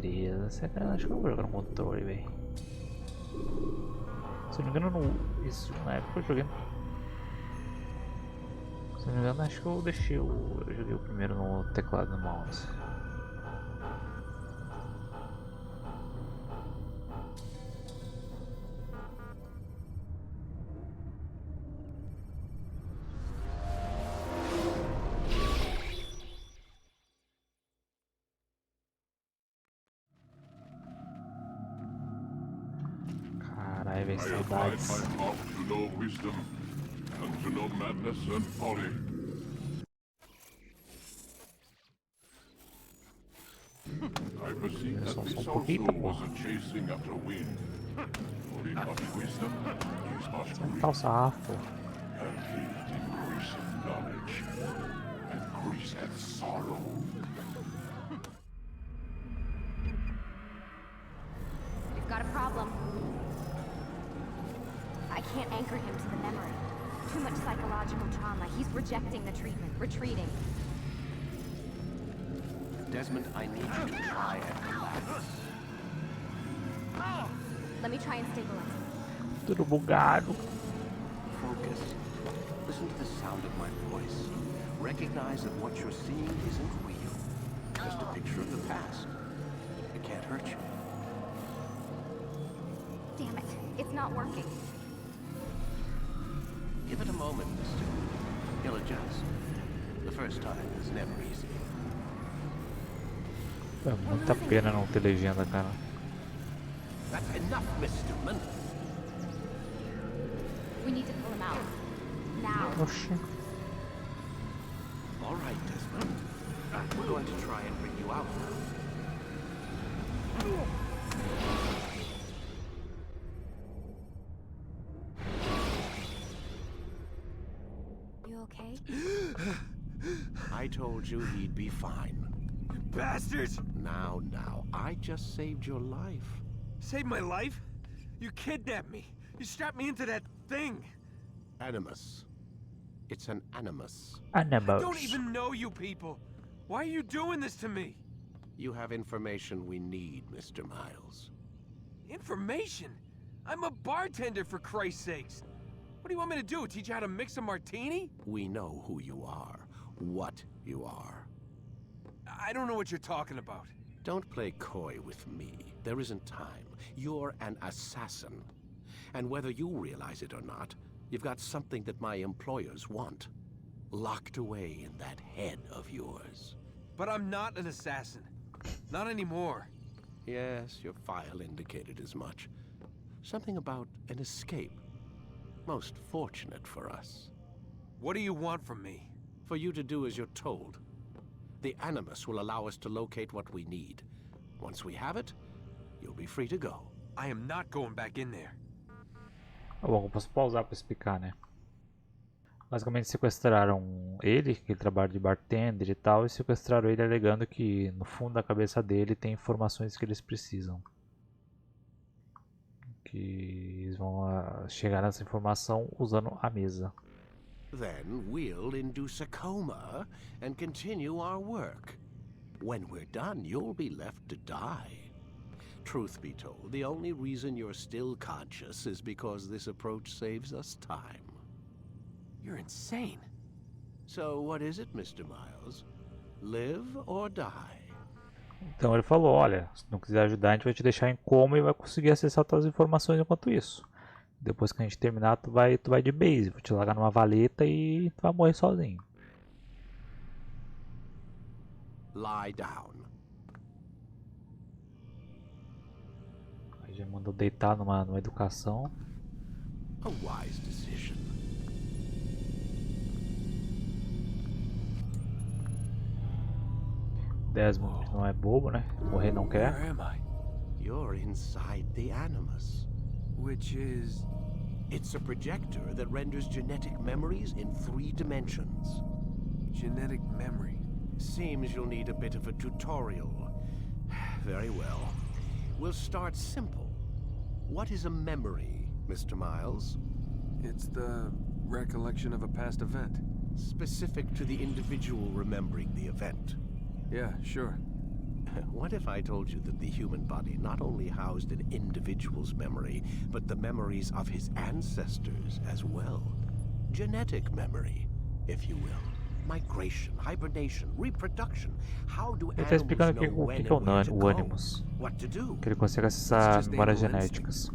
beleza. Acho que eu vou jogar no controle, velho. Se não me engano, isso na época eu joguei. Se não me engano, acho que eu deixei eu joguei o primeiro no teclado e no mouse. Caralho, velho, saudades. Só um pouquinho, porra. Sentar o sarrafo. We've got a problem. I can't anchor him to the memory. Too much psychological trauma. He's rejecting the treatment, retreating. Desmond, I need you to try and relax. Let me try and stabilize. Tudo bugado. Focus. Listen to the sound of my voice. Recognize that what you're seeing isn't real. Just a picture of the past. It can't hurt you. Damn it, it's not working. Give it a moment, mister. He'll adjust. The first time is never easy. É muita pena não ter legenda, cara. That's enough, Mr. Man. We need to pull him out. Now. Oxi. All right, Desmond. We're going to try and bring you out now. You okay? I told you he'd be fine. Bastards! Now, I just saved your life. Saved my life? You kidnapped me. You strapped me into that thing. Animus. It's an animus. I don't even know you people. Why are you doing this to me? You have information we need, Mr. Miles. Information? I'm a bartender, for Christ's sakes. What do you want me to do? Teach you how to mix a martini? We know who you are, what you are. I don't know what you're talking about. Don't play coy with me. There isn't time. You're an assassin. And whether you realize it or not, you've got something that my employers want. Locked away in that head of yours. But I'm not an assassin. Not anymore. Yes, your file indicated as much. Something about an escape. Most fortunate for us. What do you want from me? For you to do as you're told. The Animus will allow us to locate what we need. Once we have it, you'll be free to go. I am not going back in there. Bom, eu posso pausar para explicar, né? Basicamente sequestraram ele, que ele trabalha de bartender e tal, e sequestraram ele alegando que no fundo da cabeça dele tem informações que eles precisam. Que eles vão chegar nessa informação usando a mesa. Then we'll induce a coma and continue our work. When we're done, you'll be left to die. Truth be told, the only reason you're still conscious is because this approach saves us time. You're insane. So what is it, Mr. Miles? Live or die? Então ele falou, olha, se não quiser ajudar a gente vai te deixar em coma e vai conseguir acessar todas as informações enquanto isso. Depois que a gente terminar, tu vai de base, vou te largar numa valeta e tu vai morrer sozinho. Lie down. Aí já mandou deitar numa educação. A wise decision. Desmond não é bobo, né? Morrer não quer. Where am I? You're inside the Animus. Which is... It's a projector that renders genetic memories in 3 dimensions. genetic memory. Seems you'll need a bit of a tutorial. Very well. We'll start simple. What is a memory, Mr. Miles? It's the recollection of a past event. Specific to the individual remembering the event. Yeah, sure. What if I told you that the human body not only housed an individual's memory, but the memories of his ancestors as well? Genetic memory, if you will. Migration, hibernation, reproduction. How do Ele tá animals explicando know o when que é and where to o go? Animus. What to do? Que ele consegue It's acessar just memórias animal genéticas.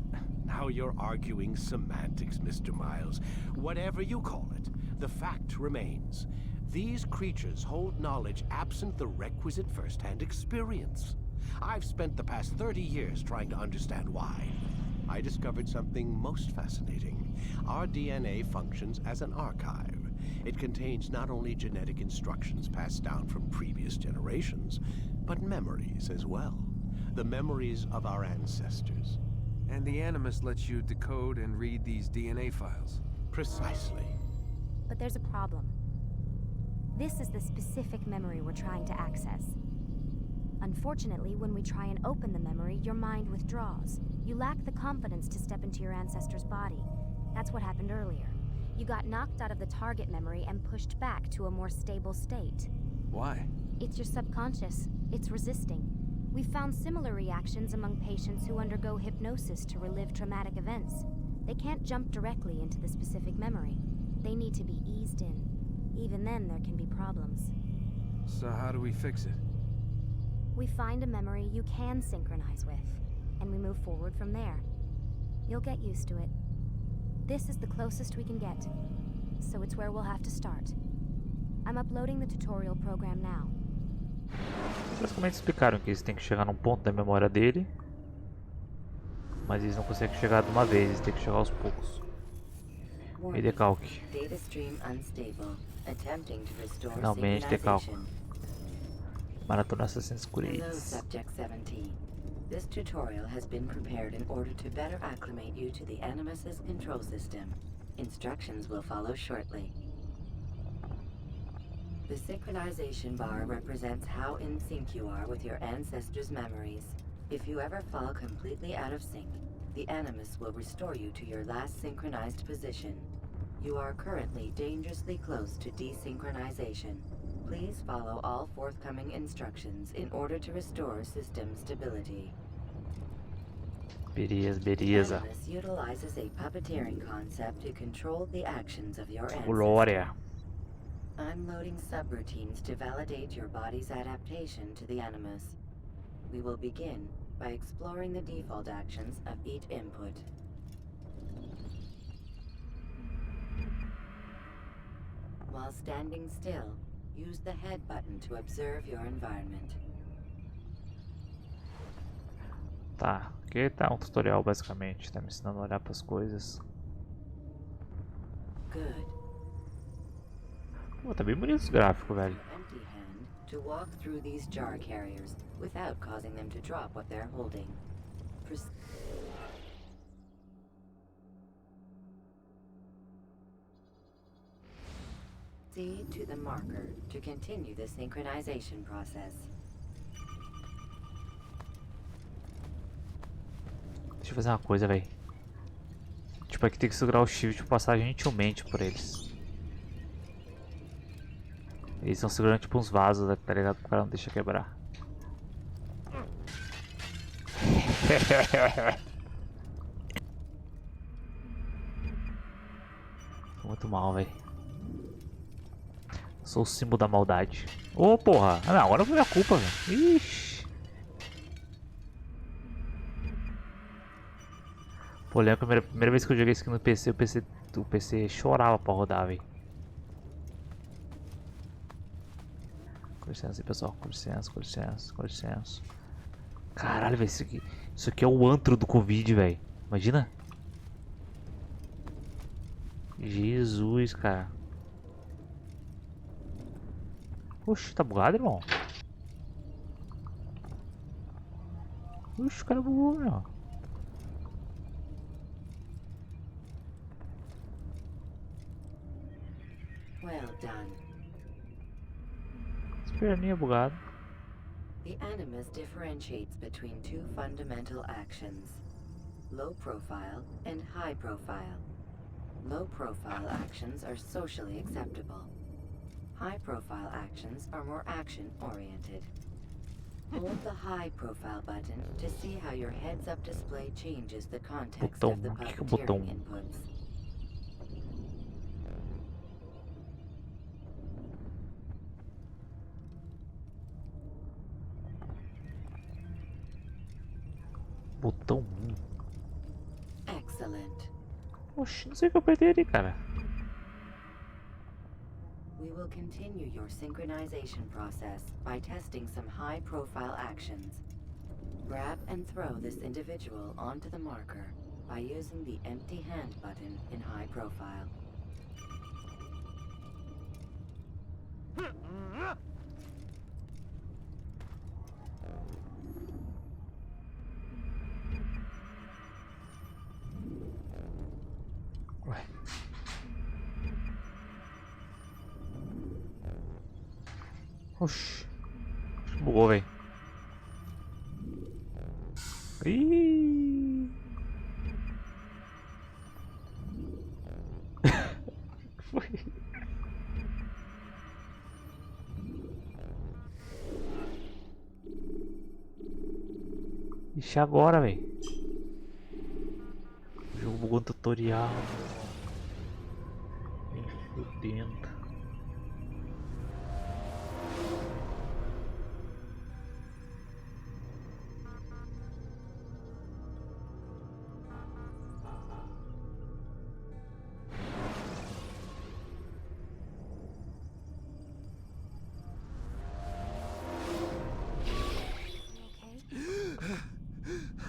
Now you're arguing semantics, Mr. Miles. Whatever you call it, the fact remains. These creatures hold knowledge absent the requisite first-hand experience. I've spent the past 30 years trying to understand why. I discovered something most fascinating. Our DNA functions as an archive. It contains not only genetic instructions passed down from previous generations, but memories as well. The memories of our ancestors. And the Animus lets you decode and read these DNA files. Precisely. But there's a problem. This is the specific memory we're trying to access. Unfortunately, when we try and open the memory, your mind withdraws. You lack the confidence to step into your ancestor's body. That's what happened earlier. You got knocked out of the target memory and pushed back to a more stable state. Why? It's your subconscious. It's resisting. We've found similar reactions among patients who undergo hypnosis to relive traumatic events. They can't jump directly into the specific memory. They need to be eased in. Even then, there can be problems. So how do we fix it? We find a memory you can synchronize with, and we move forward from there. You'll get used to it. This is the closest we can get, so it's where we'll have to start. I'm uploading the tutorial program now. Basicamente explicaram que eles têm que chegar num ponto da memória dele, mas eles não conseguem chegar de uma vez, eles têm que chegar aos poucos. E decalque. Data stream unstable. Attempting to restore Finalmente decalque. synchronization. Maratona Assassin's Creed. Hello, Subject 17. This tutorial has been prepared in order to better acclimate you to the Animus's control system. Instructions will follow shortly. The synchronization bar represents how in sync you are with your ancestors' memories. If you ever fall completely out of sync, the Animus will restore you to your last synchronized position. You are currently dangerously close to desynchronization. Please follow all forthcoming instructions in order to restore system stability. Beleza. Animus utilizes a puppeteering concept to control the actions of your ancestor. Glória. I'm loading subroutines to validate your body's adaptation to the Animus. We will begin by exploring the default actions of each input. While standing still, use the head button to observe your environment. Tá, aqui tá um tutorial basicamente, tá me ensinando a olhar para as coisas. Good. Pô, tá bem bonito os gráficos, velho. Empty hand to walk through these jar carriers without causing them to drop what they're holding. Proceed to the marker to continue the synchronization process. Deixa eu fazer uma coisa, velho. Tipo, aqui tem que segurar o shift pra passar gentilmente por eles. Eles estão segurando tipo uns vasos, tá ligado? O cara não deixa quebrar. Muito mal, velho. Sou o símbolo da maldade. Ô, porra! Ah, não, agora foi a culpa, velho. Ixi. Pô, lembro que a primeira vez que eu joguei isso aqui no PC, o PC chorava pra rodar, velho. Com licença aí, pessoal. Com licença, com licença, com licença. Caralho, velho, isso aqui é o antro do Covid, velho. Imagina. Jesus, cara. Oxi, tá bugado, irmão? Oxi, o cara bugou, meu. Well done. As perninhas bugadas. The Animus differentiates between two fundamental actions: low profile and high profile. Low profile actions are socially acceptable. High profile actions are more action oriented. Hold the high profile button to see how your heads-up display changes the context Botão, of the o que é o botão? puppeteering inputs. Botão 1. Excellent. Oxi, não sei o que eu apertei ali, cara. We will continue your synchronization process by testing some high-profile actions. Grab and throw this individual onto the marker by using the empty hand button in high profile. Ué. Oxi. Acho que bugou, velho. Ih. Foi. Ixi, agora, velho. O jogo bugou no tutorial. Nem fudendo.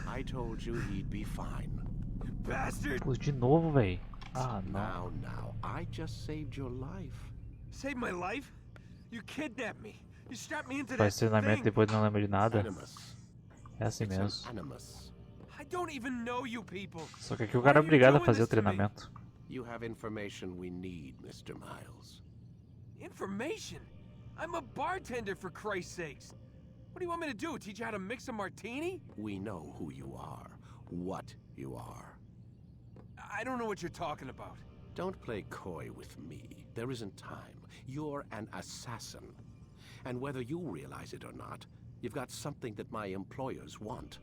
I told you he'd be fine. Bastard! Pô, de novo, velho. Ah, não. Now, I just saved your life. Saved my life? You kidnapped me. You strapped me into Faz that treinamento e thing. depois não lembra de nada. Animus. É assim It's an mesmo. animus. I don't even know you people. Só que aqui o cara é obrigado a fazer o treinamento. You have information we need, Mr. Miles. Information? I'm a bartender, for Christ's sakes. What do you want me to do? Teach you how to mix a martini? We know who you are, what you are. I don't know what you're talking about. Don't play coy with me. There isn't time. You're an assassin. And whether you realize it or not, you've got something that my employers want.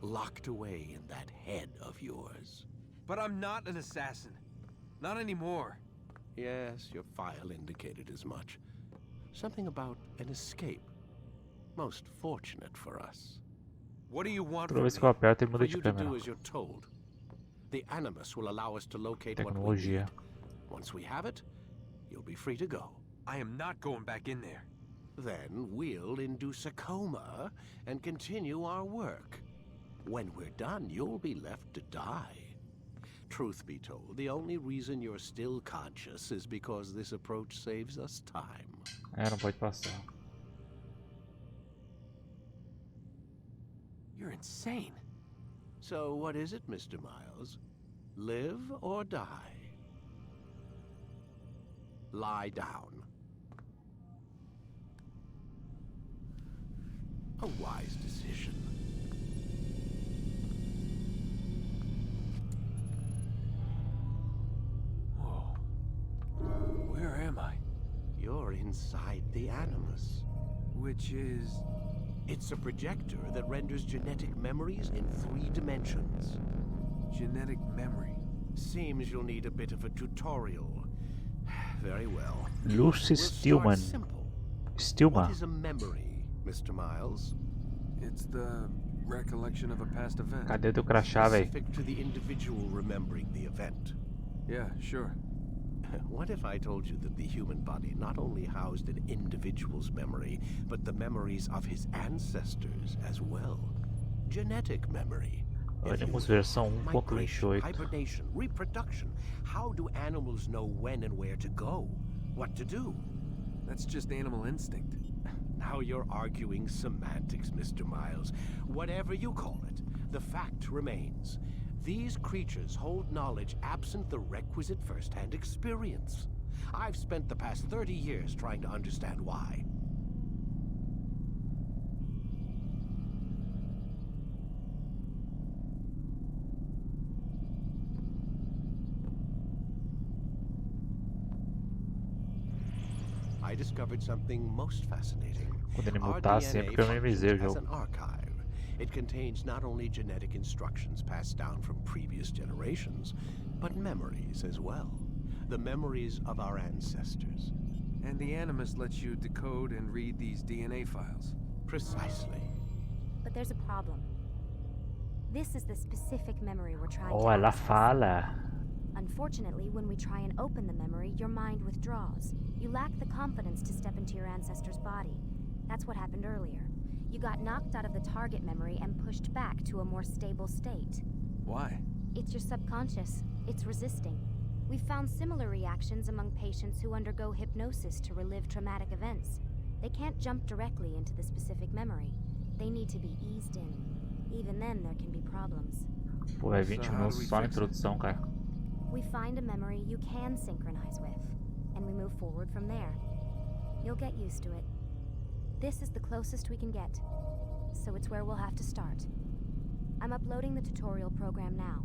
Locked away in that head of yours. But I'm not an assassin. Not anymore. Yes, your file indicated as much. Something about an escape. Most fortunate for us. What do you want Toda from vez que eu me? aperto ele For muda de you to do câmera. as you're told. The Animus will allow us to locate what we need. Tecnologia. Once we have it, you'll be free to go. I am not going back in there. Then we'll induce a coma and continue our work. When we're done, you'll be left to die. Truth be told, the only reason you're still conscious is because this approach saves us time. É, não pode passar. You're insane. So what is it, Mr. Miles? Live or die? Lie down. A wise decision. Whoa. Where am I? You're inside the Animus. Which is... It's a projector that renders genetic memories in 3 dimensions. genetic memory. Seems you'll need a bit of a tutorial. Very well. Lucy We'll start Stillman. simple. What Stillman. is a memory, Mr. Miles? It's the recollection of a past event. Cadê teu crachá, véi? Specific to the individual remembering the event. Yeah, sure. What if I told you that the human body not only housed an individual's memory, but the memories of his ancestors as well? Genetic memory. if you Animus will. versão Migration, 1.28. hibernation, reproduction. How do animals know when and where to go? What to do? That's just animal instinct. Now you're arguing semantics, Mr. Miles. Whatever you call it, the fact remains. These creatures hold knowledge absent the requisite first-hand experience. I've spent the past 30 years trying to understand why. I discovered something most fascinating. Quando ele Our mutar, DNA sempre que eu memorizei o functions as jogo. an archive. It contains not only genetic instructions passed down from previous generations, but memories as well. The memories of our ancestors. And the Animus lets you decode and read these DNA files. Precisely. But there's a problem. This is the specific memory we're trying Oh, to ela access. fala. Unfortunately, when we try and open the memory, your mind withdraws. You lack the confidence to step into your ancestor's body. That's what happened earlier. You got knocked out of the target memory and pushed back to a more stable state. Why? It's your subconscious. It's resisting. We've found similar reactions among patients who undergo hypnosis to relive traumatic events. They can't jump directly into the specific memory. They need to be eased in. Even then, there can be problems. Pô, é 20 So how minutos do we só na fix it? introdução, cara. We find a memory you can synchronize with, and we move forward from there. You'll get used to it. This is the closest we can get, so it's where we'll have to start. I'm uploading the tutorial program now.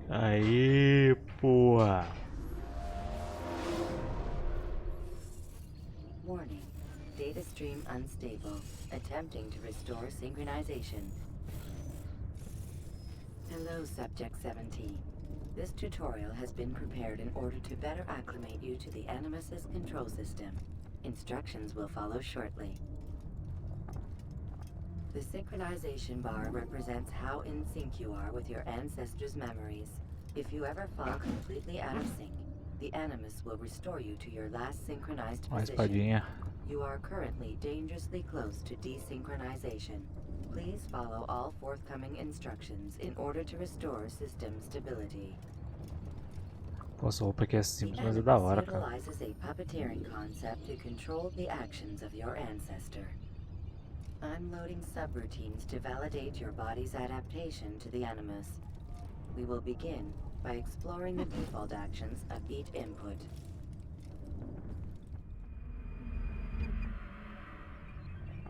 Aí, porra. Warning. Data stream unstable. Attempting to restore synchronization. Hello, Subject 17. This tutorial has been prepared in order to better acclimate you to the Animus's control system. Instructions will follow shortly. The synchronization bar represents how in sync you are with your ancestors' memories. If you ever fall completely out of sync, the Animus will restore you to your last synchronized Uma position. espadinha. You are currently dangerously close to desynchronization. Please follow all forthcoming instructions in order to restore system stability. Pô, essa roupa aqui é The simples, mas é da Animus hora, cara. utilizes a puppeteering concept to control the actions of your ancestor. I'm loading subroutines to validate your body's adaptation to the Animus. We will begin by exploring the default actions of each input.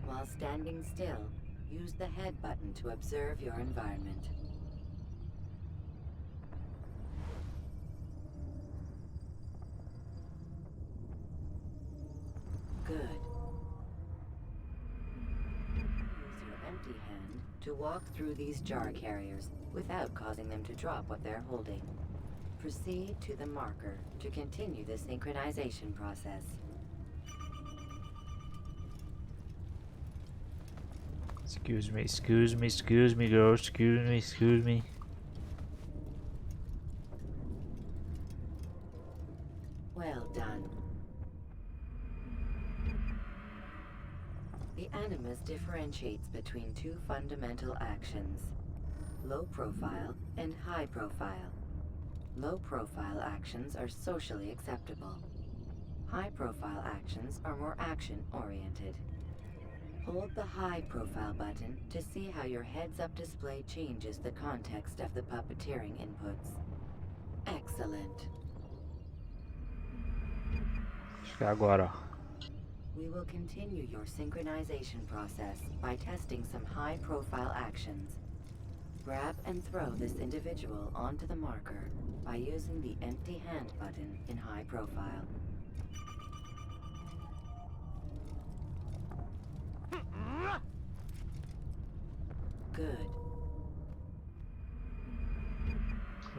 While standing still, use the head button to observe your environment. Good. Use your empty hand to walk through these jar carriers without causing them to drop what they're holding. Proceed to the marker to continue the synchronization process. Excuse me, excuse me, excuse me, girl, excuse me, excuse me. Well done. The Animus differentiates between two fundamental actions: low profile and high profile. Low profile actions are socially acceptable. High profile actions are more action oriented. Hold the high profile button to see how your heads-up display changes the context of the puppeteering inputs. Excellent. Acho que é agora, ó. We will continue your synchronization process by testing some high-profile actions. Grab and throw this individual onto the marker by using the empty hand button in high profile. Good.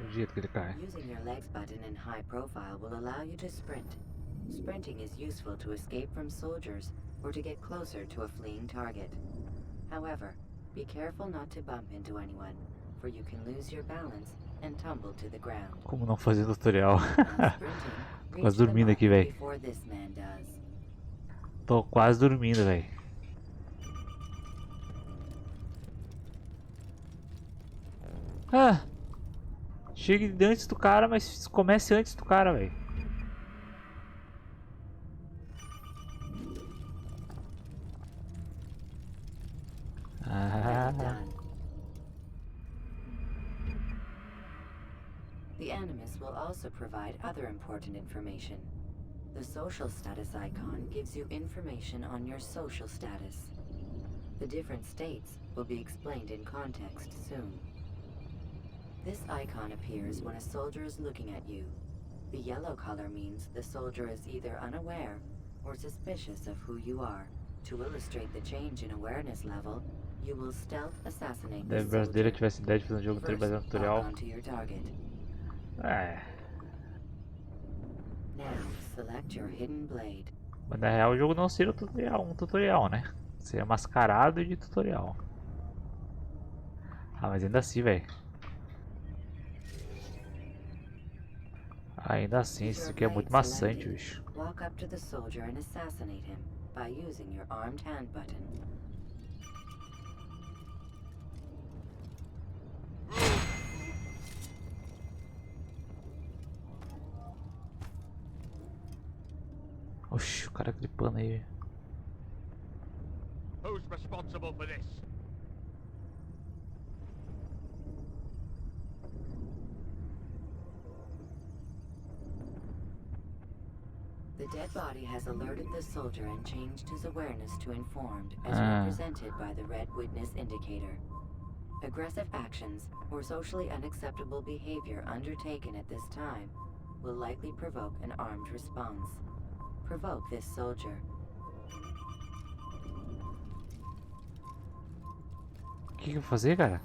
O jeito que ele cai. Using your legs button in high profile will allow you to sprint. Sprinting is useful to escape from soldiers or to get closer to a fleeing target. However, be careful not to bump into anyone, for you can lose your balance and tumble to the ground. Como não fazer tutorial? While sprinting, Tô reach quase the dormindo aqui, marker velho. before this man does. Tô quase dormindo, velho. Ah! Chegue antes do cara, mas comece antes do cara, velho. Well Ah, done. The Animus will also provide other important information. The social status icon gives you information on your social status. The different states will be explained in context soon. This icon appears when a soldier is looking at you. The yellow color means the soldier is either unaware or suspicious of who you are. To illustrate the change in awareness level, you will stealth assassinate Deve this brasileira soldier. tivesse ideia de fazer um jogo First, baseado no lock tutorial. onto your target. É. Now, select your hidden blade. Mas na real o jogo não seria um tutorial, né? Seria mascarado de tutorial. Ah, mas ainda assim, velho. Ainda assim, With isso your aqui é blade muito maçante, selected, bicho. walk up to the soldier and assassinate him by using your armed hand button. Oxi, o cara gripando aí. Who's responsible for this? The dead body has alerted the soldier and changed his awareness to informed, as Ah. represented by the red witness indicator. Aggressive actions or socially unacceptable behavior undertaken at this time will likely provoke an armed response. Provoke this soldier. O que eu vou fazer, cara?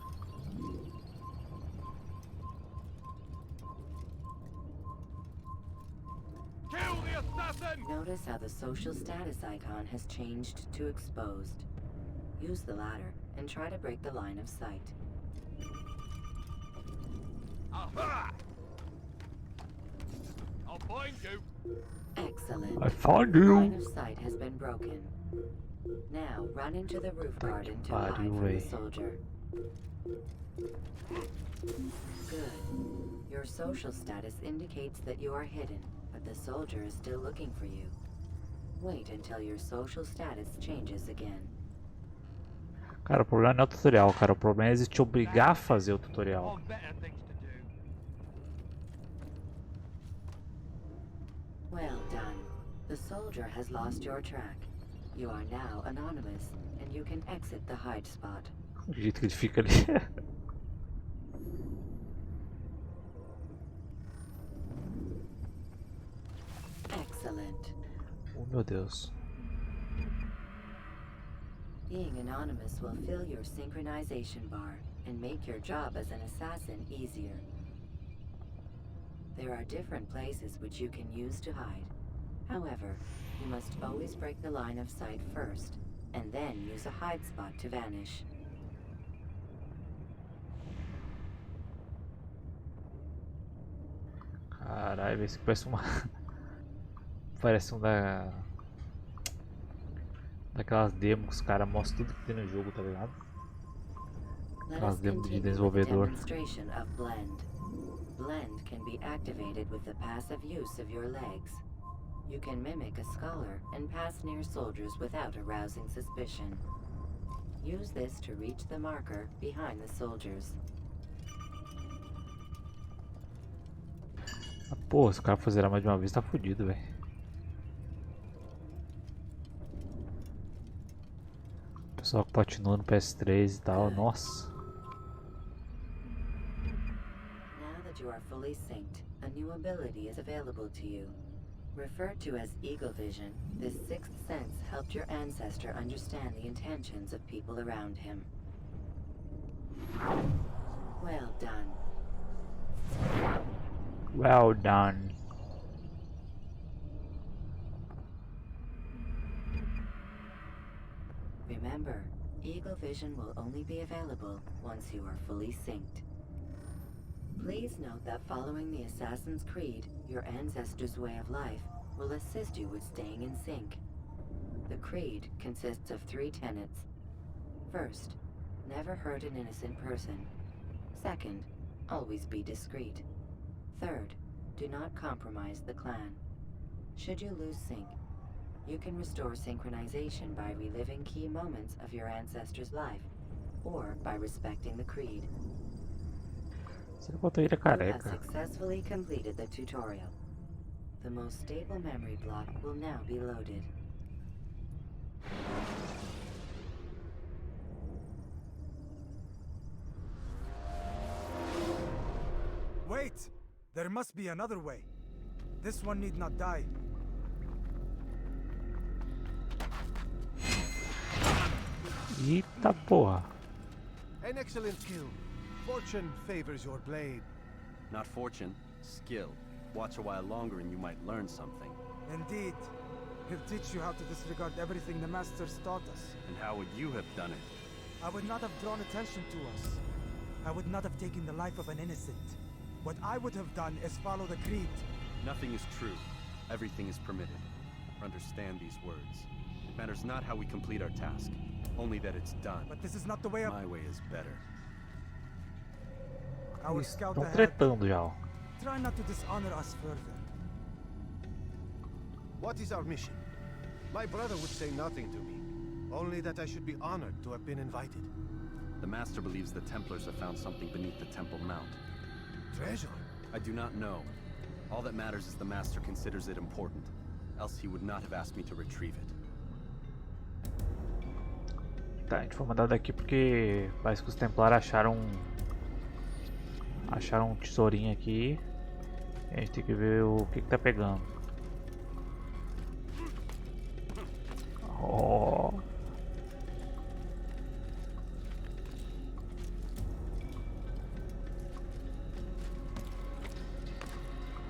Kill the assassin! Notice how the social status icon has changed to exposed. Use the ladder and try to break the line of sight. Aha! I'll find you. Excellent. I found Line you! of sight has been broken. Now run into the roof Puta garden que to hide pariu, from the véi. soldier. Good. Your social status indicates that you are hidden, but the soldier is still looking for you. Wait until your social status changes again. Cara, o problema não é o tutorial, cara. O problema é eles te obrigar a fazer o tutorial. On better things to do. Well done. The soldier has lost your track. You are now anonymous, and you can exit the hide spot. O jeito que ele fica ali. Excellent. Oh meu Deus. Being anonymous will fill your synchronization bar and make your job as an assassin easier. There are different places which you can use to hide. However, you must always break the line of sight first, and then use a hide spot to vanish. Caralho, esse parece uma. Parece um daquelas demos que os caras mostram tudo que tem no jogo, tá ligado? Let Aquelas us demos de continue with the desenvolvedor. demonstration of blend. Blend can be activated with the passive use of your legs. You can mimic a scholar and pass near soldiers without arousing suspicion. Use this to reach the marker behind the soldiers. Ah, pô, se o cara for zerar mais de uma vez, tá fudido, velho. Pessoal que patinou no PS3 e tal, nossa. Now that you are fully synced, a new ability is available to you. Referred to as Eagle Vision, this sixth sense helped your ancestor understand the intentions of people around him. Well done. Well done. Remember, Eagle Vision will only be available once you are fully synced. Please note that following the Assassin's Creed, your ancestors' way of life, will assist you with staying in sync. The Creed consists of 3 tenets. First, never hurt an innocent person. Second, always be discreet. Third, do not compromise the clan. Should you lose sync, you can restore synchronization by reliving key moments of your ancestor's life, or by respecting the Creed. Você botou ele You have careca. successfully completed the tutorial. The most stable memory block will now be loaded. Wait! There must be another way. This one need not die. Eita porra. An excellent kill. Fortune favors your blade. Not fortune, skill. Watch a while longer and you might learn something. Indeed. He'll teach you how to disregard everything the Masters taught us. And how would you have done it? I would not have drawn attention to us. I would not have taken the life of an innocent. What I would have done is follow the creed. Nothing is true. Everything is permitted. Understand these words. It matters not how we complete our task, only that it's done. But this is not the way of... My way is better. Our scout Estão ahead. tretando já, ó. Try not to dishonor us further. What is our mission? My brother would say nothing to me. Only that I should be honored to have been invited. The Master believes the Templars have found something beneath the Temple Mount. Treasure? I do not know. All that matters is the Master considers it important. Else he would not have asked me to retrieve it. Tá, a gente foi mandado aqui porque parece que os Templários acharam um tesourinho aqui. E a gente tem que ver o que tá pegando. Oh.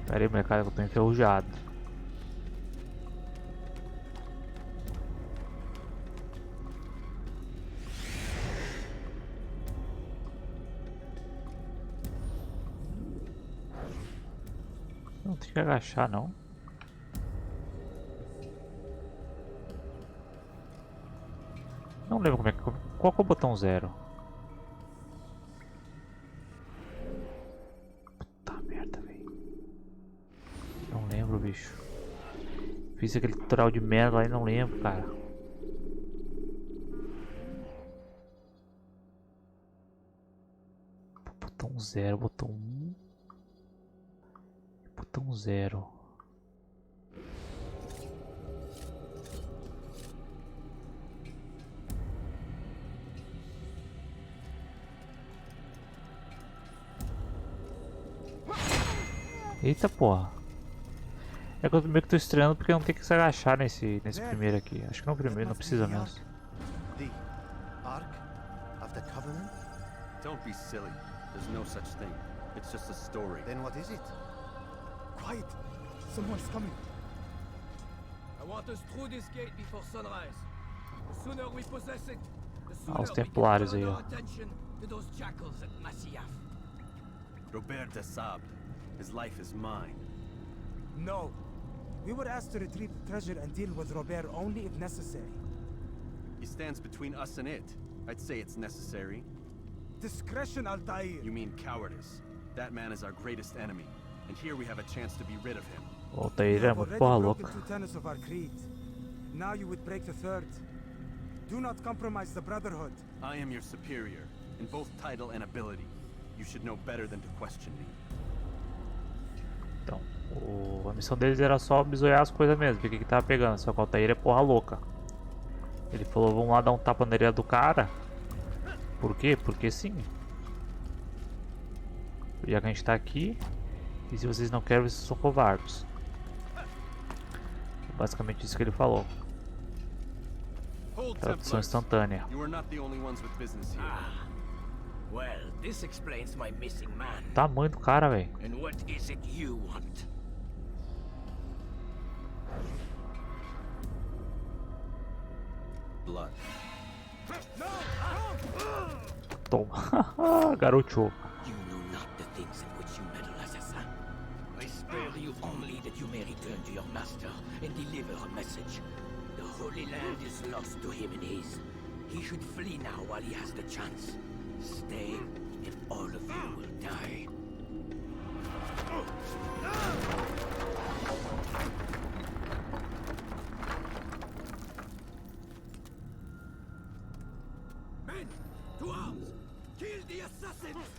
Pera aí, molecada, que eu tô enferrujado. Não tem que agachar, não. Não lembro como é que... Qual que é o botão 0? Puta merda, velho. Não lembro, bicho. Fiz aquele tutorial de merda lá e não lembro, cara. Botão 0, botão 1. Botão 0. Eita porra. É que eu meio que tô estranhando porque não tem que se agachar nesse primeiro aqui. Acho que no primeiro não precisa mesmo. The Ark of the Covenant? Don't be silly. There's no such thing. It's just a story. Then what is it? Quiet! Someone's coming. I want us through this gate before sunrise. The sooner we possess it, the sooner os we can Templários turn aí, our ó. attention to those jackals at Masyaf. Robert de Sable. His life is mine. No. We were asked to retrieve the treasure and deal with Robert only if necessary. He stands between us and it. I'd say it's necessary. Discretion, Altair! You mean cowardice. That man is our greatest enemy. And here we have a chance to be rid of him. O Altair é have muito already porra broken louca. 2 tenets of our creed. Now you would break the 3rd. Do not compromise the Brotherhood. I am your superior, in both title and ability. You should know better than to question me. Então, a missão deles era só bisoiar as coisas mesmo, ver o que tava pegando, só que o Altair é porra louca. Ele falou, vamos lá dar um tapa na orelha do cara. Por quê? Porque sim. Já que a gente tá aqui, e se vocês não querem, vocês são covardes. Basicamente isso que ele falou. Hold, Tradução Templars. instantânea. You are not the only ones with business here. Well, this explains my missing man. Tamanho do cara, velho. And what is it you want? Blood. Toma. Garoto. You know not the things in which you meddle, assassin. I spare you only that you may return to your master and deliver a message. The Holy Land is lost to him and his. He should flee now while he has the chance. Stay, and all of you will die. Men, to arms! Kill the assassins!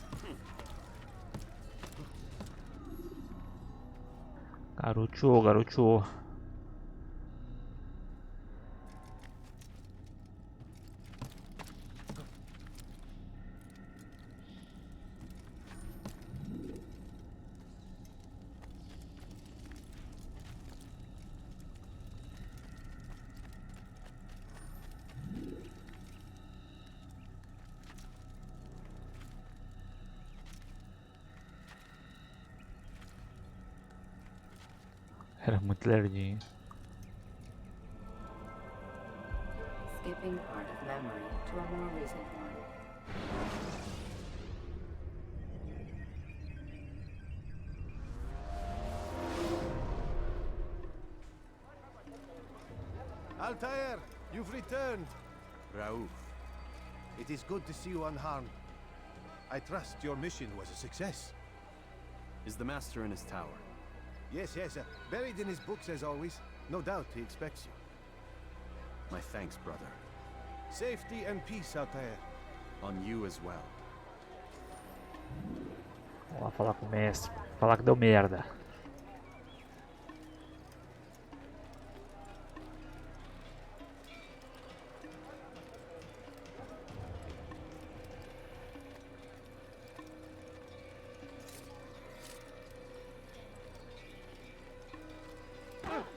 Garoto, garoto. Era muito lerdinho. Skipping part of memory to a more recent one. Altair, you've returned. Raouf. It is good to see you unharmed. I trust your mission was a success. Is the Master in his tower? Yes, buried in his books as always. No doubt he expects you. My thanks, brother. Safety and peace, Altair. On you as well. Vamos lá falar com o mestre. Falar que deu merda.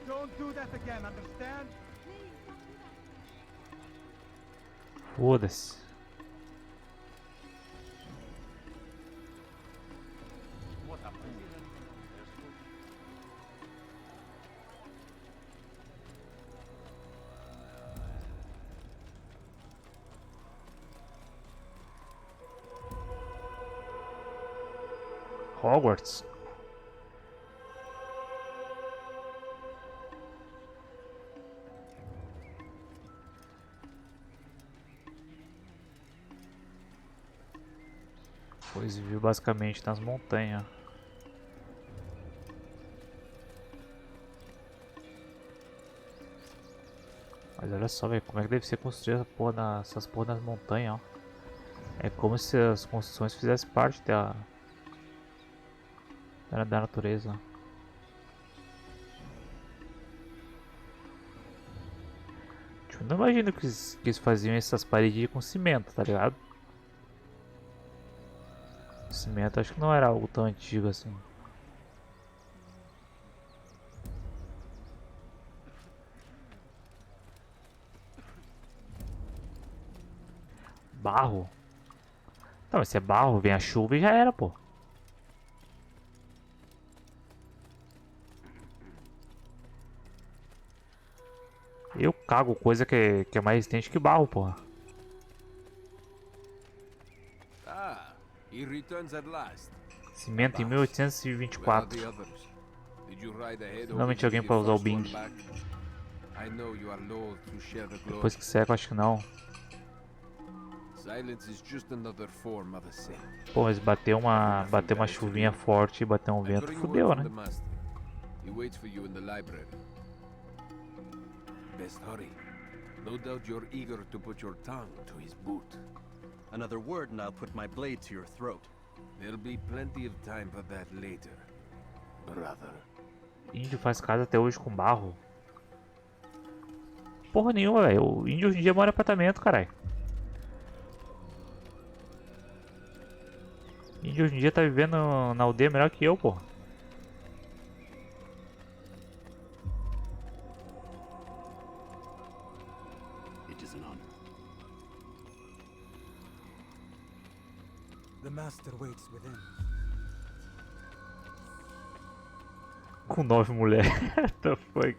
Don't do that again, understand? Foda-se. Hogwarts. Pois viu basicamente nas montanhas. Mas olha só, velho, como é que deve ser construída essas porra nas montanhas, ó. É como se as construções fizessem parte da natureza. Tipo, não imagino que eles faziam essas paredes com cimento, tá ligado? Cimento acho que não era algo tão antigo assim. Barro? Não, mas se é barro, vem a chuva e já era, pô. Eu cago coisa que é mais resistente que barro, porra. Ah, he returns at last. Cimento em Where are 1824. the others? Did you ride ahead Finalmente or alguém did pra you usar o first one Bing. back? I know you are loath to share the glory. Depois que seca, acho que não. Silence is just another form of assent. Pô, mas bateu uma chuvinha forte e bateu um I vento, bring fudeu, word né? from the master. He waits for you in the library. Best hurry. No doubt you're eager to put your tongue to his boot. Another word and I'll put my blade to your throat. There'll be plenty of time for that later, brother. Índio faz casa até hoje com barro. Porra nenhuma, velho. O índio hoje em dia mora em apartamento, caralho. Índio hoje em dia tá vivendo na aldeia melhor que eu, porra. It is an honor. The master waits within. Com 9 mulheres. What the fuck?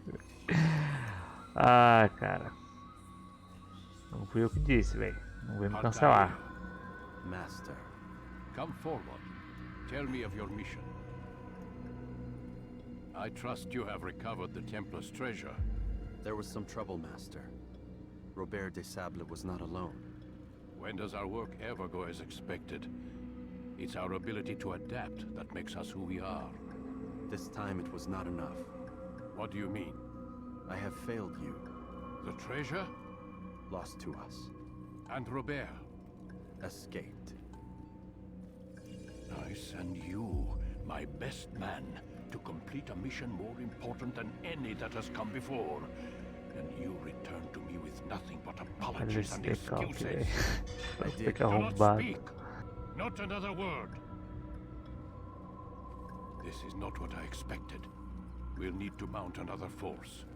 Ah, cara. Não fui eu que disse, velho. Não veio me cancelar. Master. Come forward. Tell me of your mission. I trust you have recovered the Templar's treasure. There was some trouble, Master. Robert de Sable was not alone. When does our work ever go as expected? It's our ability to adapt that makes us who we are. This time it was not enough. What do you mean? I have failed you. The treasure? Lost to us. And Robert? Escaped. I send you, my best man, to complete a mission more important than any that has come before. And you return to me with nothing but apologies and excuses. Fica Do not arrombado. speak. Not another word. This is not what I expected. We'll need to mount another force.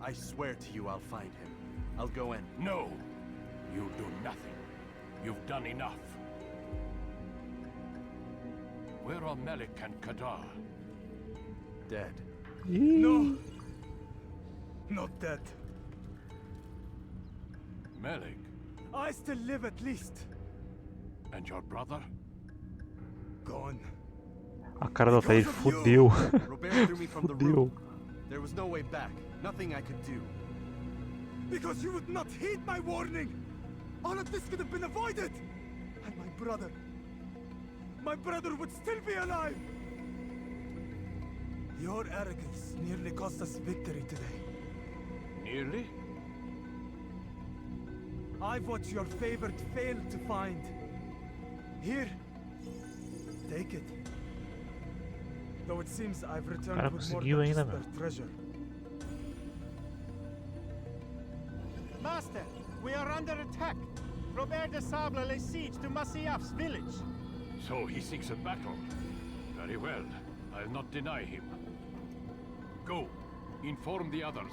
I swear to you I'll find him. I'll go in. No! You do nothing. You've done enough. Where are Malik and Kadar? Dead. No! Not dead. Malik, I still live at least. and your brother? Gone. A cara do Altair fudeu. Robert threw me from the Fudeu. room. There was no way back. Nothing I could do. Because you would not heed my warning. All of this could have been avoided. And my brother would still be alive. Your arrogance nearly cost us victory today. Nearly? I've what your favorite failed to find. Here, take it. Though it seems I've returned Cara, with more conseguiu than ainda, just meu. their treasure. Master, we are under attack. Robert de Sable lays siege to Masyaf's village. So he seeks a battle. Very well. I'll not deny him. Go. Inform the others.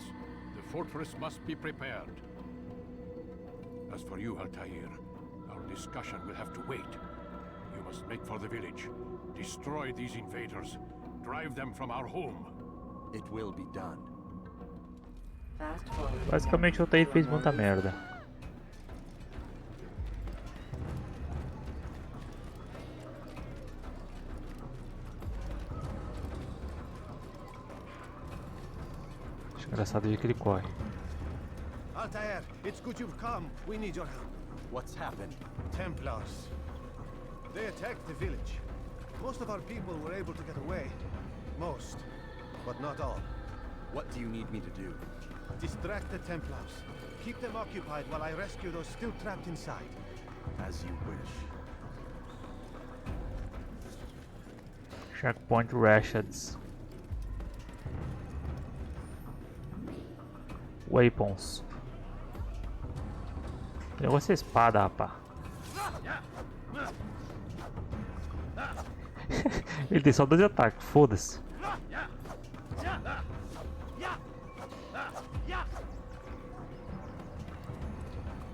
The fortress must be prepared. As for you, Altair, our discussion will have to wait. You must make for the village. Destroy these invaders. Drive them from our home. It will be done. Fast forward. Basicamente o Altair fez muita merda. Acho engraçado ver que ele corre. Altair, it's good you've come. We need your help. What's happened? Templars. They attacked the village. Most of our people were able to get away. Most, but not all. What do you need me to do? Distract the Templars. Keep them occupied while I rescue those still trapped inside. As you wish. Checkpoint Rashads. Weapons. O negócio é espada, rapá. Ele tem só 2 ataques, foda-se.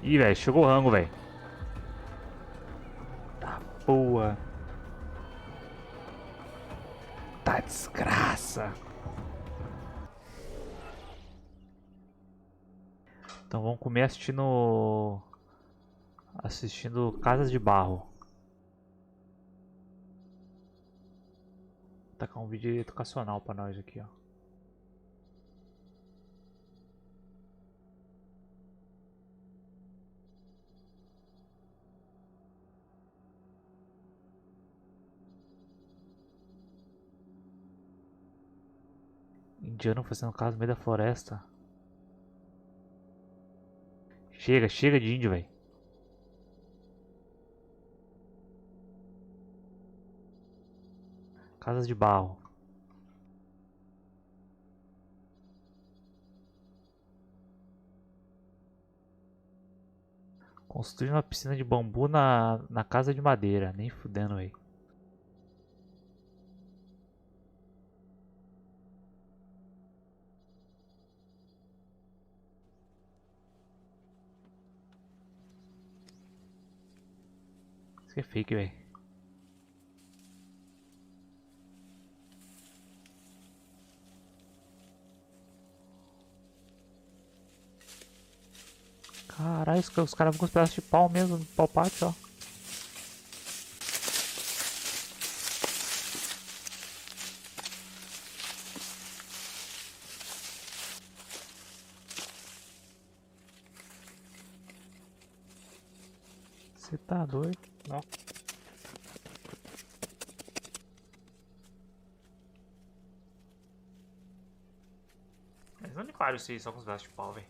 Ih, velho, chegou o rango, velho. Tá boa. Tá desgraça. Então vamos comer assistindo Casas de Barro. Vou tacar um vídeo educacional pra nós aqui, ó. Indiano fazendo casa no meio da floresta. Chega, chega de índio, velho. Casas de barro. Construir uma piscina de bambu na casa de madeira. Nem fudendo, velho. Isso é fake, velho. Caralho, os caras vão com os pedaços de pau mesmo, no pau pátio, ó. Você tá doido? Não. Mas onde para isso aí, só com os pedaços de pau, velho?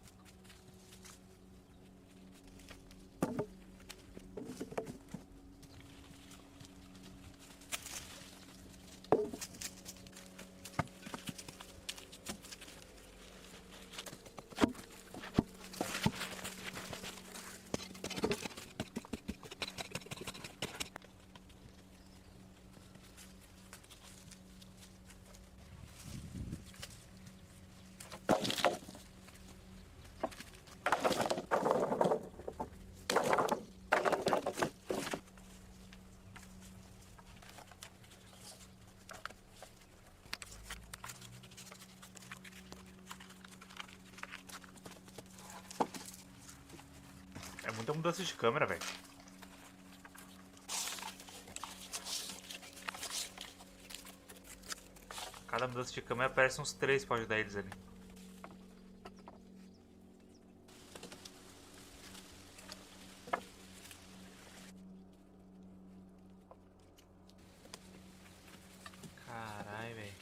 mudança de câmera, velho. Cada mudança de câmera aparece uns 3 pra ajudar eles ali. Caralho, velho.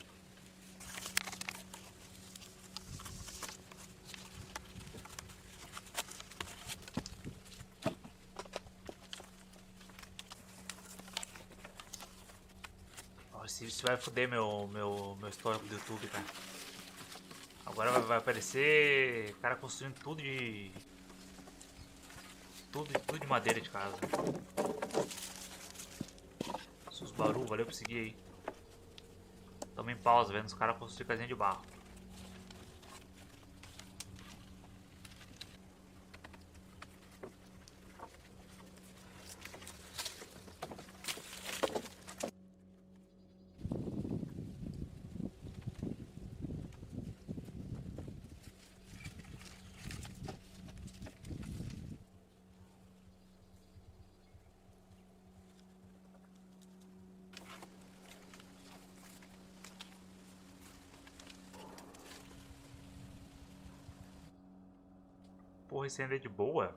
Isso vai foder meu histórico do YouTube, cara. Agora vai aparecer cara construindo tudo de madeira de casa. Os barulhos, valeu por seguir aí. Tamo em pausa vendo os caras construir casinha de barro. Porra, esse ainda é de boa?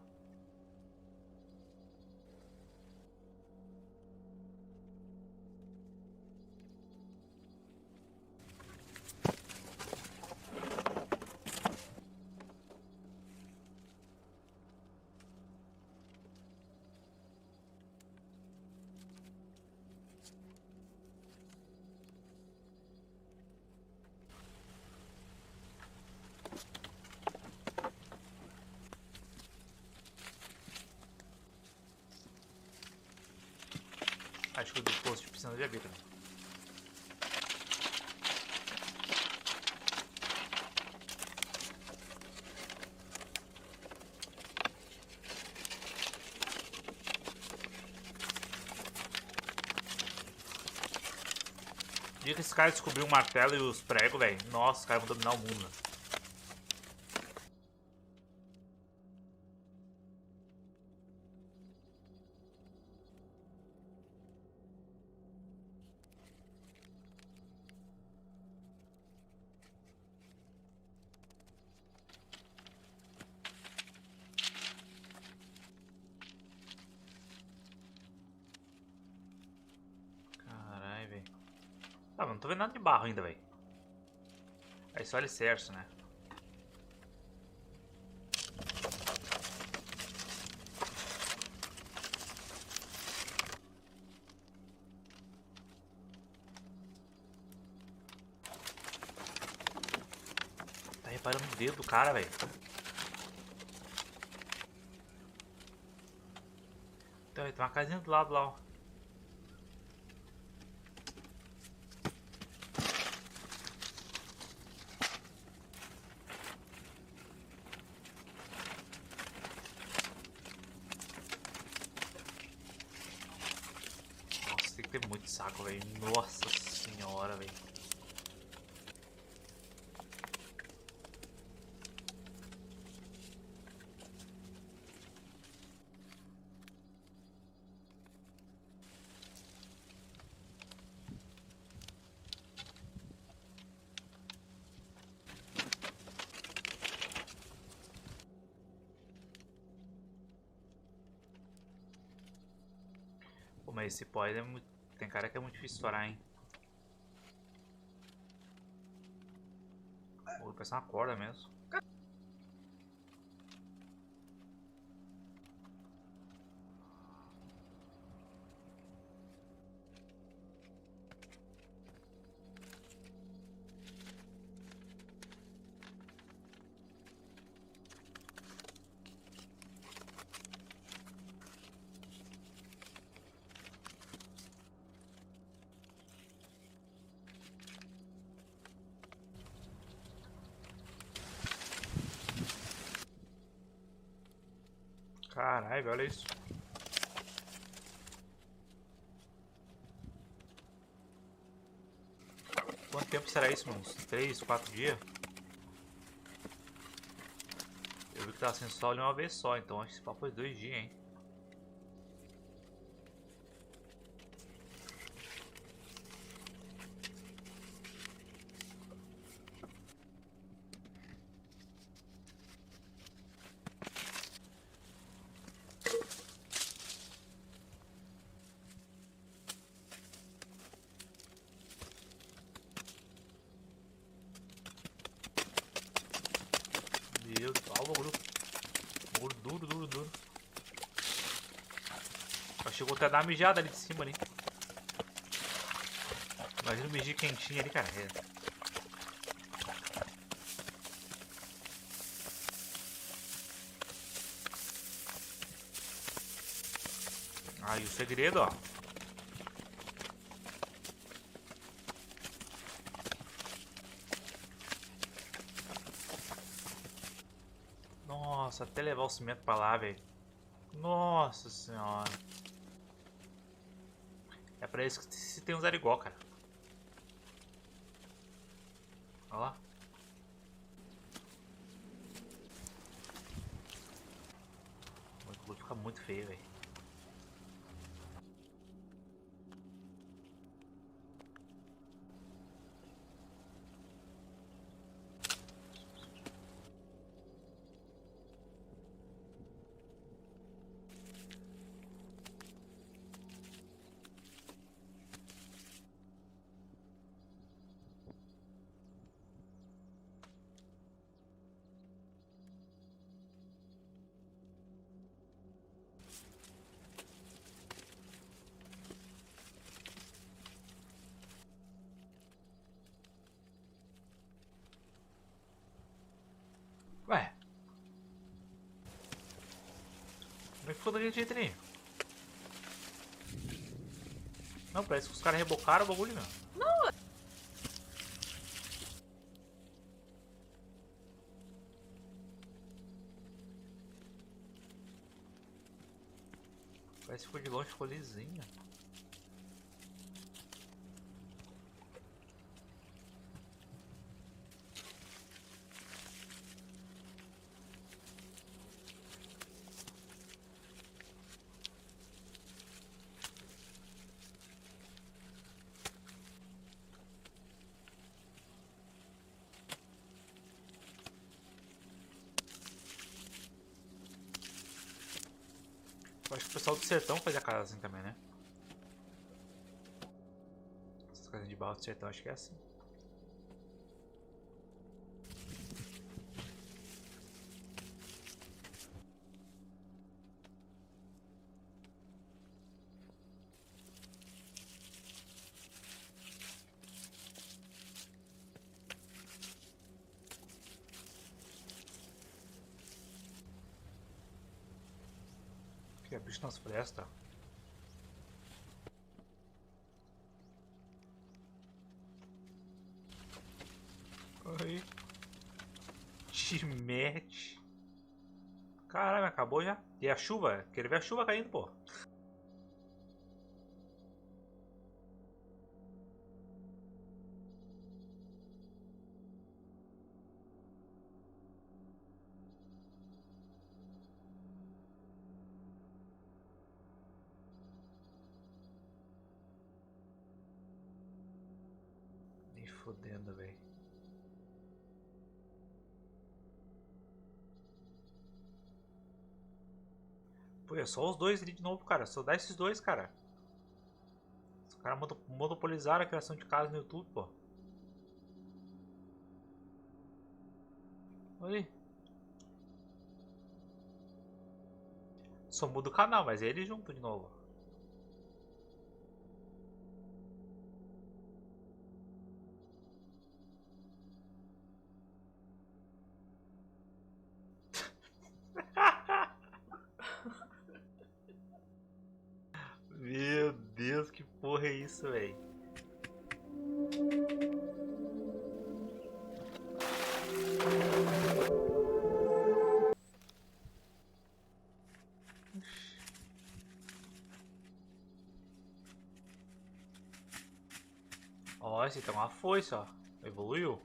Acho que o dispositivo precisa de vida. O dia que esse cara descobrir um martelo e os pregos, velho, nossa, os caras vão dominar o mundo. Caralho, velho. Ah, mas não tô vendo nada de barro ainda, velho. Aí só alicerce, né? Tá reparando o dedo do cara, velho. Então, tem uma casinha do lado lá, ó. Nossa, tem que ter muito saco, velho. Nossa senhora, velho. Pô, mas esse pó é muito... Tem cara que é muito difícil estourar, hein? Pô, parece uma corda mesmo. Caralho, olha isso. Quanto tempo será isso, mano? Uns 3, 4 dias? Eu vi que tava sem sol de uma vez só, então acho que esse papo foi 2 dias, hein? Meu Deus, ó, o bagulho duro, duro, duro. Chegou até a dar uma mijada ali de cima ali. Imagina o mijinho quentinho ali, cara. Aí o segredo, ó. Nossa, até levar o cimento pra lá, velho. Nossa senhora. É pra isso que se tem um zarigó, cara. Olha lá. O bagulho fica muito feio, velho. Ué. Como é que foi daquele jeito ali? Não, parece que os caras rebocaram o bagulho, meu. Parece que ficou de longe, ficou lisinho. Eu acho que o pessoal do sertão fazia casa assim também, né? Essas casinhas de barro do sertão, acho que é assim. Aqui é bicho nas florestas. Aí. Te mete. Caralho, acabou já. E a chuva? Quero ver a chuva caindo, pô. Nem fodendo, velho. Pô, é só os dois ali de novo, cara. Só dá esses dois, cara. Os caras monopolizaram a criação de casa no YouTube, pô. Olha aí. Só muda o canal, mas é ele junto de novo. Meu Deus, que porra é isso, velho? Ó, esse tem uma foice, ó. Evoluiu.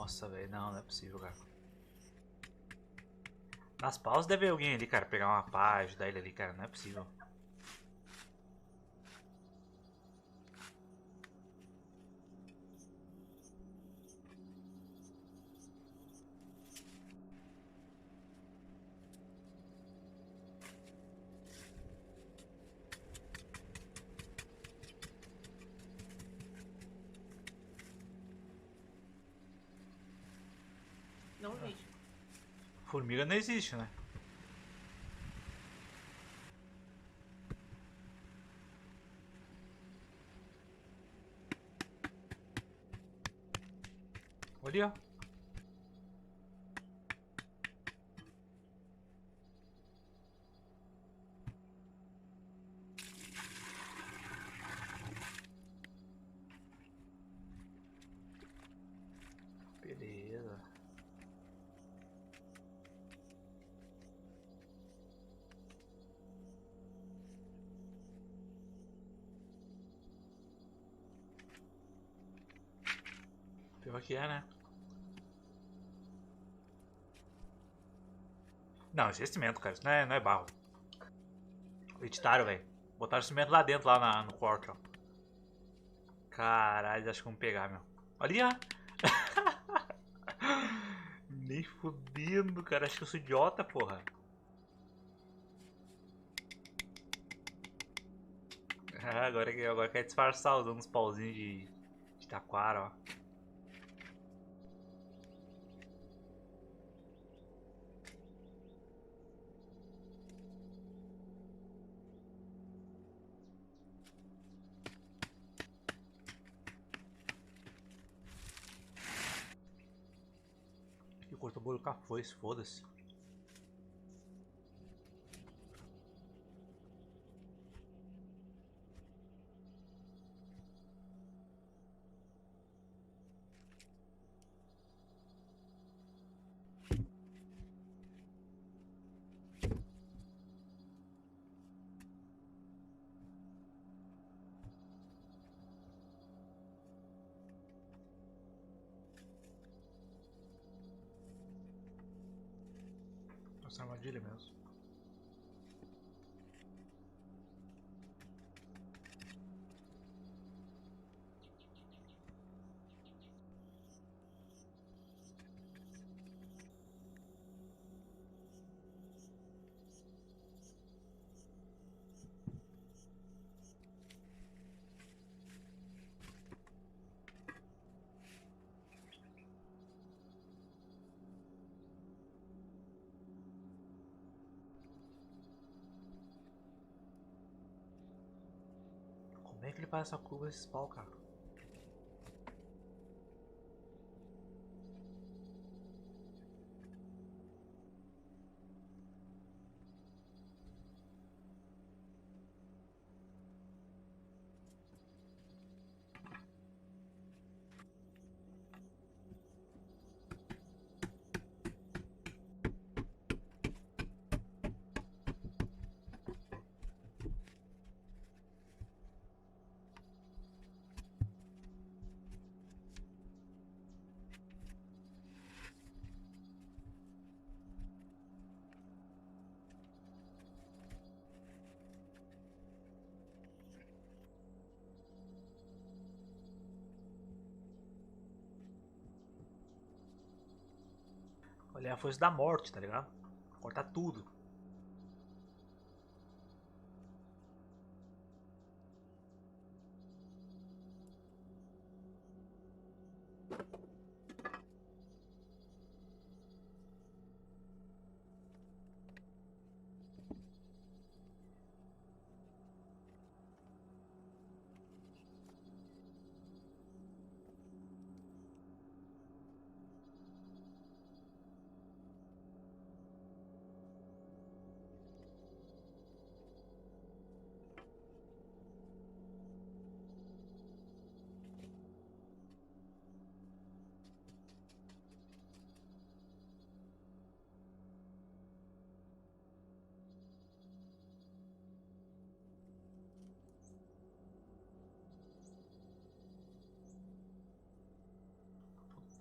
Nossa, velho, não é possível, cara. Nas pausas deve haver alguém ali, cara, pegar uma pá, ajudar ele ali, cara, não é possível. Não existe. Formiga não existe, né? Olha, ó. Beleza. Pior que é, né? Não, isso é cimento, cara. Isso não é barro. Editaram, velho. Botaram cimento lá dentro, lá no corte, ó. Caralho, acho que vamos pegar, meu. Olha! Nem fudendo, cara. Acho que eu sou idiota, porra. Ah, agora quer disfarçar usando uns pauzinhos de taquara, ó. E cortou o bolo com a foice, foda-se. Essa armadilha mesmo. Como é que ele faz essa curva esse pau, cara? Olha a força da morte, tá ligado? Cortar tudo.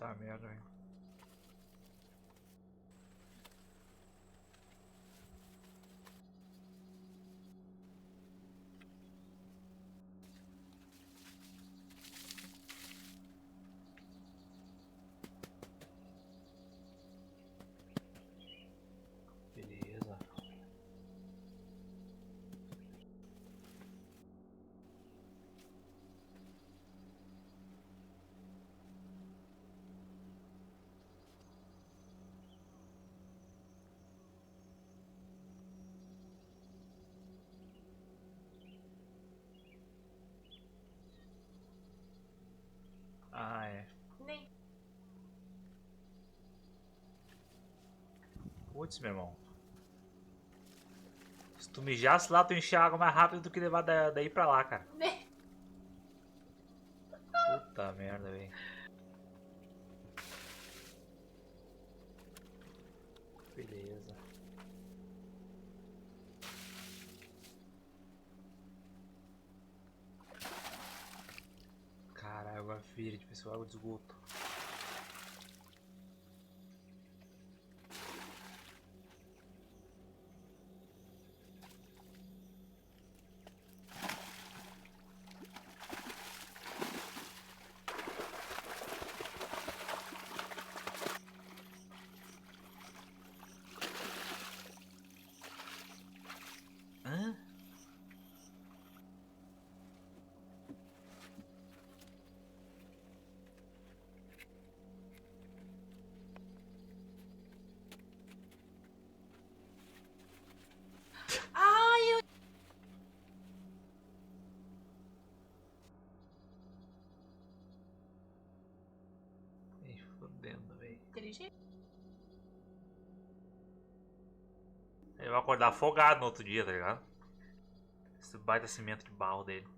Puta merda, velho. Beleza. Ah, é. Putz, meu irmão. Se tu mijasse lá, tu enchia água mais rápido do que levar daí pra lá, cara. Puta merda, velho. Beleza. Caralho, água verde, pessoal, água de esgoto. Hã? Nem fodendo, velho. Ele vai acordar afogado no outro dia, tá ligado? Esse baita cimento de barro dele.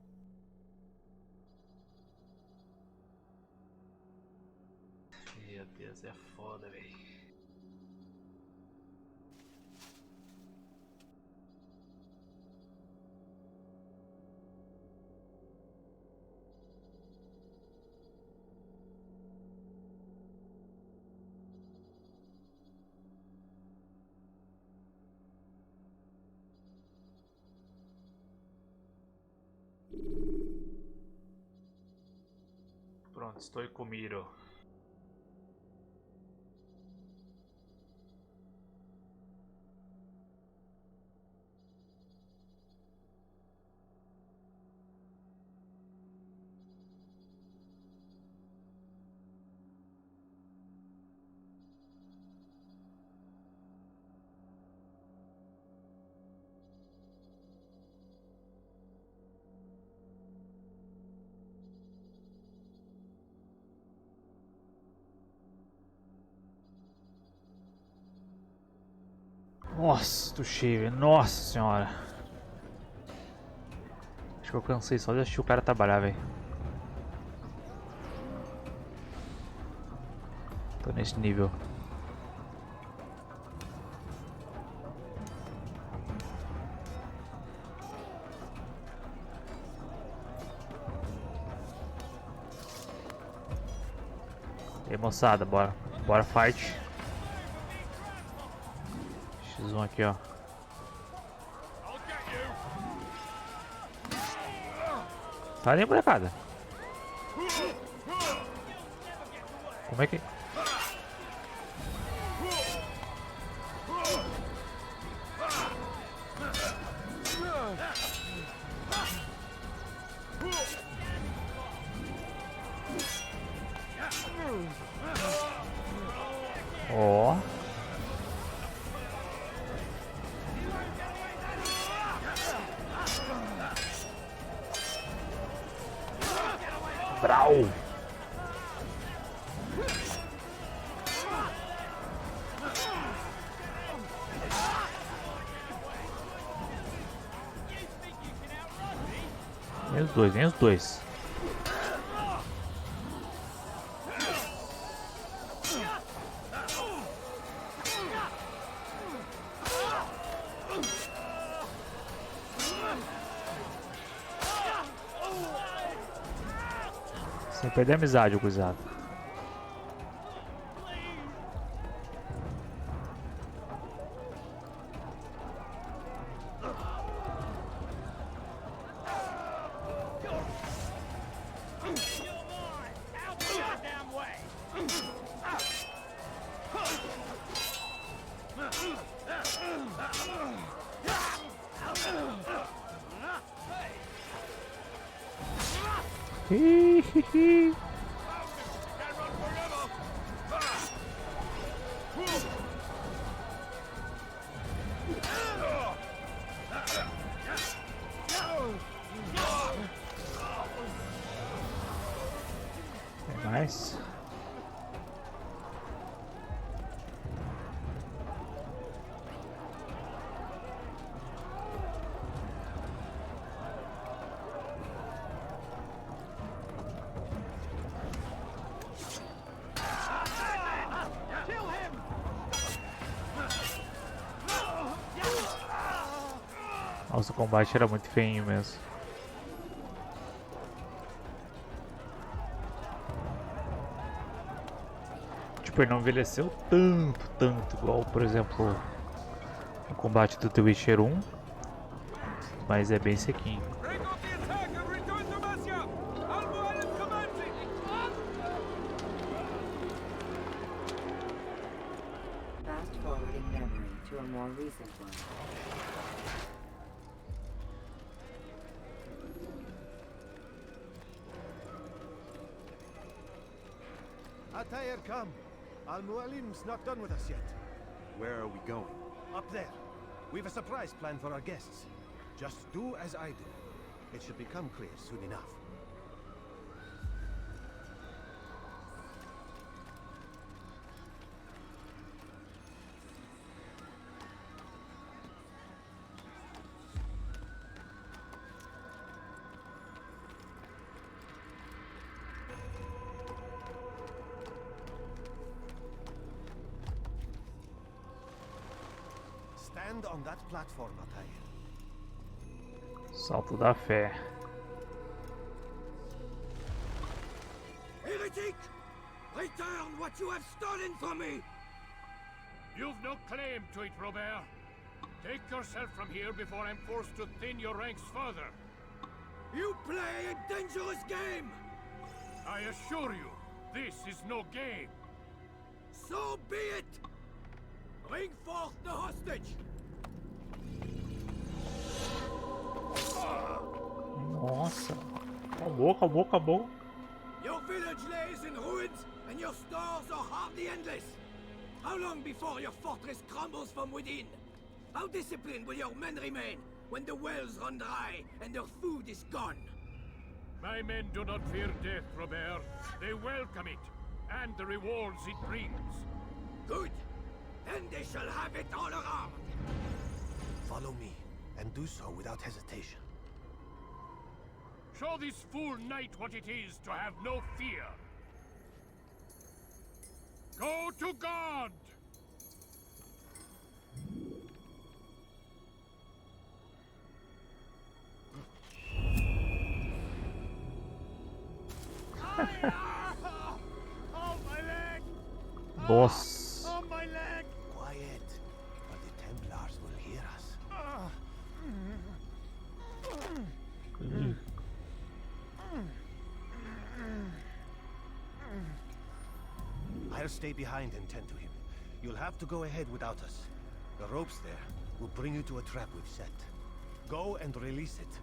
Meu Deus, é foda, velho. Pronto, estou comido. Nossa, tô cheio, velho. Nossa senhora. Acho que eu cansei só de assistir o cara trabalhar, velho. Tô nesse nível. E aí, moçada, bora. Bora fight. X1 aqui, ó. Tá ali, molecada. Como é que... Ó. Brau. Vem os dois, vem os dois. Sem perder a amizade, gurizada. Hihihi. Tem mais? Nossa, o combate era muito feinho mesmo. Tipo, ele não envelheceu tanto, igual, por exemplo, o combate do The Witcher 1, mas é bem sequinho. Fast forwarding memory to a more recent one. Altair, come. Al-Mualim's not done with us yet. Where are we going? Up there. We've a surprise planned for our guests. Just do as I do. It should become clear soon enough. Stand on that platform, Altair. Salto da fé. Heretic! Return what you have stolen from me! You've no claim to it, Robert. Take yourself from here before I'm forced to thin your ranks further. You play a dangerous game! I assure you, this is no game. So be it! Bring forth the hostage! Nossa. Acabou. Your village lays in ruins, and your stores are hardly endless. How long before your fortress crumbles from within? How disciplined will your men remain when the wells run dry and their food is gone? My men do not fear death, Robert. They welcome it, and the rewards it brings. Good. Then they shall have it all around. Follow me, and do so without hesitation. Show this fool knight what it is to have no fear. Go to God! Oh, my leg! Nossa. Oh, my leg! Quiet, or the Templars will hear us. I'll stay behind and tend to him. You'll have to go ahead without us. The ropes there will bring you to a trap we've set. Go and release it.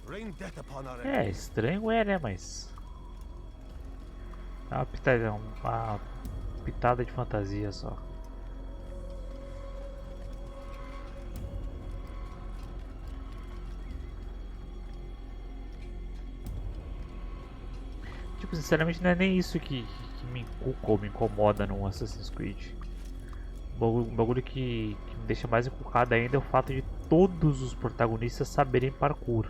Rain death upon our É, estranho né, mas... É uma pitada de fantasia só. Tipo, sinceramente não é nem isso que me inculca ou me incomoda no Assassin's Creed. O bagulho que me deixa mais inculcado ainda é o fato de todos os protagonistas saberem parkour.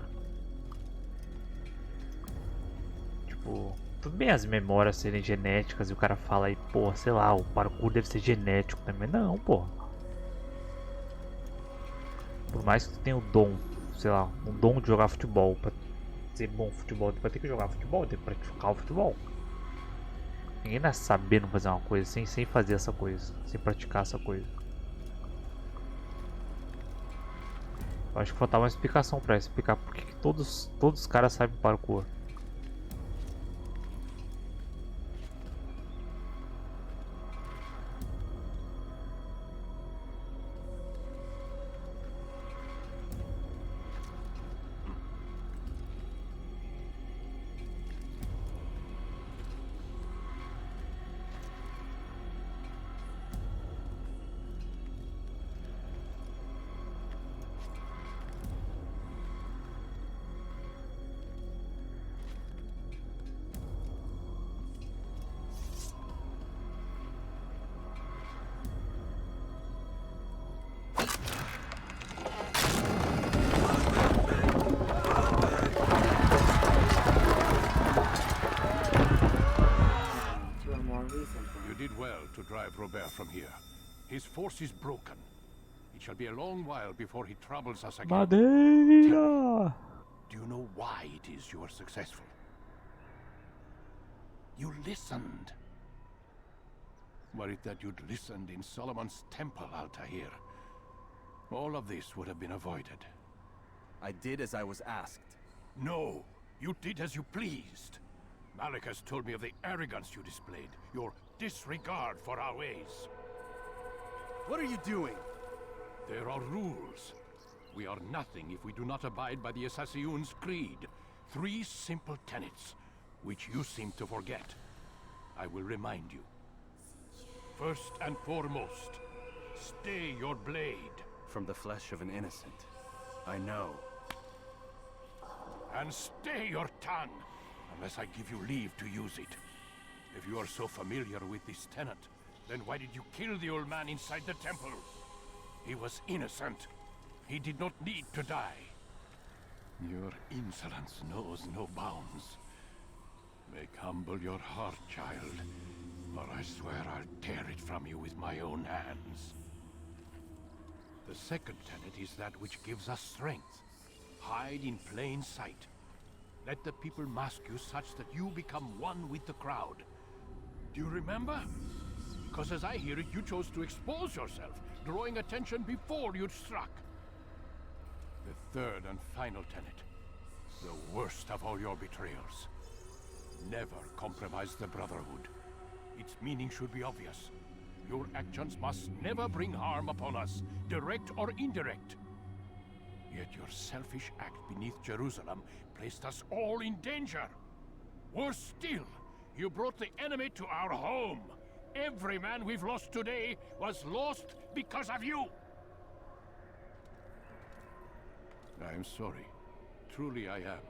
Tipo, tudo bem as memórias serem genéticas e o cara fala aí, pô, sei lá, o parkour deve ser genético também. Não, pô. Por mais que tu tenha o dom, sei lá, um dom de jogar futebol, pra ser bom futebol, tu vai ter que jogar futebol, tem que praticar o futebol. Ninguém nasce sabendo fazer uma coisa sem fazer essa coisa, sem praticar essa coisa. Eu acho que faltava uma explicação pra explicar por que todos os caras sabem parkour. His force is broken. It shall be a long while before he troubles us again. Madeira! Do you know why it is you are successful? You listened. Were it that you'd listened in Solomon's temple, Altair, all of this would have been avoided. I did as I was asked. No, you did as you pleased. Malik has told me of the arrogance you displayed, your disregard for our ways. What are you doing? There are rules. We are nothing if we do not abide by the Assassin's creed. 3 simple tenets, which you seem to forget. I will remind you. First and foremost, stay your blade. From the flesh of an innocent. I know. And stay your tongue, unless I give you leave to use it. If you are so familiar with this tenet, then why did you kill the old man inside the temple? He was innocent. He did not need to die. Your insolence knows no bounds. Make humble your heart, child, or I swear I'll tear it from you with my own hands. The second tenet is that which gives us strength. Hide in plain sight. Let the people mask you such that you become one with the crowd. Do you remember? Because as I hear it, you chose to expose yourself, drawing attention before you'd struck. The third and final tenet. The worst of all your betrayals. Never compromise the Brotherhood. Its meaning should be obvious. Your actions must never bring harm upon us, direct or indirect. Yet your selfish act beneath Jerusalem placed us all in danger. Worse still, you brought the enemy to our home. Every man we've lost today was lost because of you. I am sorry. Truly I am.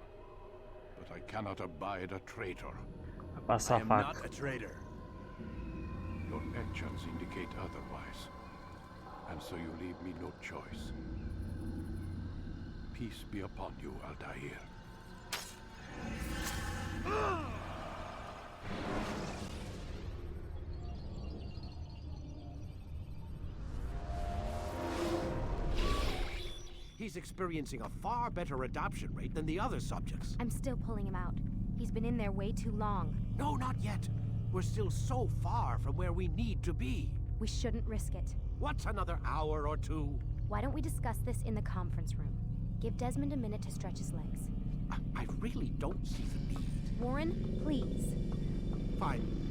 But I cannot abide a traitor. I am not a traitor. Your actions indicate otherwise. And so you leave me no choice. Peace be upon you, Altair. He's experiencing a far better adoption rate than the other subjects. I'm still pulling him out. He's been in there way too long. No, not yet. We're still so far from where we need to be. We shouldn't risk it. What's another hour or 2? Why don't we discuss this in the conference room? Give Desmond a minute to stretch his legs. I really don't see the need. Warren, please. Fine.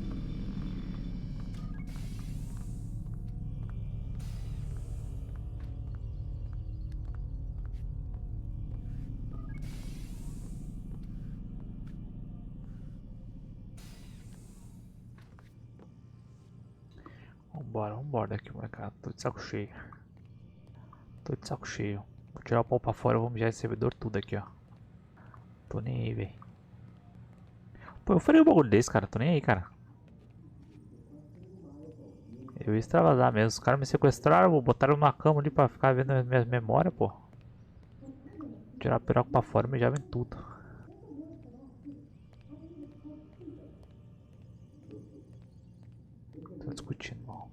Vambora daqui, molecada. Tô de saco cheio. Tô de saco cheio. Vou tirar o pau pra fora, vou mijar esse servidor tudo aqui, ó. Tô nem aí, velho. Pô, eu falei um bagulho desse, cara. Tô nem aí, cara. Eu ia extravasar mesmo. Os caras me sequestraram, botaram numa cama ali pra ficar vendo as minhas memórias, pô. Tirar a piroca pra fora e mijava em tudo. Tô discutindo, mal.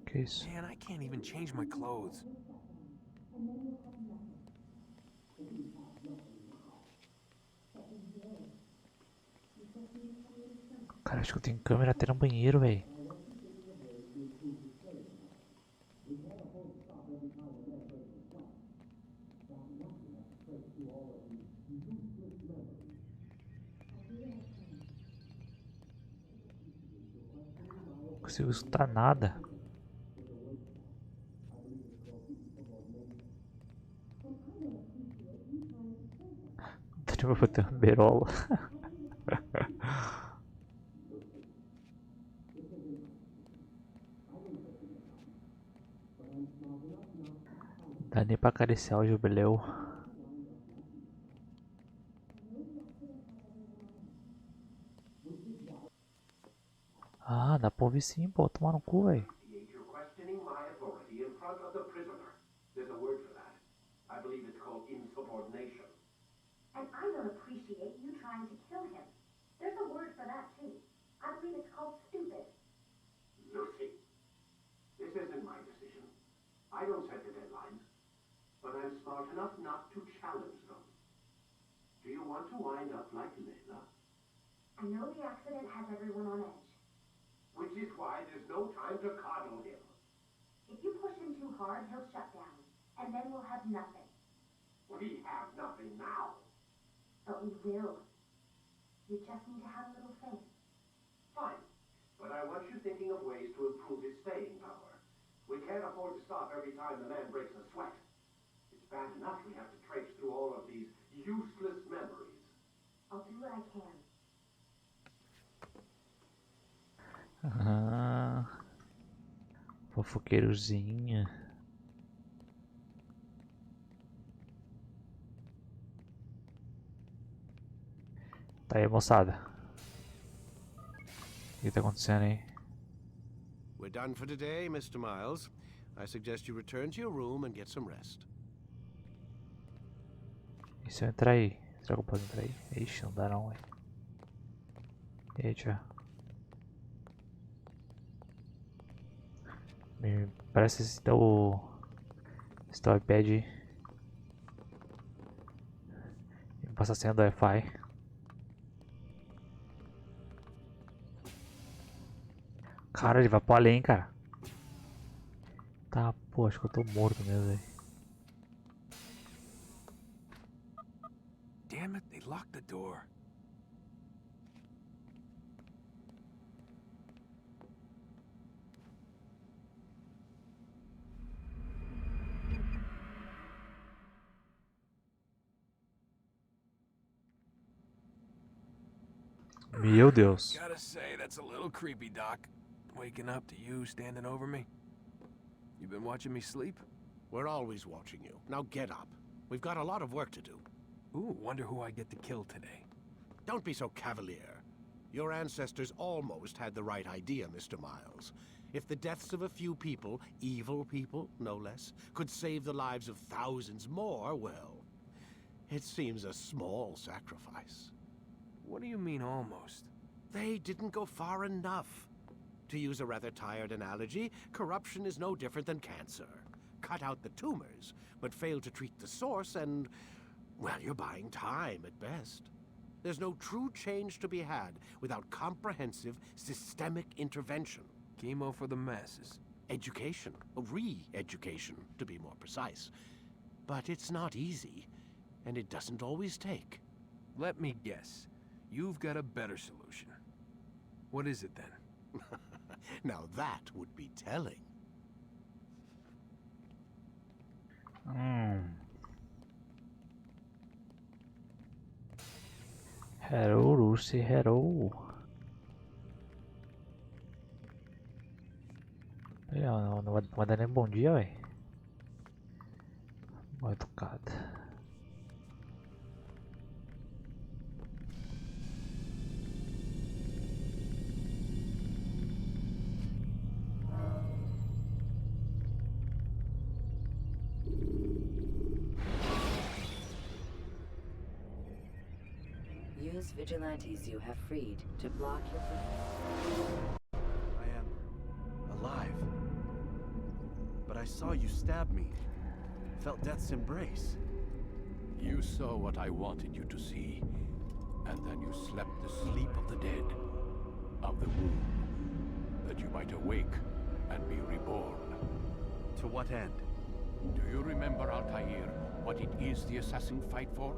Que isso? Man, I can't even change my clothes. Cara, acho que eu tenho câmera até no banheiro, velho. Não consigo escutar nada. Tá tipo botando uma berola. Dá nem pra acariciar o jubileu. Ah, dá pra ouvir sim, pô. Tomar no cu, velho. You're questioning my authority in front of the prisoner. I believe it's called insubordination. And I don't appreciate you trying to kill him. There's a word for that, too. I believe it's called stupid. Lucy, this isn't my decision. I don't set the deadlines. But I'm smart enough not to challenge them. Do you want to wind up like Layla? I know the accident has everyone on edge. Which is why there's no time to coddle him. If you push him too hard, he'll shut down. And then we'll have nothing. We have nothing now. But we will. You just need to have a little faith. Fine. But I want you thinking of ways to improve his staying power. We can't afford to stop every time the man breaks a sweat. It's bad enough we have to traipse through all of these useless memories. I'll do what I can. Ah, fofoqueirozinha. Tá aí, moçada. O que tá acontecendo aí? We're done for today, Mr. Miles. I suggest you return to your room and get some rest. E se eu entrar aí? Será que eu posso entrar aí? Ixi, não dá não, ué. E aí, tchau. Parece esse teu iPad. Passa a senha do Wi-Fi. Cara, ele vai pro além, cara. Tá, pô, acho que eu tô morto mesmo, velho. Damn it, they locked the door. Meu Deus. Gotta say, that's a little creepy, Doc. Waking up to you standing over me. You been watching me sleep? We're always watching you. Now get up. We've got a lot of work to do. Ooh, wonder who I get to kill today. Don't be so cavalier. Your ancestors almost had the right idea, Mr. Miles. If the deaths of a few people, evil people, no less, could save the lives of thousands more, well, it seems a small sacrifice. What do you mean, almost? They didn't go far enough. To use a rather tired analogy, corruption is no different than cancer. Cut out the tumors, but fail to treat the source and, well, you're buying time at best. There's no true change to be had without comprehensive, systemic intervention. Chemo for the masses. Education, re-education, to be more precise. But it's not easy, and it doesn't always take. Let me guess. You've got a better solution. What is it then? Now that would be telling. Hello, Lucy, hello. Não vai dar nem bom dia, ué. Mal educada. Use vigilantes you have freed to block your... I am alive. But I saw you stab me. Felt death's embrace. You saw what I wanted you to see, and then you slept the sleep of the dead, of the womb, that you might awake and be reborn. To what end? Do you remember, Altair, what it is the assassin fight for?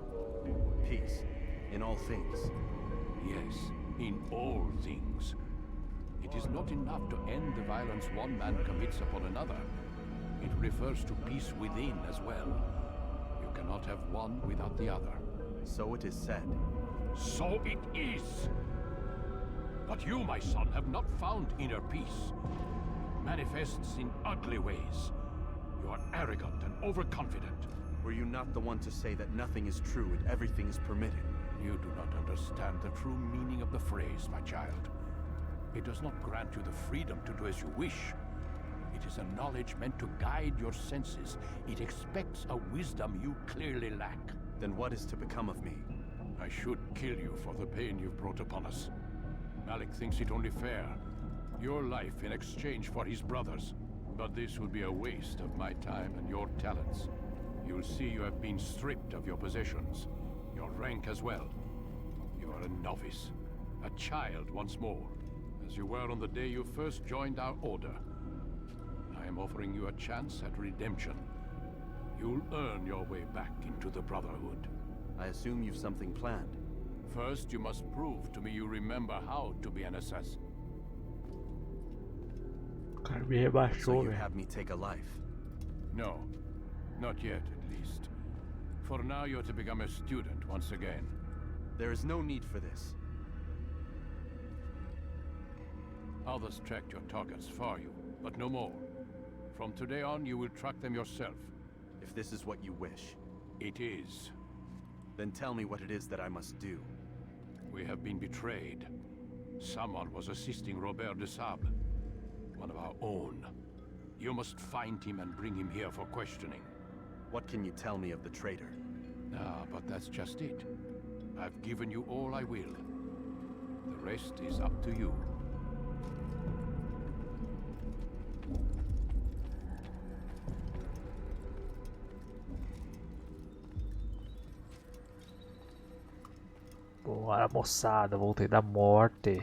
Peace. In all things. Yes, in all things. It is not enough to end the violence one man commits upon another. It refers to peace within as well. You cannot have one without the other. So it is said. So it is! But you, my son, have not found inner peace. It manifests in ugly ways. You are arrogant and overconfident. Were you not the one to say that nothing is true and everything is permitted? You do not understand the true meaning of the phrase, my child. It does not grant you the freedom to do as you wish. It It is a knowledge meant to guide your senses. It expects a wisdom you clearly lack. Then what is to become of me? I should kill you for the pain you've brought upon us. Malik thinks it only fair. Your life in exchange for his brother's. But this would be a waste of my time and your talents. You'll see you have been stripped of your possessions. Your rank as well. You are a novice. A child once more. As you were on the day you first joined our order. I am offering you a chance at redemption. You'll earn your way back into the Brotherhood. I assume you've something planned. First, you must prove to me you remember how to be an assassin. So you have me take a life? No. Not yet, at least. For now, you're to become a student once again. There is no need for this. Others tracked your targets for you, but no more. From today on, you will track them yourself. If this is what you wish. It is. Then tell me what it is that I must do. We have been betrayed. Someone was assisting Robert de Sable. One of our own. You must find him and bring him here for questioning. What can you tell me of the traitor? Ah, but that's just it. I've given you all I will. The rest is up to you. Bora, moçada, voltei da morte.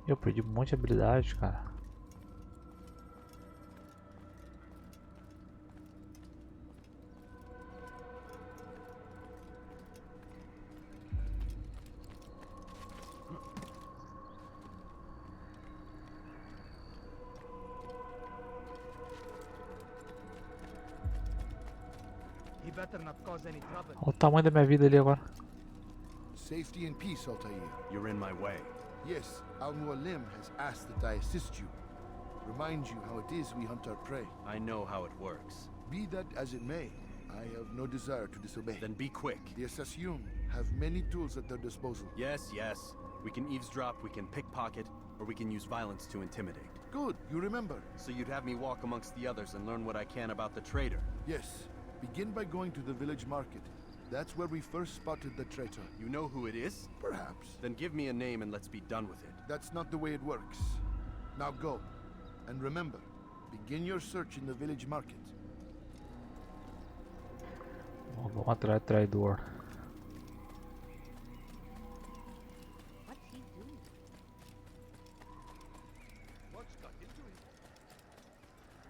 Eu perdi um monte de habilidade, cara. He better not cause any trouble. Olha o tamanho da minha vida ali agora. Safety and peace, Altair. You're in my way. Yes, Al-Mualim has asked that I assist you. Remind you how it is we hunt our prey. I know how it works. Be that as it may, I have no desire to disobey. Then be quick. The Assassin have many tools at their disposal. Yes, yes. We can eavesdrop, we can pickpocket, or we can use violence to intimidate. Good, you remember. So you'd have me walk amongst the others and learn what I can about the traitor? Yes. Begin by going to the village market. That's where we first spotted the traitor. You know who it is? Perhaps. Then give me a name and let's be done with it. That's not the way it works. Now go. And remember, begin your search in the village market. Vamos atrás do traidor. What's he doing? What's got into him?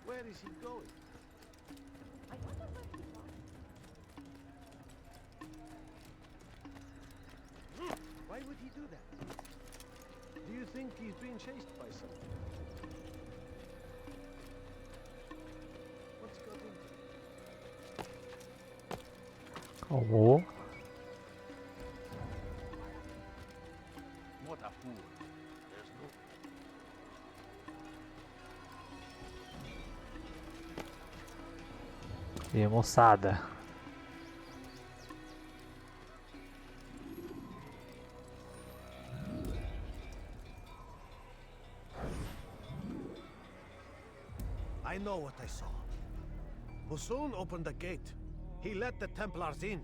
Where is he going? I wonder where he was. Why would he do that? Do you think he's being chased by someone? What's got into him? Calmou. What a fool. There's no... E aí, moçada. I know what I saw. Musun opened the gate. He let the Templars in.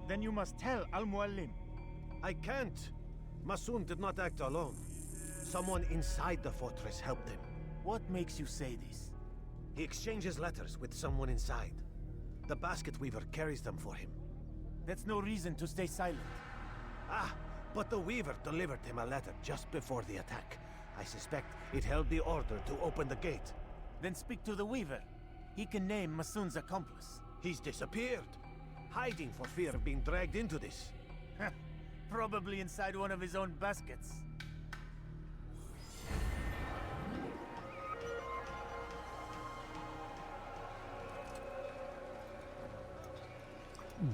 Then you must tell Al-Mualim. I can't. Masun did not act alone. Someone inside the fortress helped him. What makes you say this? He exchanges letters with someone inside. The basket weaver carries them for him. That's no reason to stay silent. Ah, but the weaver delivered him a letter just before the attack. I suspect it held the order to open the gate. Then speak to the Weaver. He can name Masun's accomplice. He's disappeared, hiding for fear of being dragged into this. Probably inside one of his own baskets.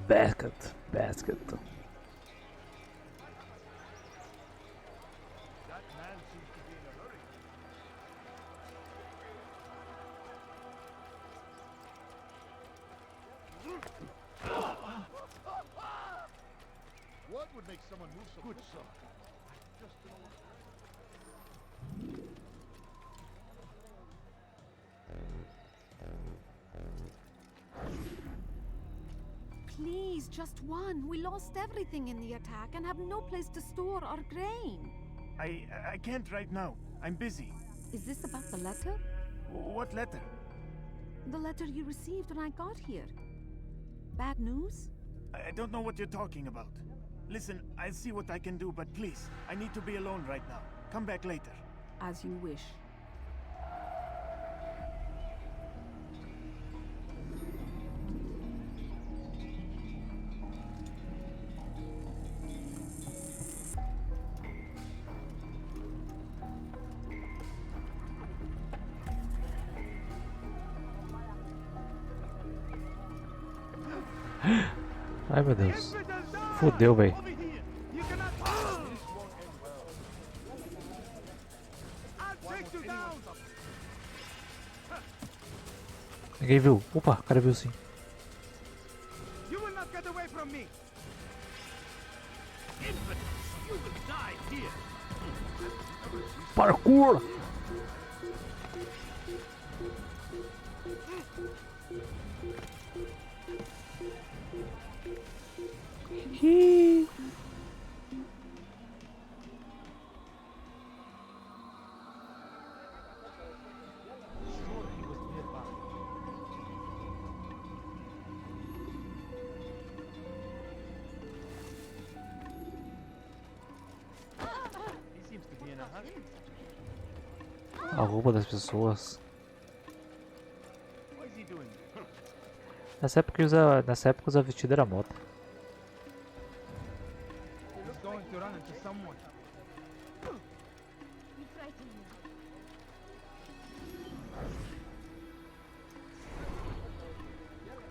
Basket. That man seems to be in a hurry. What would make someone move so good, sir? please, just one. We lost everything in the attack and have no place to store our grain. I can't right now. I'm busy. Is this about the letter? What letter? The letter you received when I got here. Bad news? I don't know what you're talking about. Listen, I'll see what I can do, but please, I need to be alone right now. Come back later. As you wish. Ai meu Deus. Fudeu, velho. Ninguém viu. Opa, o cara viu sim. Parkour! A roupa das pessoas. Nessa época usar vestido era moda.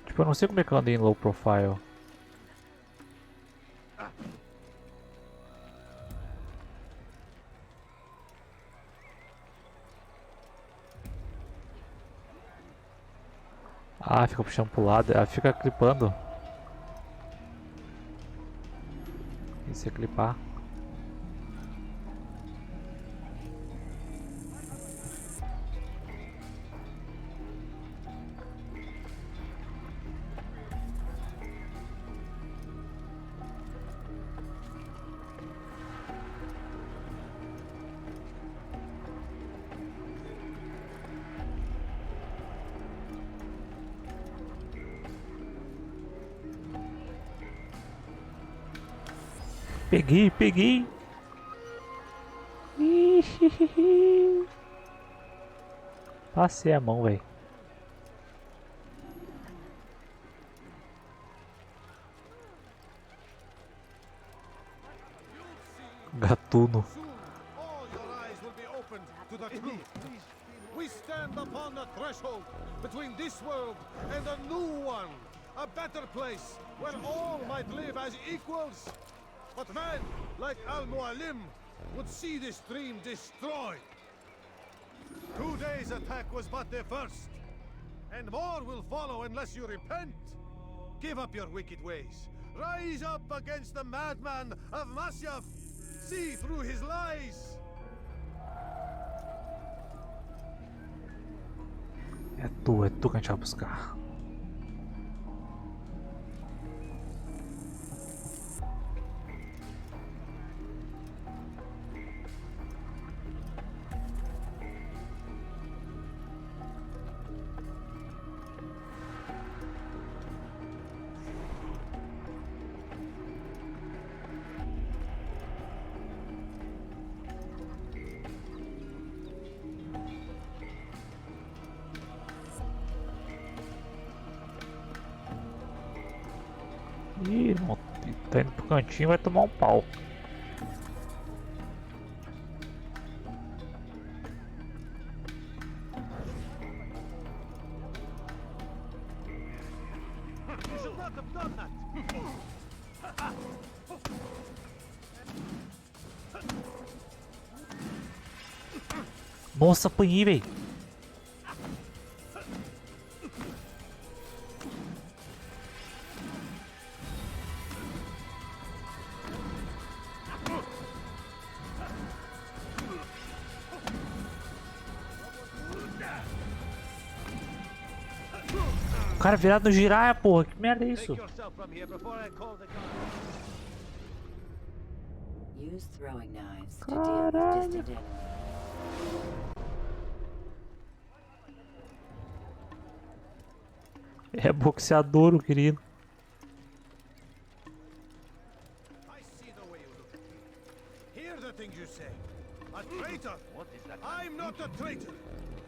Tipo, eu não sei como é que eu ando em low profile. Ah, fica puxando pro lado, fica clipando. Isso é clipar. Peguei. Passei a mão, velho. Gatuno. We stand upon the threshold between this world and a new one, a better place where all might live as equals. But men like Al-Mualim would see this dream destroyed. Today's attack was but the first, and more will follow unless you repent. Give up your wicked ways. Rise up against the madman of Masyaf. See through his lies. É tu que a gente vai buscar. Ih, irmão, tá indo pro cantinho, vai tomar um pau. Nossa, apanhei, véi. cara virado no giraia, porra. Que merda é isso? Use throwing knives to deal with distant enemies. É boxeador, o querido. Hear the things you say. A traitor! What is that? I'm not a traitor!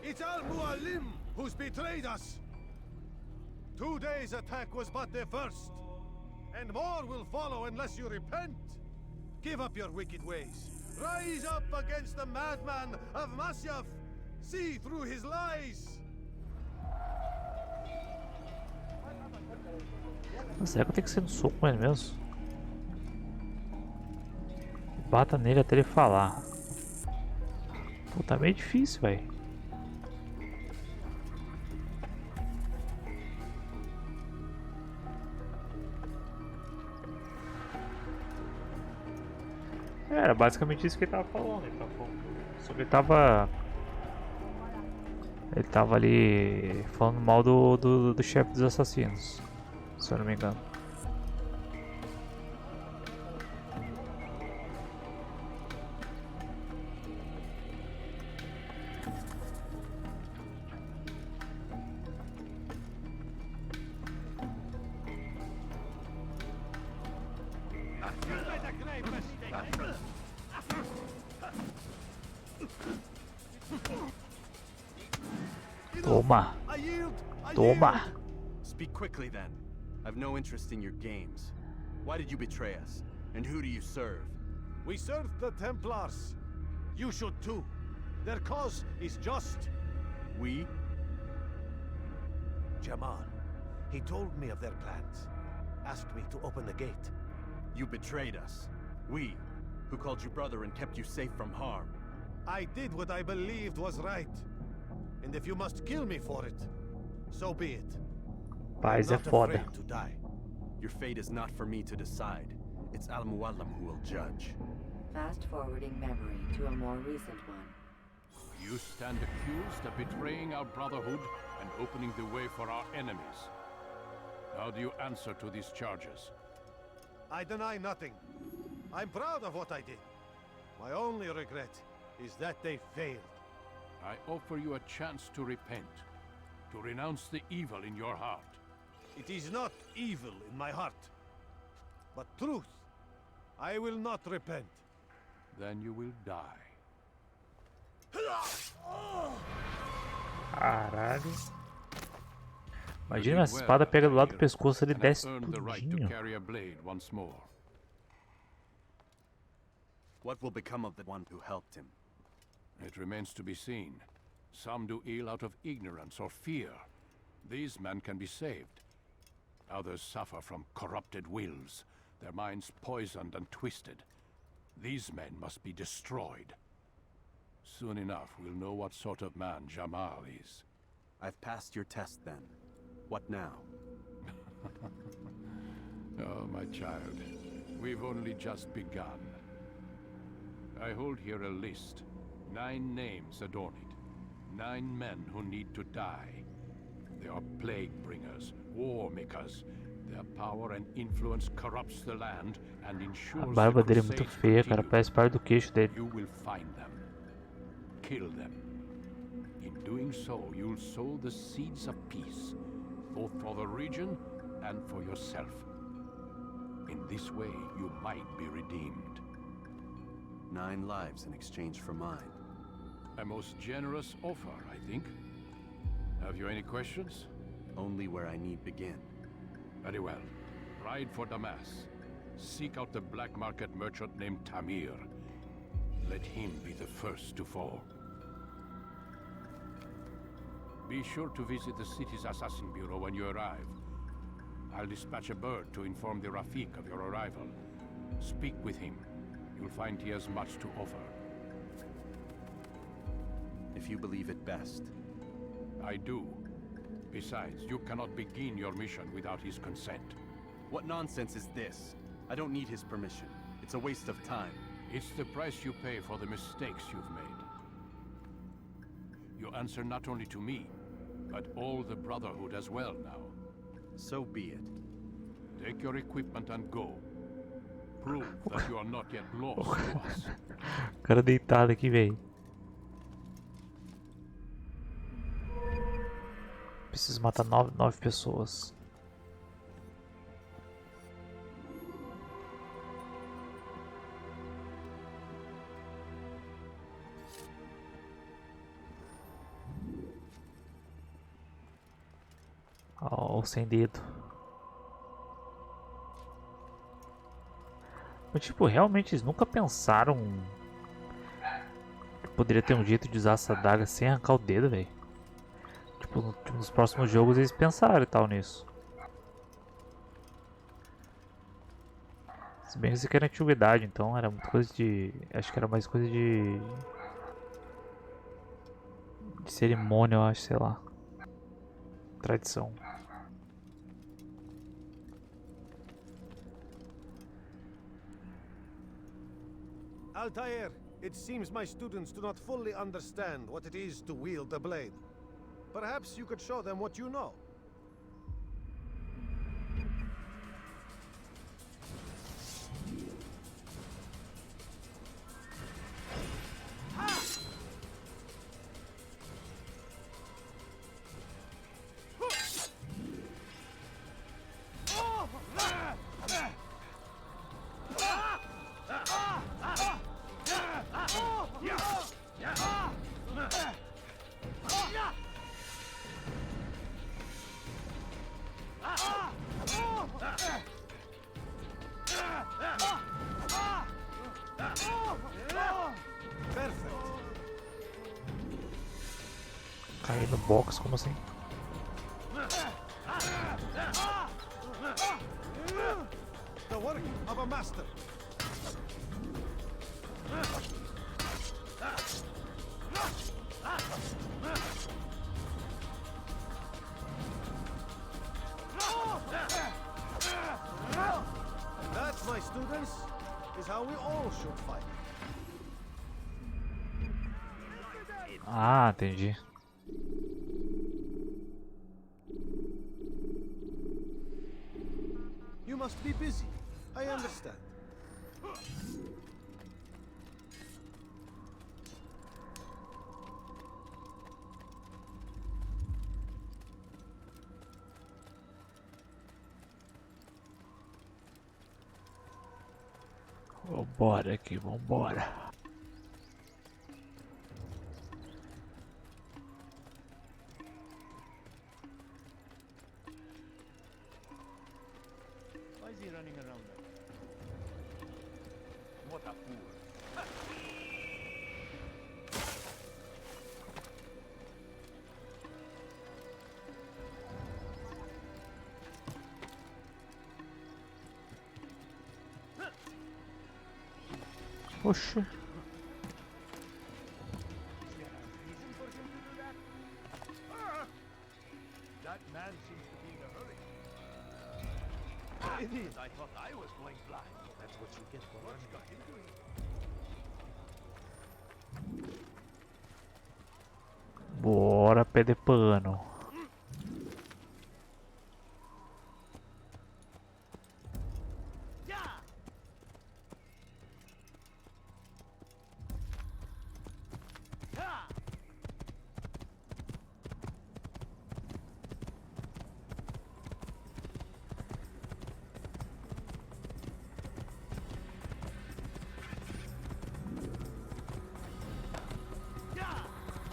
It's Al-Mualim who's betrayed us! 2 days' attack was but the first. And more will follow unless you repent. Give up your wicked ways. Rise up against the madman of Masyaf. See through his lies. Será que eu tenho que ser no soco com ele mesmo? Bata nele até ele falar. Pô, tá meio difícil, velho. Era basicamente isso que ele tava falando. Só que ele tava ali falando mal do chefe dos assassinos, se eu não me engano. Toma! Toma! Speak quickly then. I've no interest in your games. Why did you betray us? And who do you serve? We serve the Templars. You should too. Their cause is just. We? Jamal. He told me of their plans. Asked me to open the gate. You betrayed us. We, who called you brother and kept you safe from harm. I did what I believed was right. And if you must kill me for it, so be it. Paz é foda. To die. Your fate is not for me to decide. It's Al-Mualim who will judge. Fast-forwarding memory to a more recent one. You stand accused of betraying our brotherhood and opening the way for our enemies. How do you answer to these charges? I deny nothing. I'm proud of what I did. My only regret is that they failed. I offer you a chance to repent, to renounce the evil in your heart. It is not evil in my heart, but truth. I will not repent. Then you will die. Caralho. Imagina a espada pega do lado do pescoço e ele desce tudinho. What will become of the one who helped him? It remains to be seen. Some do ill out of ignorance or fear. These men can be saved. Others suffer from corrupted wills, their minds poisoned and twisted. These men must be destroyed. Soon enough, we'll know what sort of man Jamal is. I've passed your test then. What now? Oh, my child. We've only just begun. I hold here a list. 9 names adorn it. 9 men who need to die. They are plague bringers, war makers. Their power and influence corrupts the land and ensures a barba dele é muito feia, cara. Parece parte do queixo dele. You will find them. Kill them. In doing so, you'll sow the seeds of peace, both for the region and for yourself. In this way, you might be redeemed. 9 lives in exchange for mine. A most generous offer, I think. Have you any questions? Only where I need begin. Very well. Ride for Damas. Seek out the black market merchant named Tamir. Let him be the first to fall. Be sure to visit the city's assassin bureau when you arrive. I'll dispatch a bird to inform the Rafik of your arrival. Speak with him. You'll find he has much to offer. If you believe it best. I do. Besides, you cannot begin your mission without his consent. What nonsense is this? I don't need his permission. It's a waste of time. It's the price you pay for the mistakes you've made. You answer not only to me, but all the Brotherhood as well now. So be it. Take your equipment and go. Prove that you are not yet lost to us. O cara deitado aqui, velho. Preciso matar nove pessoas. Ó, sem dedo. Mas, tipo, realmente eles nunca pensaram que poderia ter um jeito de usar essa adaga sem arrancar o dedo, velho. Tipo, nos próximos jogos eles pensaram e tal nisso. Se bem que isso aqui era antiguidade, então era muita coisa de... Acho que era mais coisa de cerimônia, eu acho, sei lá. Tradição. Altair, it seems my students do not fully understand what it is to wield the blade. Perhaps you could show them what you know. Cair no box, como assim? The work of a master. That, my students, is how we all should fight. Ah, entendi. You must be busy. I understand. Vambora aqui, vambora. Why is he running around there? What a fool. Oxe. That man seems to be in a hurry. It is. I thought I was going blind. That's what you get for running. Got into him. Bora, pé de pano.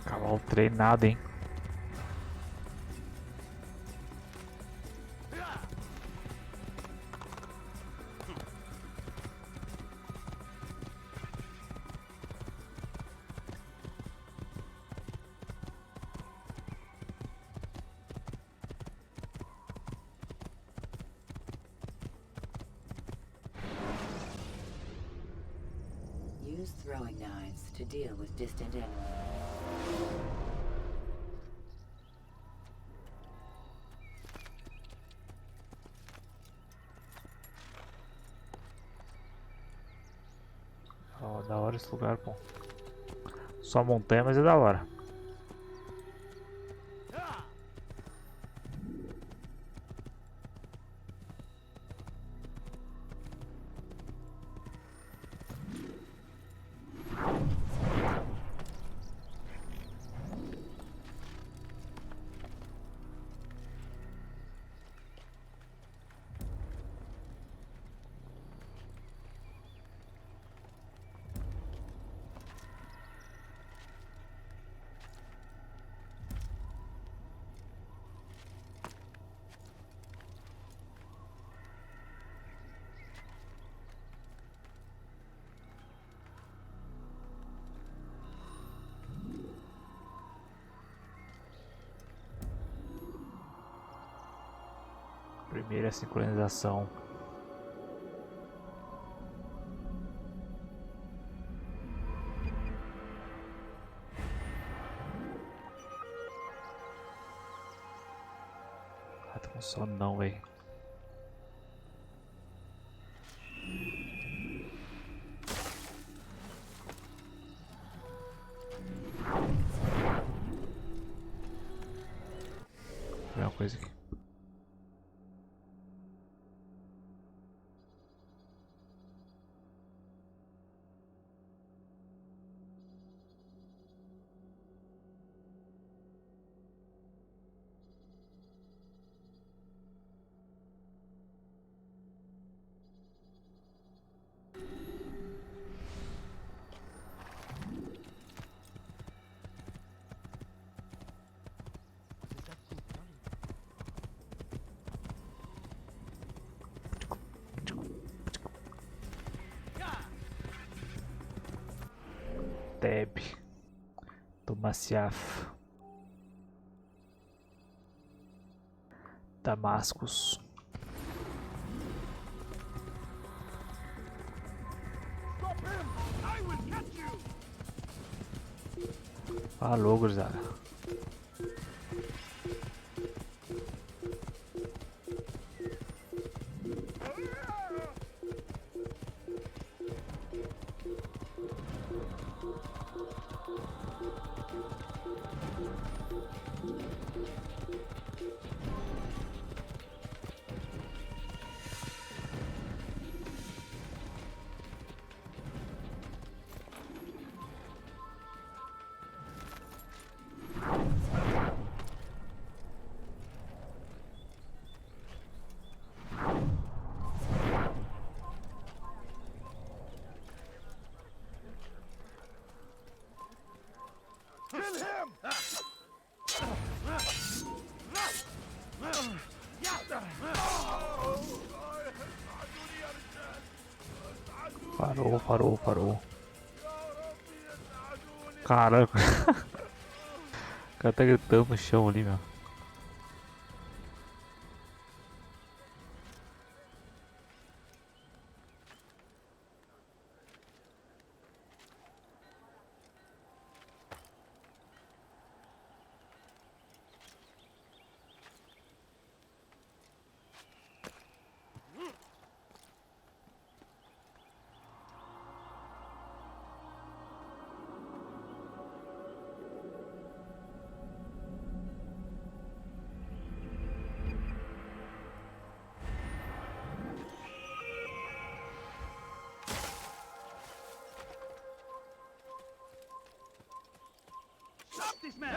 Cavalo treinado, hein? Use throwing knives to deal with distant enemies. Ó, da hora esse lugar, pô. Só montanha, mas é da hora. Primeira sincronização. Ah, tô com sono não, véi. Uma coisa aqui. Deb, Tomasiaf, Damascus. Falou, gurizada. Parou. Caralho. O cara tá gritando no chão ali, meu. This man!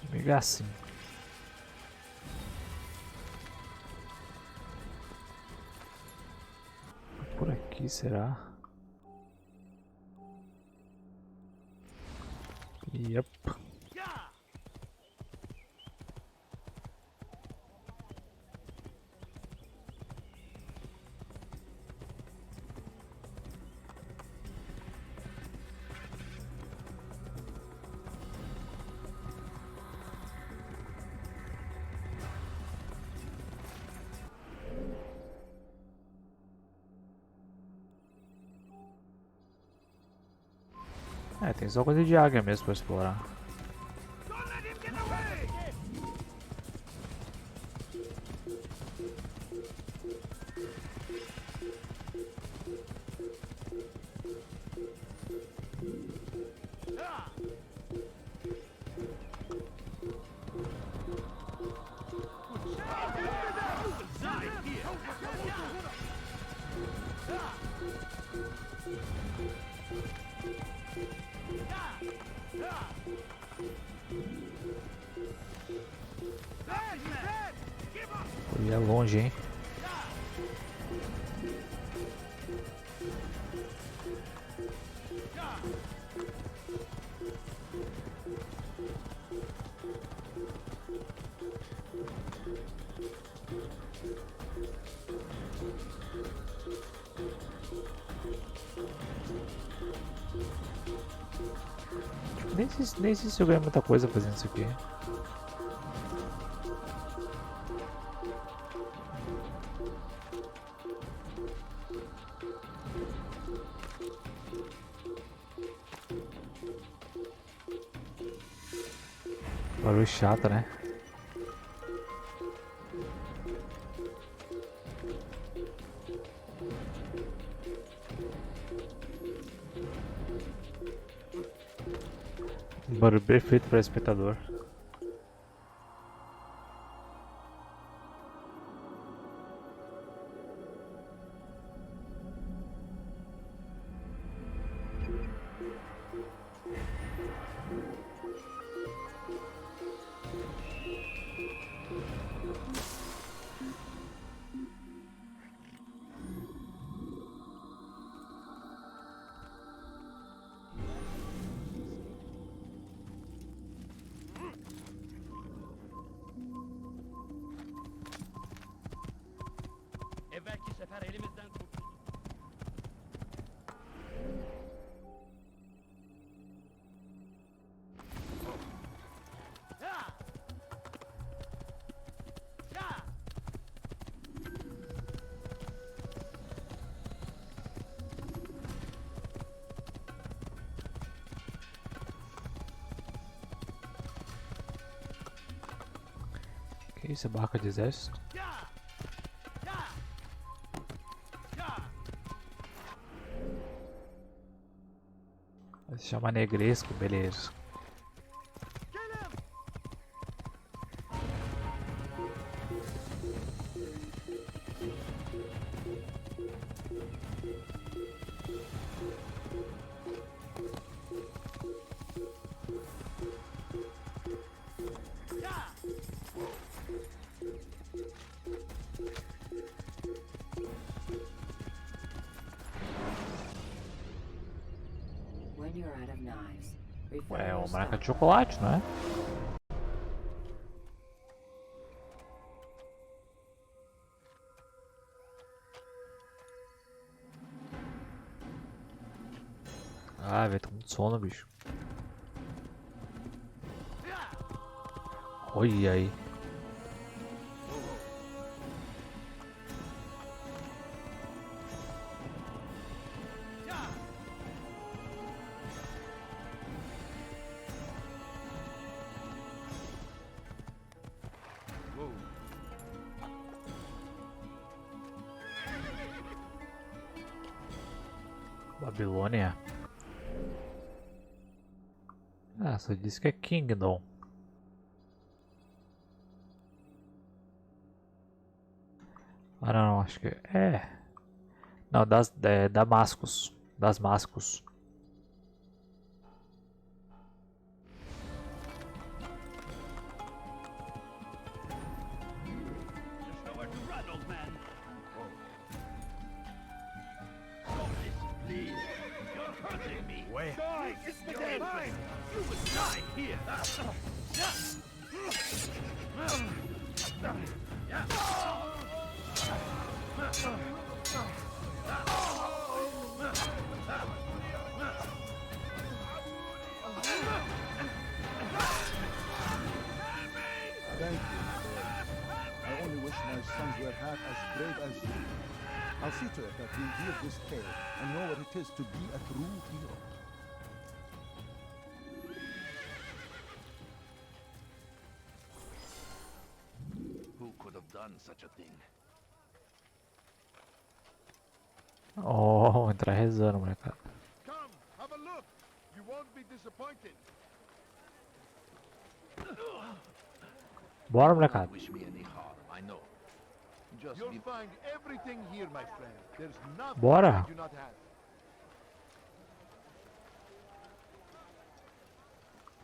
Comigo é assim. Por aqui, será? Yep. É, tem só coisa de águia mesmo pra explorar. E é longe, hein? nem sei se eu ganhei muita coisa fazendo isso aqui. Barulho chato, né? Barulho perfeito para espectador. Evvelki sefer elimizden kurtulduk. Que isso, barca de exército? Vai se chama negresco, beleza. When you're out of knives, refill É your uma marca de stock. chocolate, não é? Ah, velho, tô com muito sono, bicho. Olha aí. Babilônia. Ah, só disse que é Kingdom. Ah, não, acho que é. Não, Damascus. Damascus. There's nowhere to run, old man. Stop this, please. You're hurting me. Where? Die! It's mine! You will die here! Thank you, boy. I only wish my sons were half as brave as you. I'll see to it that you hear this tale and know what it is to be a true hero. Who could have done such a thing? Oh, entrar rezando, molecada. Come, have a look. You won't be disappointed. Bora, molecada. Wish me any harm, I know. Just You'll be find everything here, my friend. There's nothing Bora. I do not have.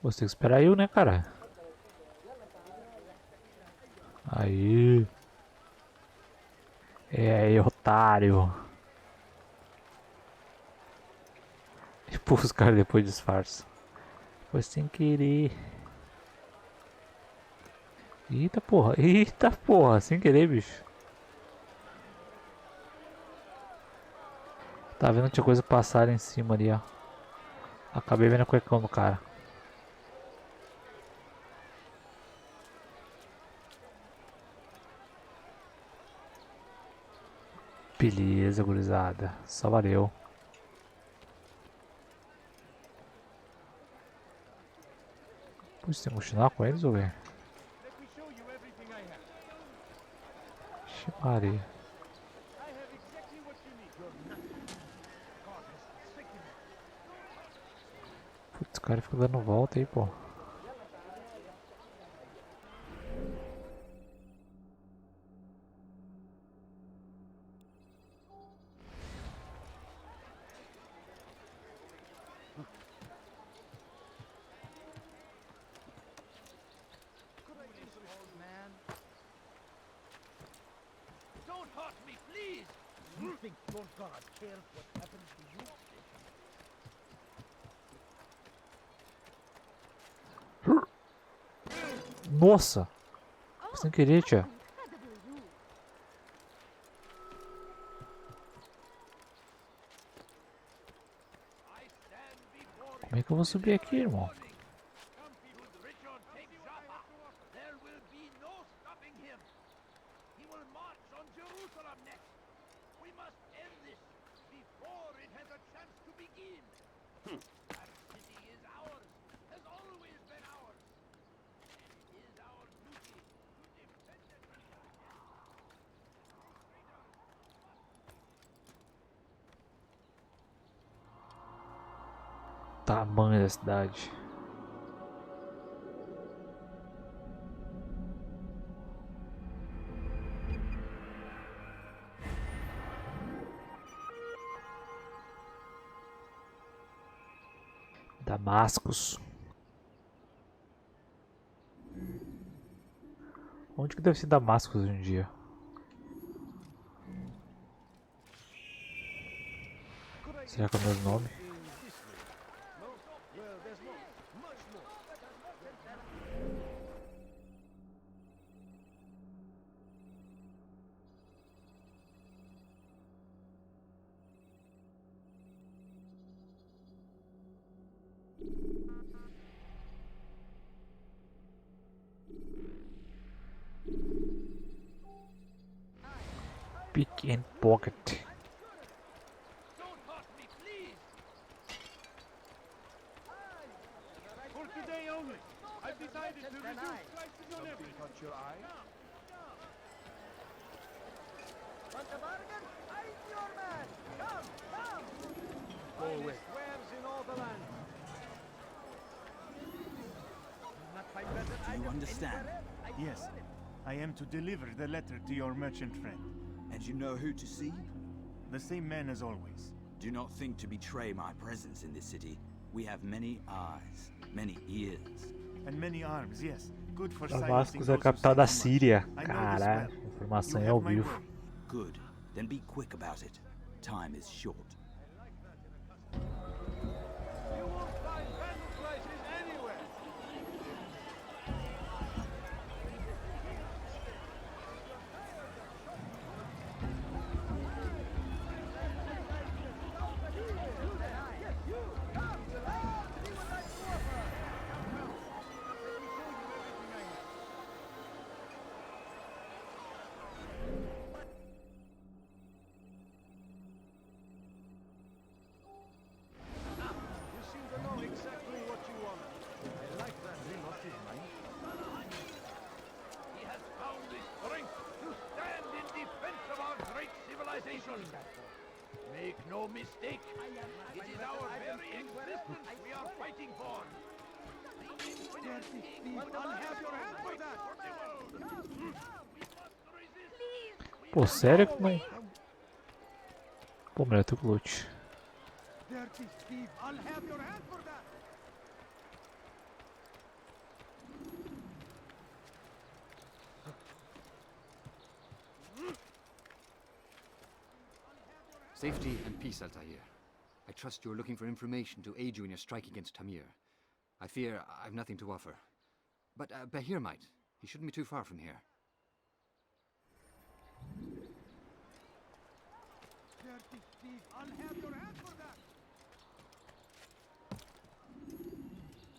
Você tem que esperar eu, né, cara? Aí. É aí, otário. Empurra os caras depois disfarça. Foi sem querer. Eita porra, sem querer, bicho. Tá vendo que tinha coisa passar em cima ali, ó. Acabei vendo o cuecão do cara. Beleza, gurizada. Só valeu. Putz, tem que continuar com eles ou quê? Ixi, Maria. Putz, o cara fica dando volta aí, pô. Don't hurt me, please! You think your god cares what happens to you? Nossa! Sem querer, tia. Como é que eu vou subir aqui, irmão? Tamanho da cidade. Damascus. Onde que deve ser Damascus hoje em dia? Será que é o mesmo nome? Pick and pocket. For today only, I've decided to reduce prices on everything. Cut your eye? Want a bargain? I'm your man. Come, come. Go away. Wares in all the land. Do you understand? Yes, I am to deliver the letter to your merchant friend. And you know who to see? The same man as always. Do not think to betray my presence in this city. We have many eyes, many ears. And many arms, yes. Good for Damascus é a capital da Síria. Caralho, informação é ao vivo. Good. Then be quick about it. Time is short. You won't find vandal prices anywhere. Make no mistake, it is our very existence we are fighting for. I'll have your hand for that. Pô, sério? Como é? Pô, melhor tu que lute. Dirty Steve, I'll have your hand for that. Safety and peace, Altair. I trust you're looking for information to aid you in your strike against Tamir. I fear I've nothing to offer. But Bahir might. He shouldn't be too far from here. Dirty Steve, I'll have your hand for that.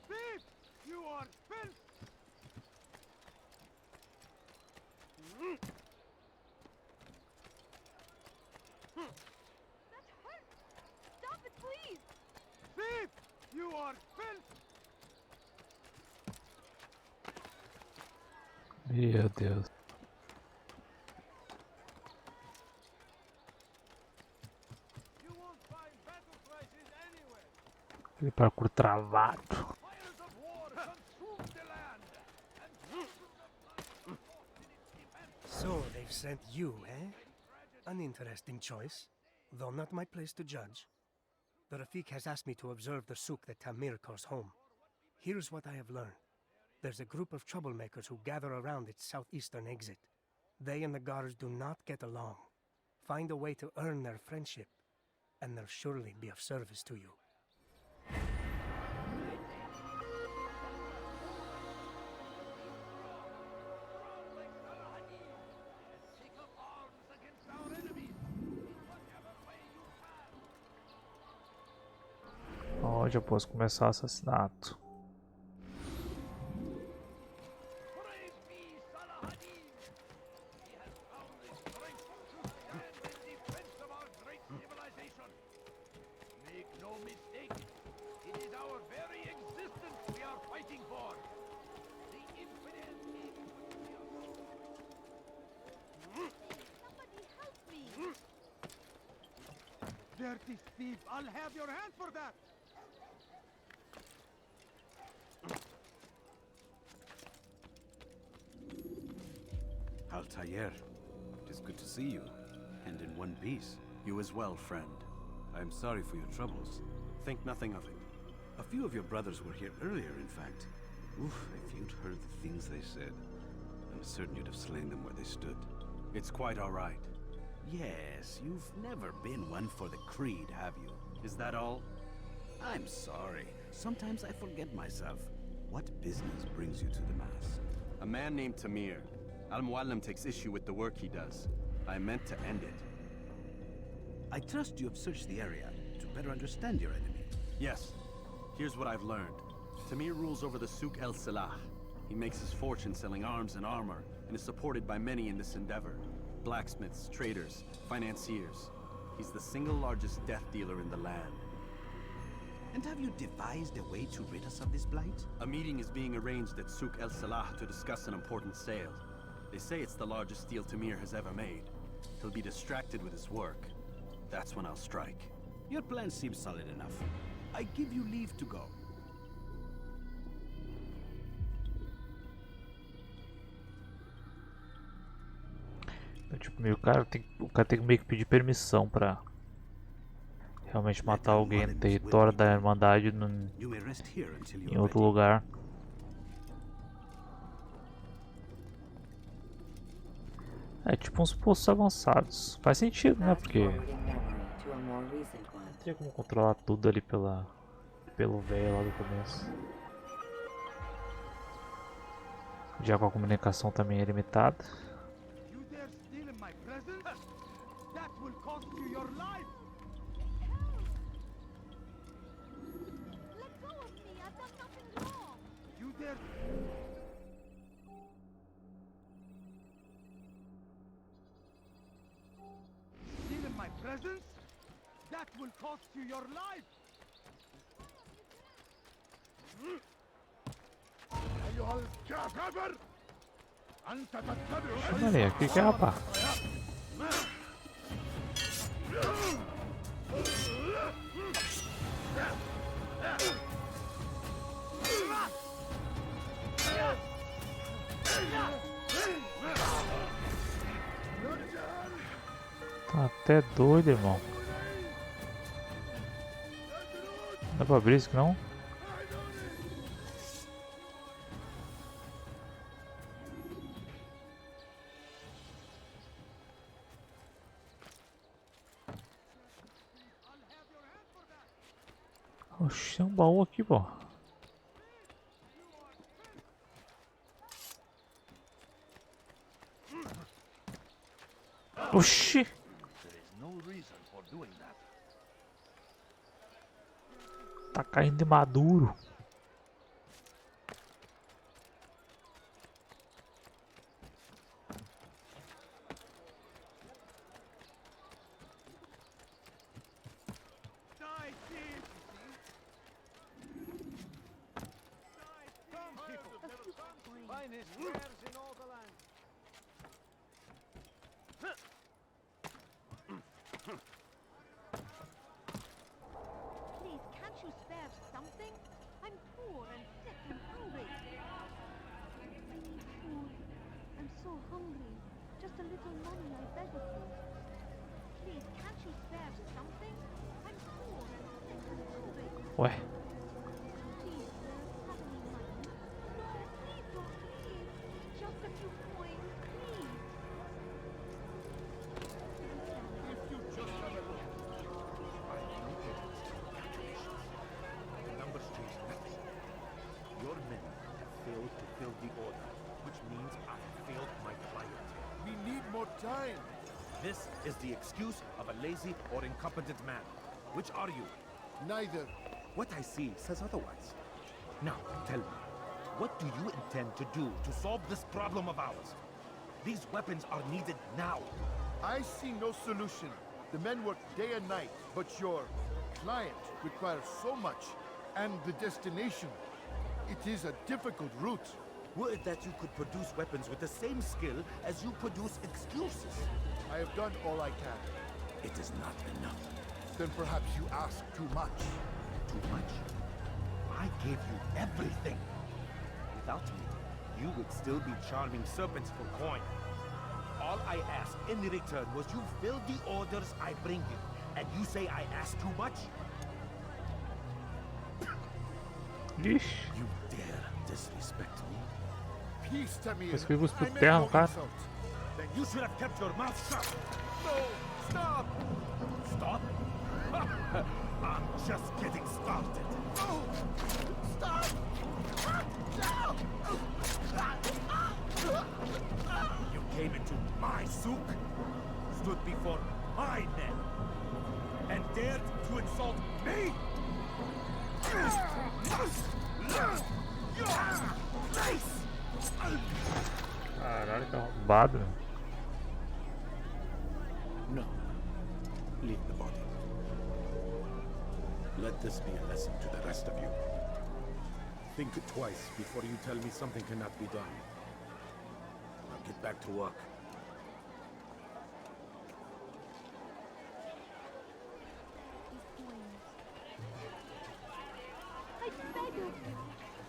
Thief! You are filth! Meu Deus. Aquele parkour travado. So they've sent you, eh? An interesting choice, though not my place to judge. The Rafik has asked me to observe the souk that Tamir calls home. Here's what I have learned. There's a group of troublemakers who gather around its southeastern exit. They and the guards do not get along. Find a way to earn their friendship, and they'll surely be of service to you. Onde eu posso começar o assassinato? Dirty thief! I'll have your hand for that! Altair, it is good to see you, and in one piece. You as well, friend. I am sorry for your troubles. Think nothing of it. A few of your brothers were here earlier, in fact. Oof, if you'd heard the things they said, I'm certain you'd have slain them where they stood. It's quite all right. Yes, you've never been one for the creed, have you? Is that all? I'm sorry. Sometimes I forget myself. What business brings you to the Mass? A man named Tamir. Al-Muallim takes issue with the work he does. I meant to end it. I trust you have searched the area to better understand your enemy. Yes. Here's what I've learned. Tamir rules over the Souk el-Salah. He makes his fortune selling arms and armor, and is supported by many in this endeavor. Blacksmiths, traders, financiers. He's the single largest death dealer in the land. And have you devised a way to rid us of this blight? A meeting is being arranged at Souk el-Salah to discuss an important sale. They say it's the largest deal Tamir has ever made. He'll be distracted with his work. That's when I'll strike. Your plan seems solid enough. I give you leave to go. Então, tipo, meio o cara tem que meio que pedir permissão pra realmente matar alguém no território da Irmandade em outro lugar. É tipo uns postos avançados. Faz sentido, né? Porque não tinha como controlar tudo ali pelo velho lá do começo. Já com a comunicação também é limitada. Presence? That will cost you your life! أيها الكافر! أنت تتبع Olha aí, o que é, rapaz? Tá até doido, irmão. Não dá pra abrir isso aqui não? Oxi, tem um baú aqui, pô. Oxi! Tá caindo de maduro. Finest wares in all the land. hungry. Just a little money, I beg of you. Please, can't you spare something? I'm poor and sick and hungry. Ué. Please, sir, have any money? No, please don't, please. Just a few coins, please. If you just have a look. I have no evidence of calculations. The numbers change nothing. Your men have failed to fill the order, which means I have failed my client. We need more time. This is the excuse of a lazy or incompetent man. Which are you? Neither. What I see says otherwise. Now, tell me, what do you intend to do to solve this problem of ours? These weapons are needed now. I see no solution. The men work day and night, but your client requires so much, and the destination. It is a difficult route. Would that you could produce weapons with the same skill as you produce excuses. I have done all I can. It is not enough. Then perhaps you ask too much. Too much? I gave you everything. Without me, you would still be charming serpents for coin. All I ask in return was you fill the orders I bring you. And you say I ask too much? You dare disrespect me? Peace, Tamir. Esse que custa I meant terra, no cara. insult. Then you should have kept your mouth shut. No, stop! Stop? I'm just getting started. No! Stop! You came into my souk, stood before my men, and dared to insult me? You must learn your place! Caralho, que arrombado. No. Leave the body. Let this be a lesson to the rest of you. Think twice before you tell me something cannot be done. Now get back to work.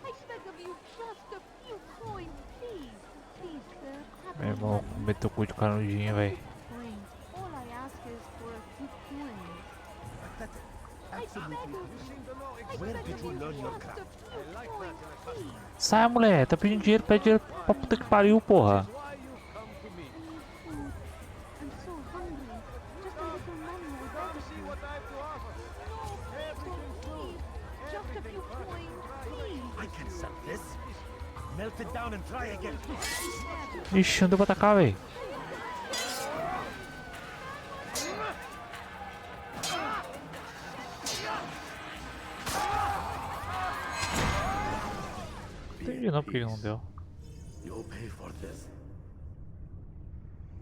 I beg of you, just a few coins, please. Please, sir, have Meu a irmão money. meteu o cu de canudinho, velho. Coins. All I ask is for a few coins. Pathetic. I Absolutely. beg of you. Where I beg did of you you, learn your just craft? a few coins, please. Sai, mulher, tá pedindo dinheiro, pede dinheiro pra puta que pariu, porra. Food. I'm so hungry. Just a little money, I beg of you. No, please don't, please. Just a few coins, please. I can sell this. Melt it down and try again. Ixi, não deu pra atacar, velho. Entendi não porque não deu. You'll pay for this.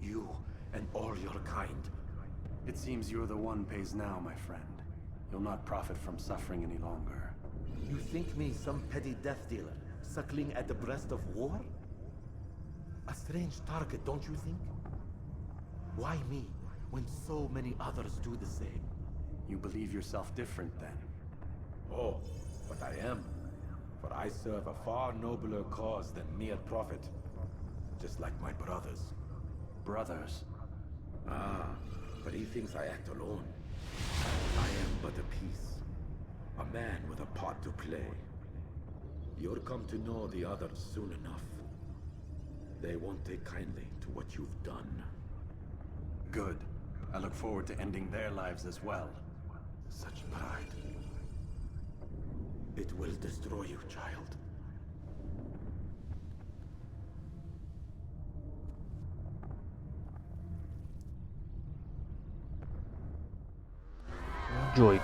You and all your kind. It seems you're the one pays now, my friend. You'll not profit from suffering any longer. You think me some petty death dealer, suckling at the breast of war? A strange target, don't you think? Why me, when so many others do the same? You believe yourself different, then? Oh, but I am. For I serve a far nobler cause than mere profit. Just like my brothers. Brothers? Ah, but he thinks I act alone. I am but a piece. A man with a part to play. You'll come to know the others soon enough. They won't take kindly to what you've done. Good. I look forward to ending their lives as well. Such pride. It will destroy you, child. De 8.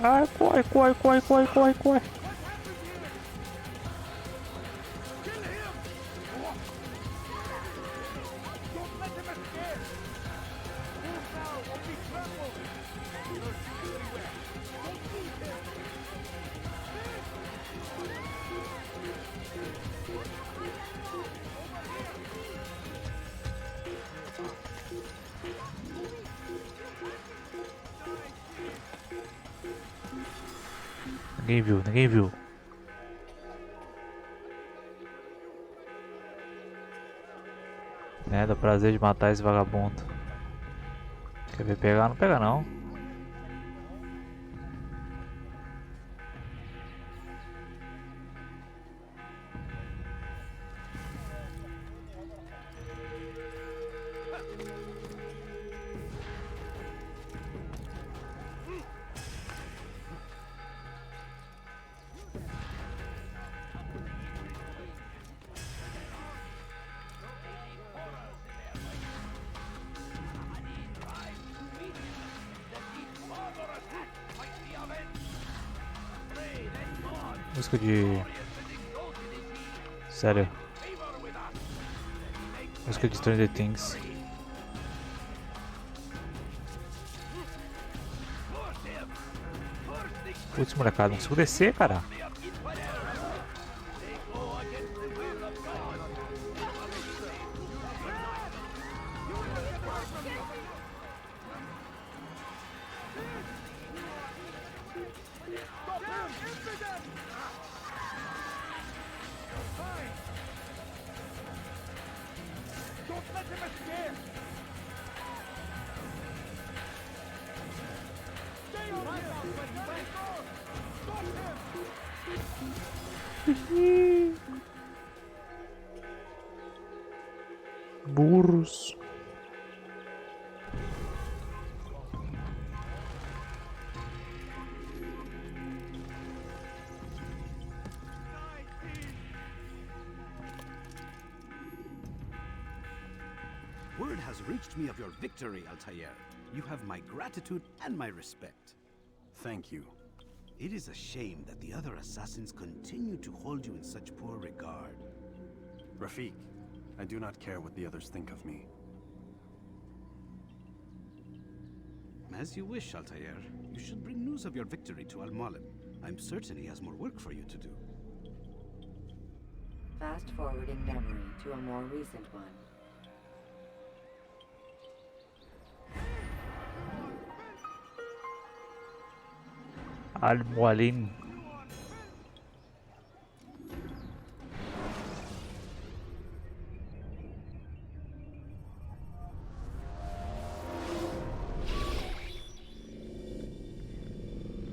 Ai, corre, corre, corre, corre, corre, corre. Ninguém viu, ninguém viu. Né, dá prazer de matar esse vagabundo. Quer ver pegar? Não pega não. Música de... Sério. Música de Stranger Things. Putz, molecada, não consigo descer, cara. Burros. Word has reached me of your victory, Altair. You have my gratitude and my respect. Thank you. It is a shame that the other assassins continue to hold you in such poor regard. Rafik, I do not care what the others think of me. As you wish, Altair. You should bring news of your victory to Al-Mualim. I'm certain he has more work for you to do. Fast forwarding memory to a more recent one. Al-Mualim.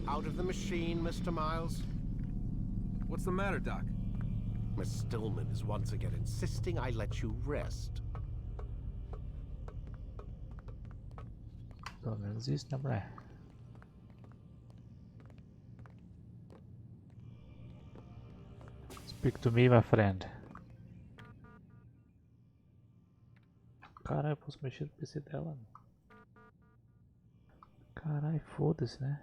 Out of the machine, Mr. Miles. What's the matter, Doc? Miss Stillman is once again insisting I let you rest. Pelo menos isso, né, mulher? Speak to me, my friend. Caralho, eu posso mexer no PC dela. Caralho, foda-se, né?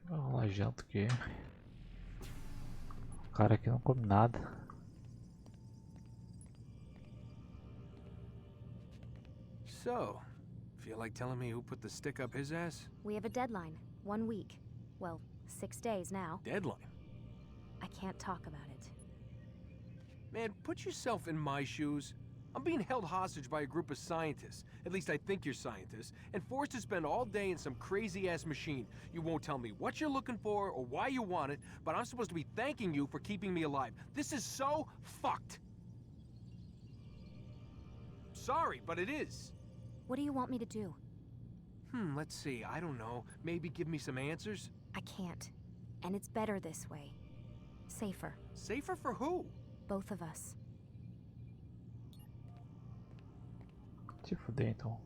Vai rolar janta aqui. O cara aqui não come nada. So, feel like telling me who put the stick up his ass? We have a deadline. 1 week. Well, 6 days now. Deadline? I can't talk about it. Man, put yourself in my shoes. I'm being held hostage by a group of scientists. At least I think you're scientists. And forced to spend all day in some crazy-ass machine. You won't tell me what you're looking for or why you want it, but I'm supposed to be thanking you for keeping me alive. This is so fucked. Sorry, but it is. What do you want me to do? Let's see. I don't know. Maybe give me some answers? I can't. And it's better this way. Safer. Safer for who? Both of us. Se fuder então.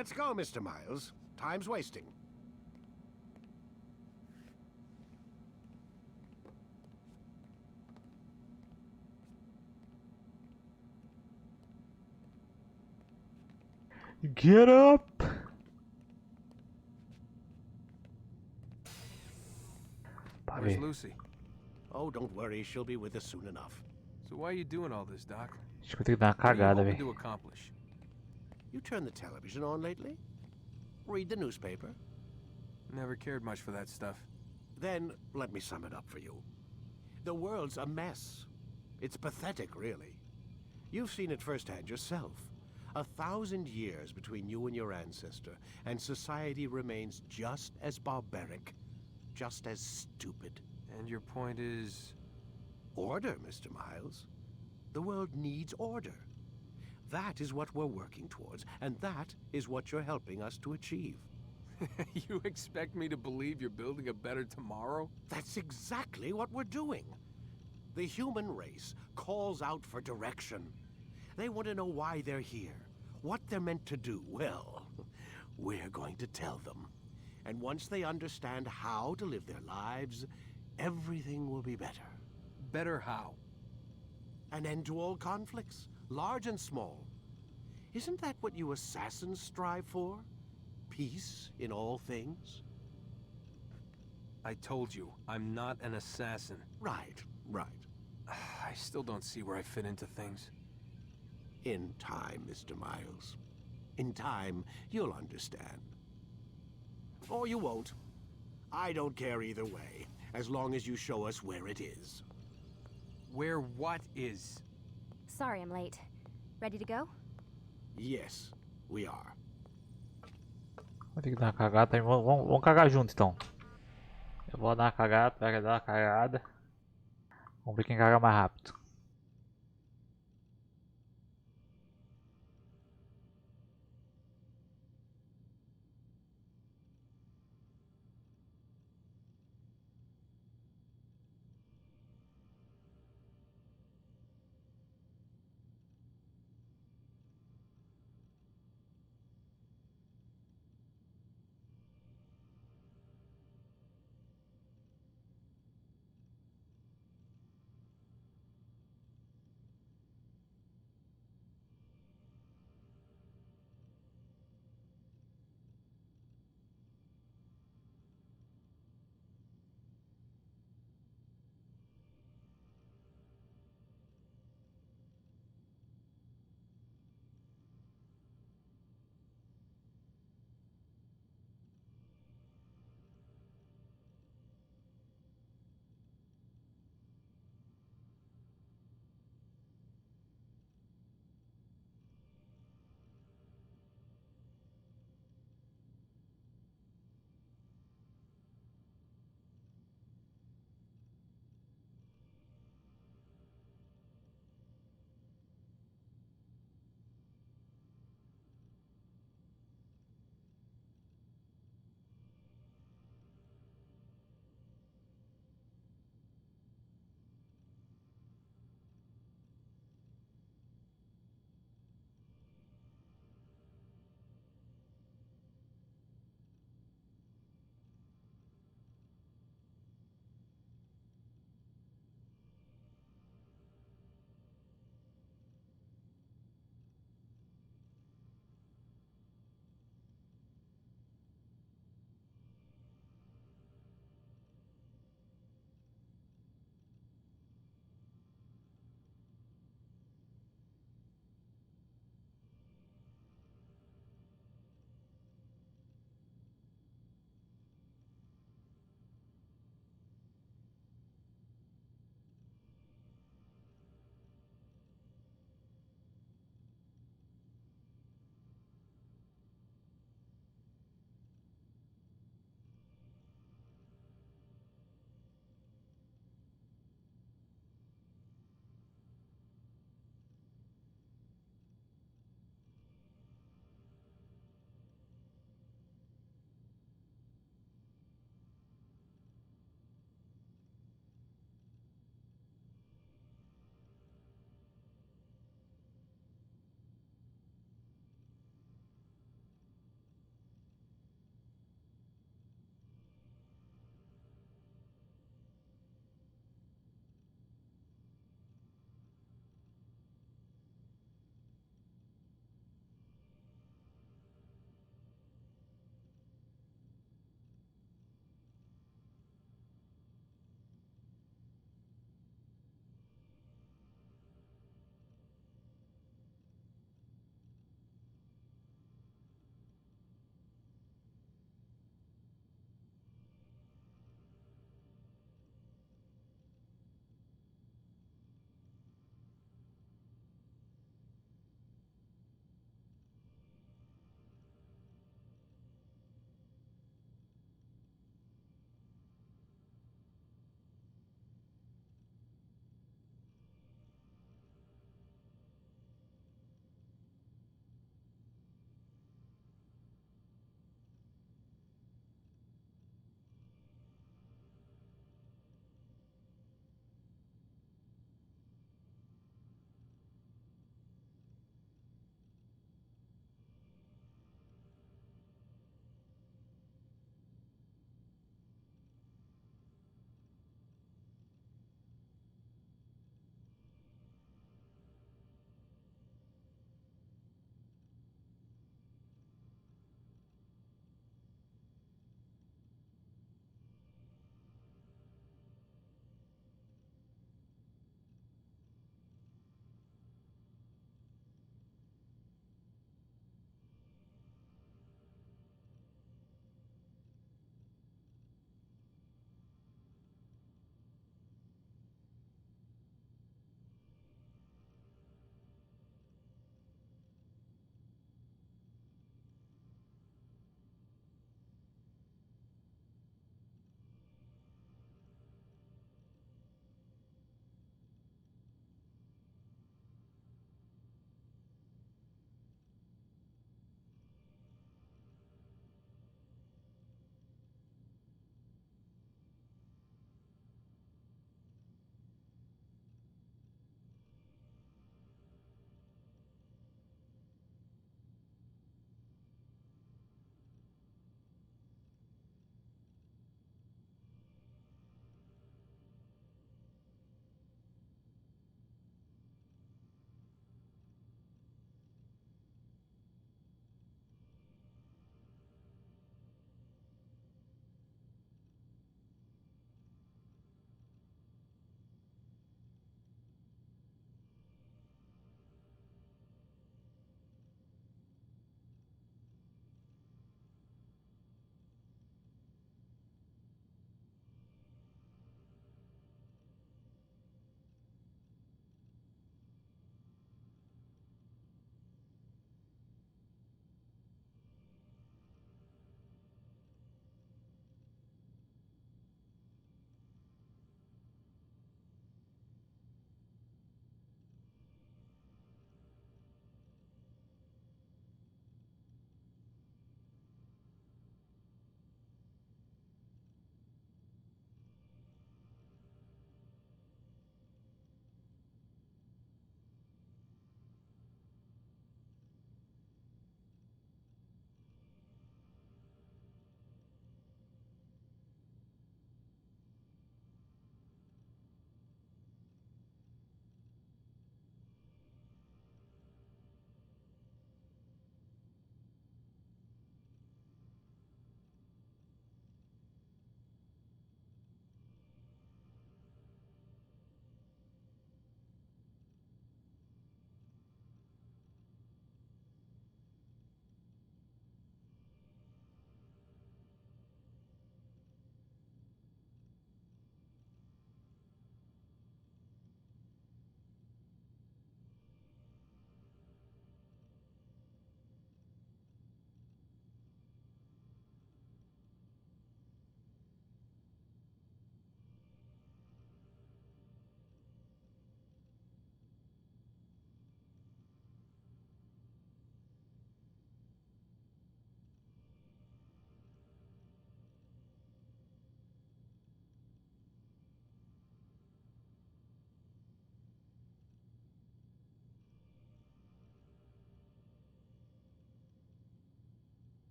Let's go, Mr. Miles. Time's wasting. Get up! Where's Lucy? Oh, don't worry. She'll be with us soon enough. So why are you doing all this, Doc? Acho que eu tenho que dar uma What are you cagada, hoping velho. to accomplish? You turned the television on lately? Read the newspaper? Never cared much for that stuff. Then, let me sum it up for you. The world's a mess. It's pathetic, really. You've seen it firsthand yourself. 1,000 years between you and your ancestor, and society remains just as barbaric, just as stupid. And your point is? Order, Mr. Miles. The world needs order. That is what we're working towards, and that is what you're helping us to achieve. You expect me to believe you're building a better tomorrow? That's exactly what we're doing. The human race calls out for direction. They want to know why they're here, what they're meant to do. Well, we're going to tell them. And once they understand how to live their lives, everything will be better. Better how? An end to all conflicts, large and small. Isn't that what you assassins strive for? Peace in all things? I told you, I'm not an assassin. Right, right. I still don't see where I fit into things. In time, Mr. Miles. In time, you'll understand. Or you won't. I don't care either way, as long as you show us where it is. Where what is? Sorry I'm late. Ready to go? Yes, we are. Vou ter que dar uma cagada, tá? Vamos cagar junto então. Eu vou dar uma cagada, tu vai dar uma cagada. Vamos ver quem caga mais rápido.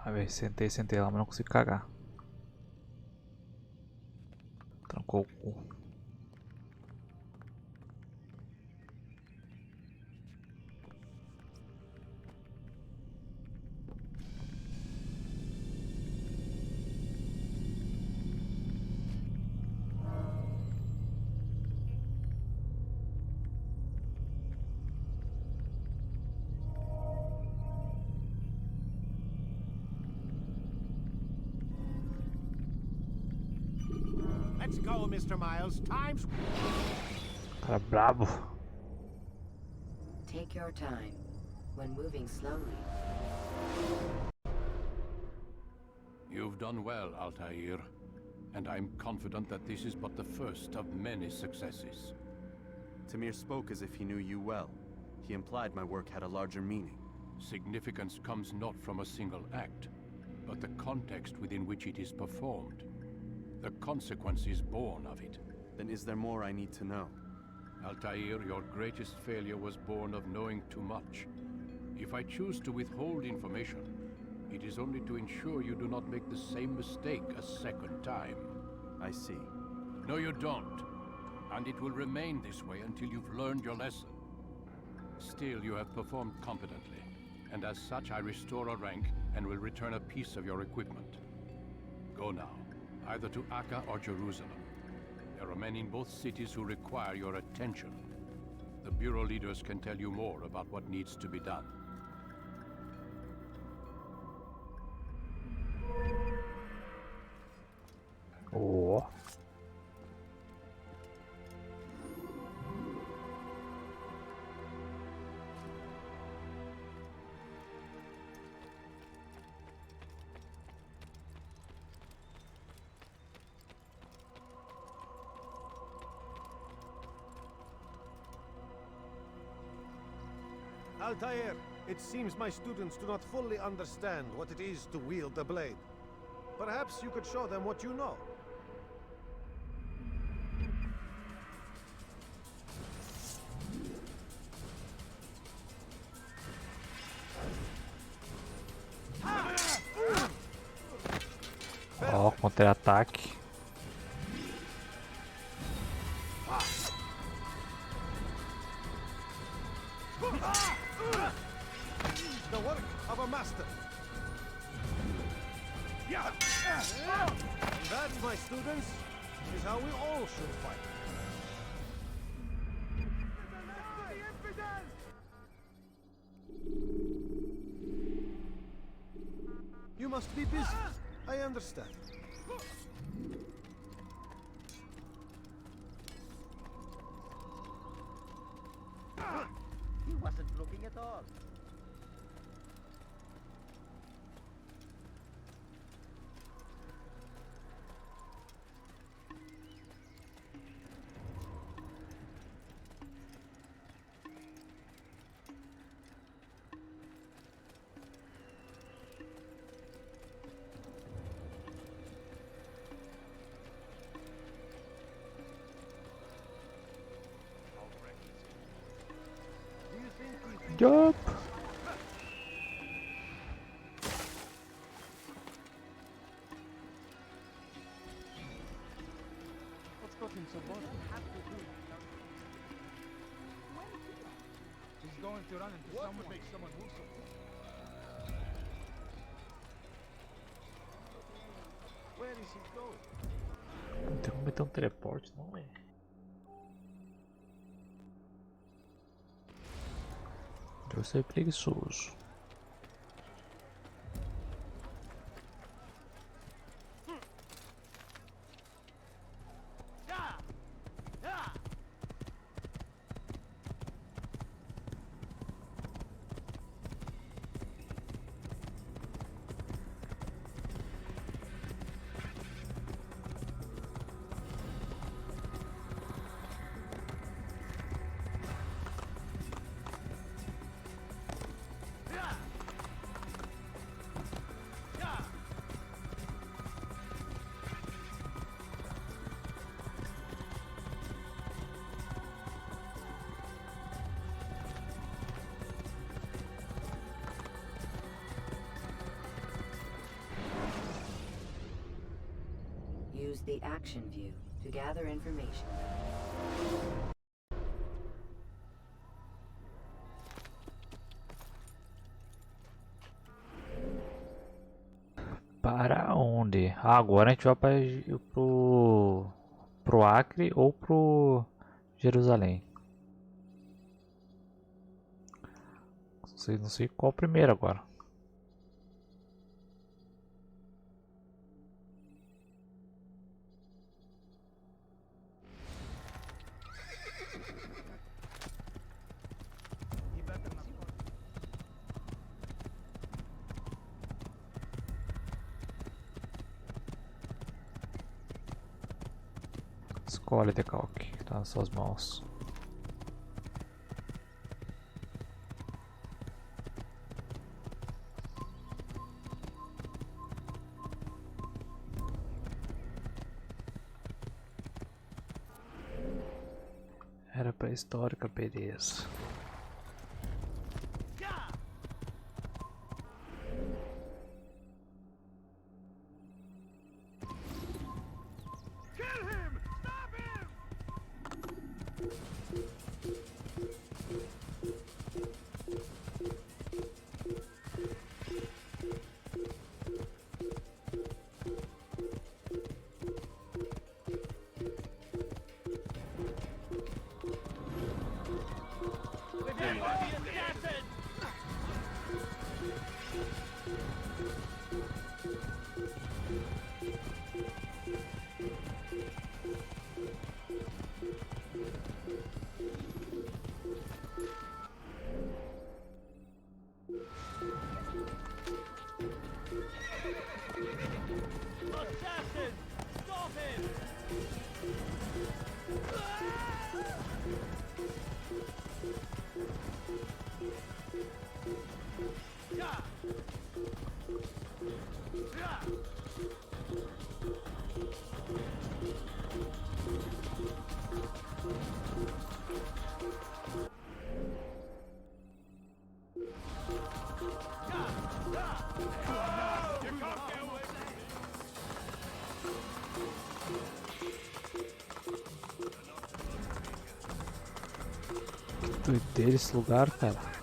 A ver, sentei lá, mas não consigo cagar. Trancou o cu. Let's go, Mr. Miles. Time's... Cara brabo. Take your time. When moving slowly. You've done well, Altair, and I'm confident that this is but the first of many successes. Tamir spoke as if he knew you well. He implied my work had a larger meaning. Significance comes not from a single act, but the context within which it is performed. The consequences born of it. Then is there more I need to know? Altair, your greatest failure was born of knowing too much. If I choose to withhold information, it is only to ensure you do not make the same mistake a second time. I see. No, you don't. And it will remain this way until you've learned your lesson. Still, you have performed competently, and as such I restore a rank and will return a piece of your equipment. Go now, either to Akka or Jerusalem. There are men in both cities who require your attention. The Bureau leaders can tell you more about what needs to be done. Oh. Altair, it seems my students do not fully understand what it is to wield the blade. Perhaps you could show them what you know. Ó, contra-ataque. The work of a master. And that, my students, is how we all should fight. You must be busy. I understand. He wasn't looking at all. Yup. What's got him so bothered? He's going to run into someone. What would make someone move so quick? Where is he going? Não tem como meter um teleporte, não é? Eu sou preguiçoso. Use the action view to gather information. Para onde? Ah, agora a gente vai pro Acre ou pro Jerusalém. Não sei qual primeiro agora. Escolhe, decalque, tá nas suas mãos. Era pré-histórica, beleza. Que doideira esse lugar, cara.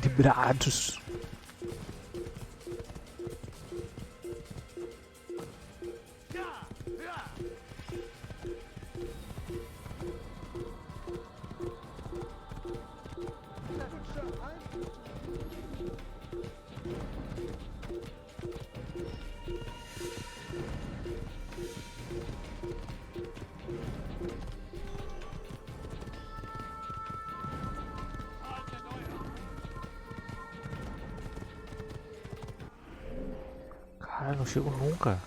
Vibrados. Cara, não chego nunca.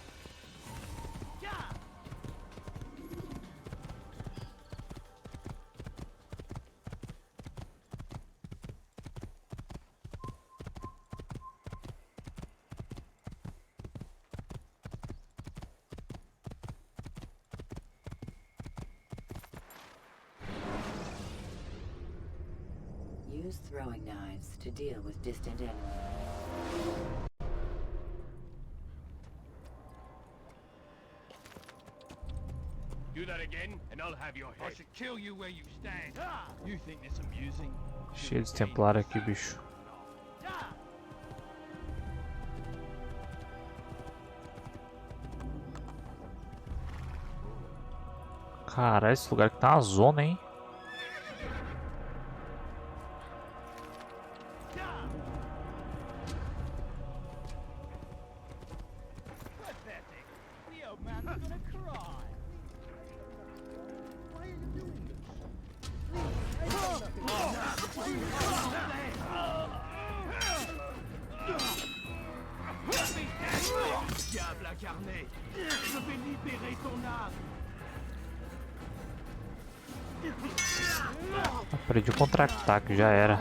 Use throwing knives to deal with distant enemies. Do that again, and I'll have your head. I should kill you where you stand. You think this amusing? Cheio de templário aqui, bicho. Caralho, esse lugar que tá uma zona, hein? Diable incarné, je vais libérer ton âme. Perdi o contra-ataque, já era.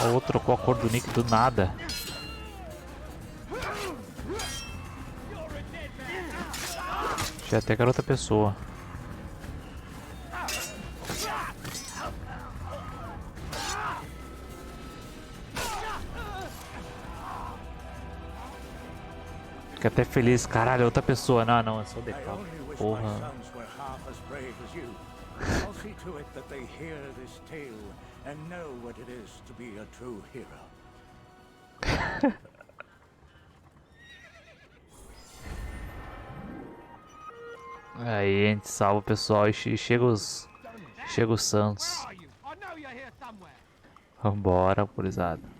O outro trocou a cor do nick do nada. Achei até que era outra pessoa. Fiquei até feliz, caralho, outra pessoa. Não, não, é só o decal. Porra. I'll see to it that they hear this tale and know what it is to be a true hero. Aí a gente salva o pessoal e chega os Santos. Vambora, gurizada.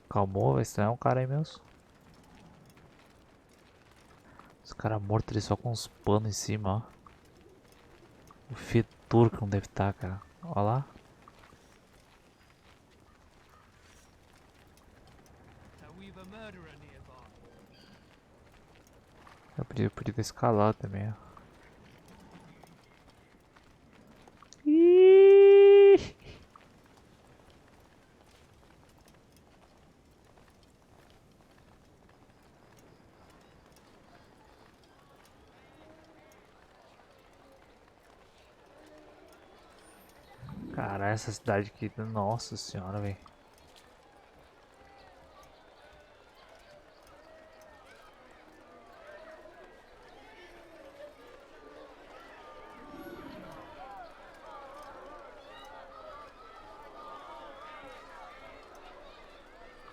Calmou, vai estranhar um cara aí mesmo. Esse cara morto ali só com uns panos em cima, ó. O fedor que não deve estar, cara. Olha lá. Eu podia ter escalado também, ó. Cara, essa cidade aqui, nossa senhora, velho.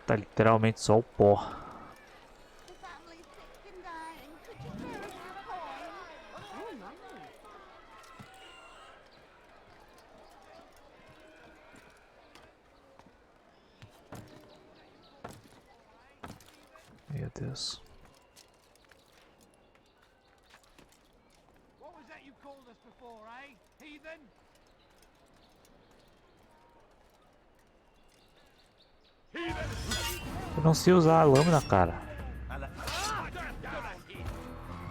Tá literalmente só o pó. Meu Deus. What was that you called us before, eh? Heathen? Eu não sei usar a lâmina, cara.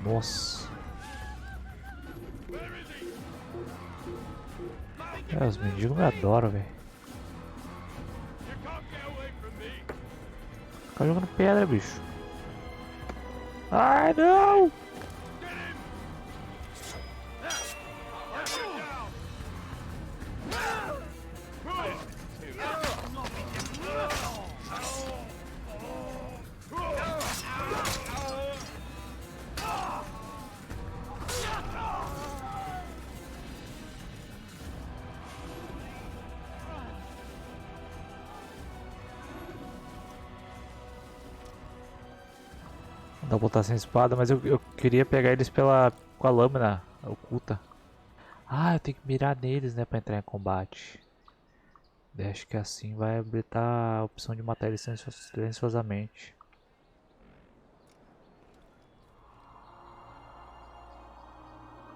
Nossa. É, os mendigos me adoram, velho. Tá jogando pedra, bicho. Ai, não! Dá pra botar sem espada, mas eu queria pegar eles com a lâmina oculta. Ah, eu tenho que mirar neles, né, pra entrar em combate. Daí acho que assim vai habilitar a opção de matar eles silenciosamente.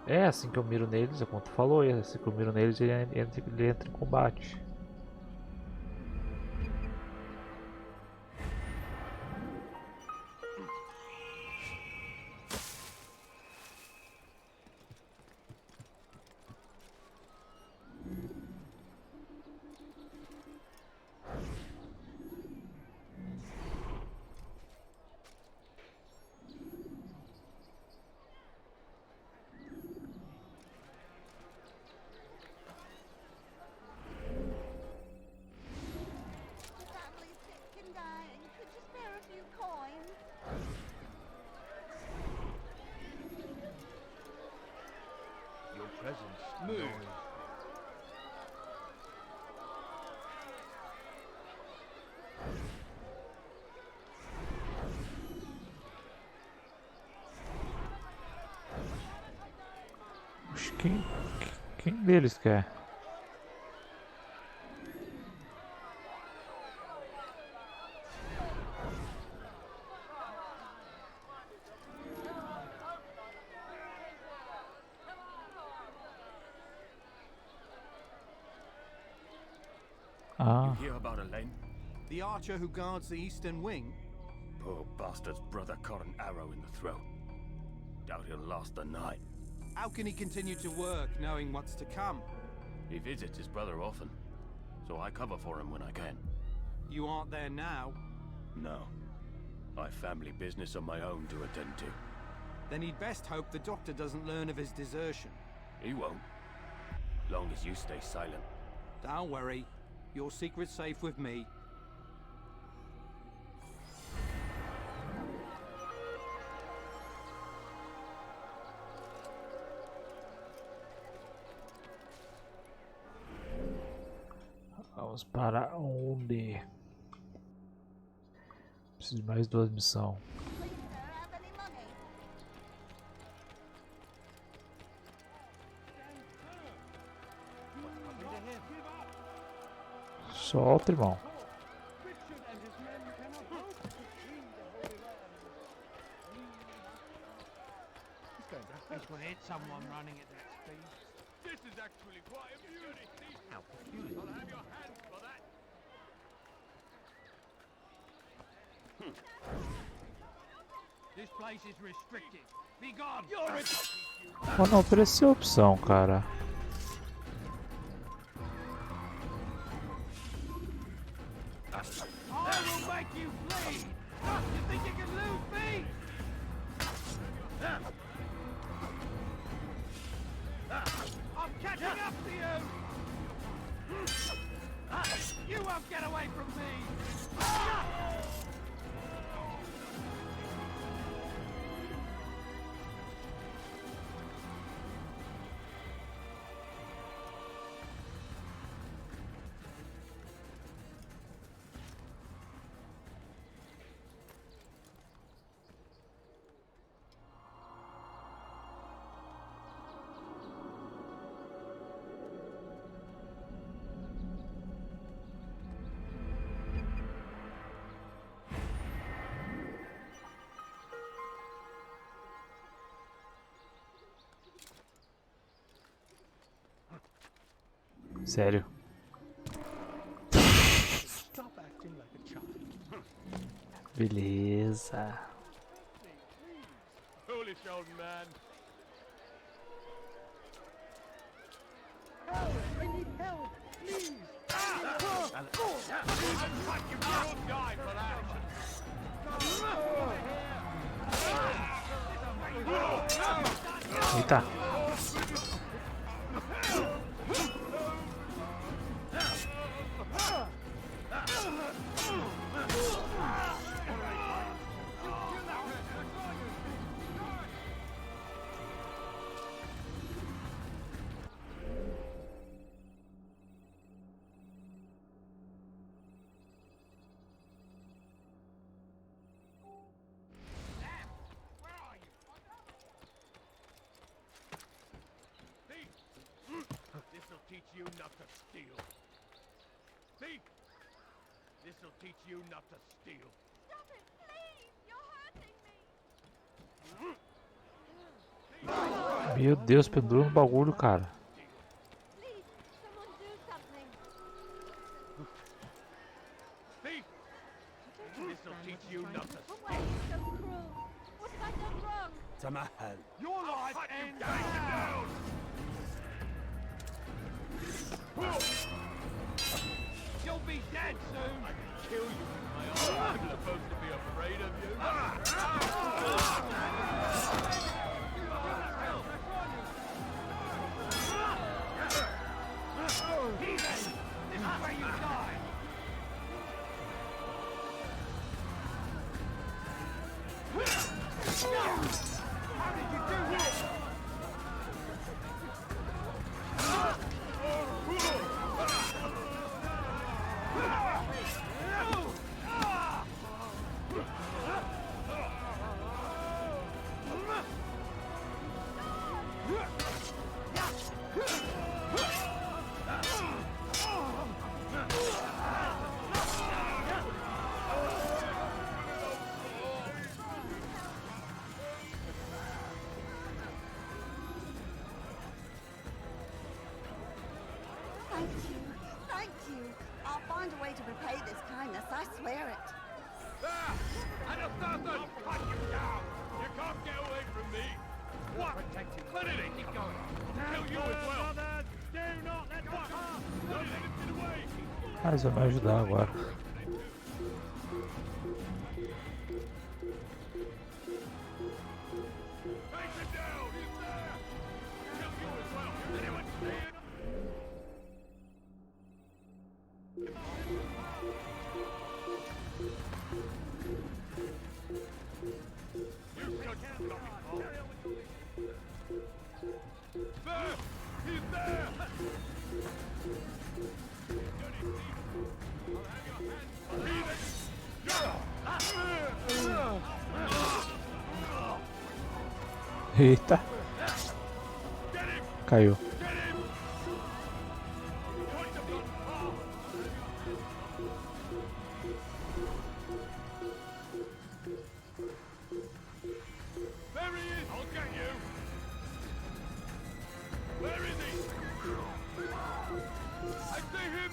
É assim que eu miro neles, é como tu falou, é assim que eu miro neles ele entra em combate. Your presence annoys. Oxe, quem deles quer? Ah. You hear about Elaine? The archer who guards the eastern wing? Poor bastard's brother caught an arrow in the throat. Doubt he'll last the night. How can he continue to work knowing what's to come? He visits his brother often, so I cover for him when I can. You aren't there now? No. I've family business of my own to attend to. Then he'd best hope the doctor doesn't learn of his desertion. He won't. Long as you stay silent. Don't worry. Your secret's safe with me. Vamos para onde? Preciso de mais 2 missões. Solta, irmão. He's going to hit someone running at that speed. This is actually quite amusing. How peculiar. Gotta have your hands for that. This place is restricted. Be gone. Oh, não ofereceu opção, cara. I will make you bleed. You think you can lose me? I'm catching up to you. You won't get away from me. Sério? Stop acting like a child. Beleza. Foolish old man. Help! I need help! Please! I'll cut you will die for that. Eita. This'll teach you not to steal. Thief! This'll teach you not to steal. Stop it, please! You're hurting me! Meu Deus, pendura no bagulho, cara. Please, someone do something! Thief! This'll teach you not to But why are you so cruel? What have I done wrong? Tamahal. Your life ends down! You'll be dead soon! I can kill you with my arm. I'm supposed to be afraid of you. Heathen! This is where you die! How did you do this? find a way to repay this kindness, I swear it. And a third! I'll cut you down! You can't get away from me! What? Let it in! Keep going! Kill you as well! Do not let what? Don't let him get away! Mas vai me ajudar agora. Take him down! He's there! Kill you as well! Anyone see it? There! He's there! Eita! Caiu. There he is! I'll get you! Where is he? I see him!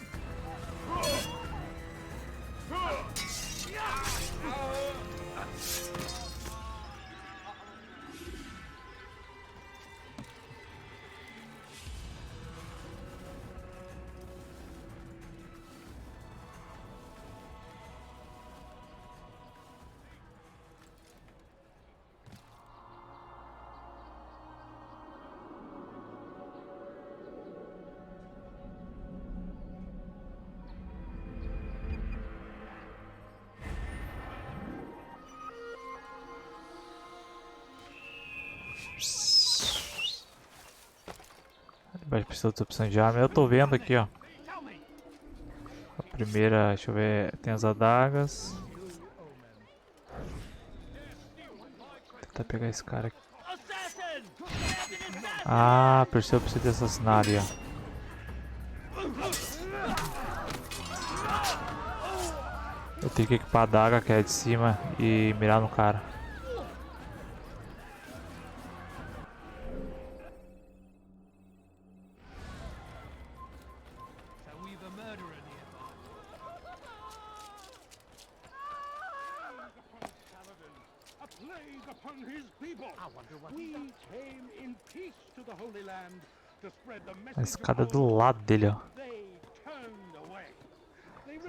Vai precisar de opções de arma. Eu tô vendo aqui, ó. A primeira, deixa eu ver, tem as adagas. Vou tentar pegar esse cara aqui. Ah, percebeu, eu preciso de assassinar ali, ó. Eu tenho que equipar a adaga que é de cima e mirar no cara. A escada do lado dele, ó.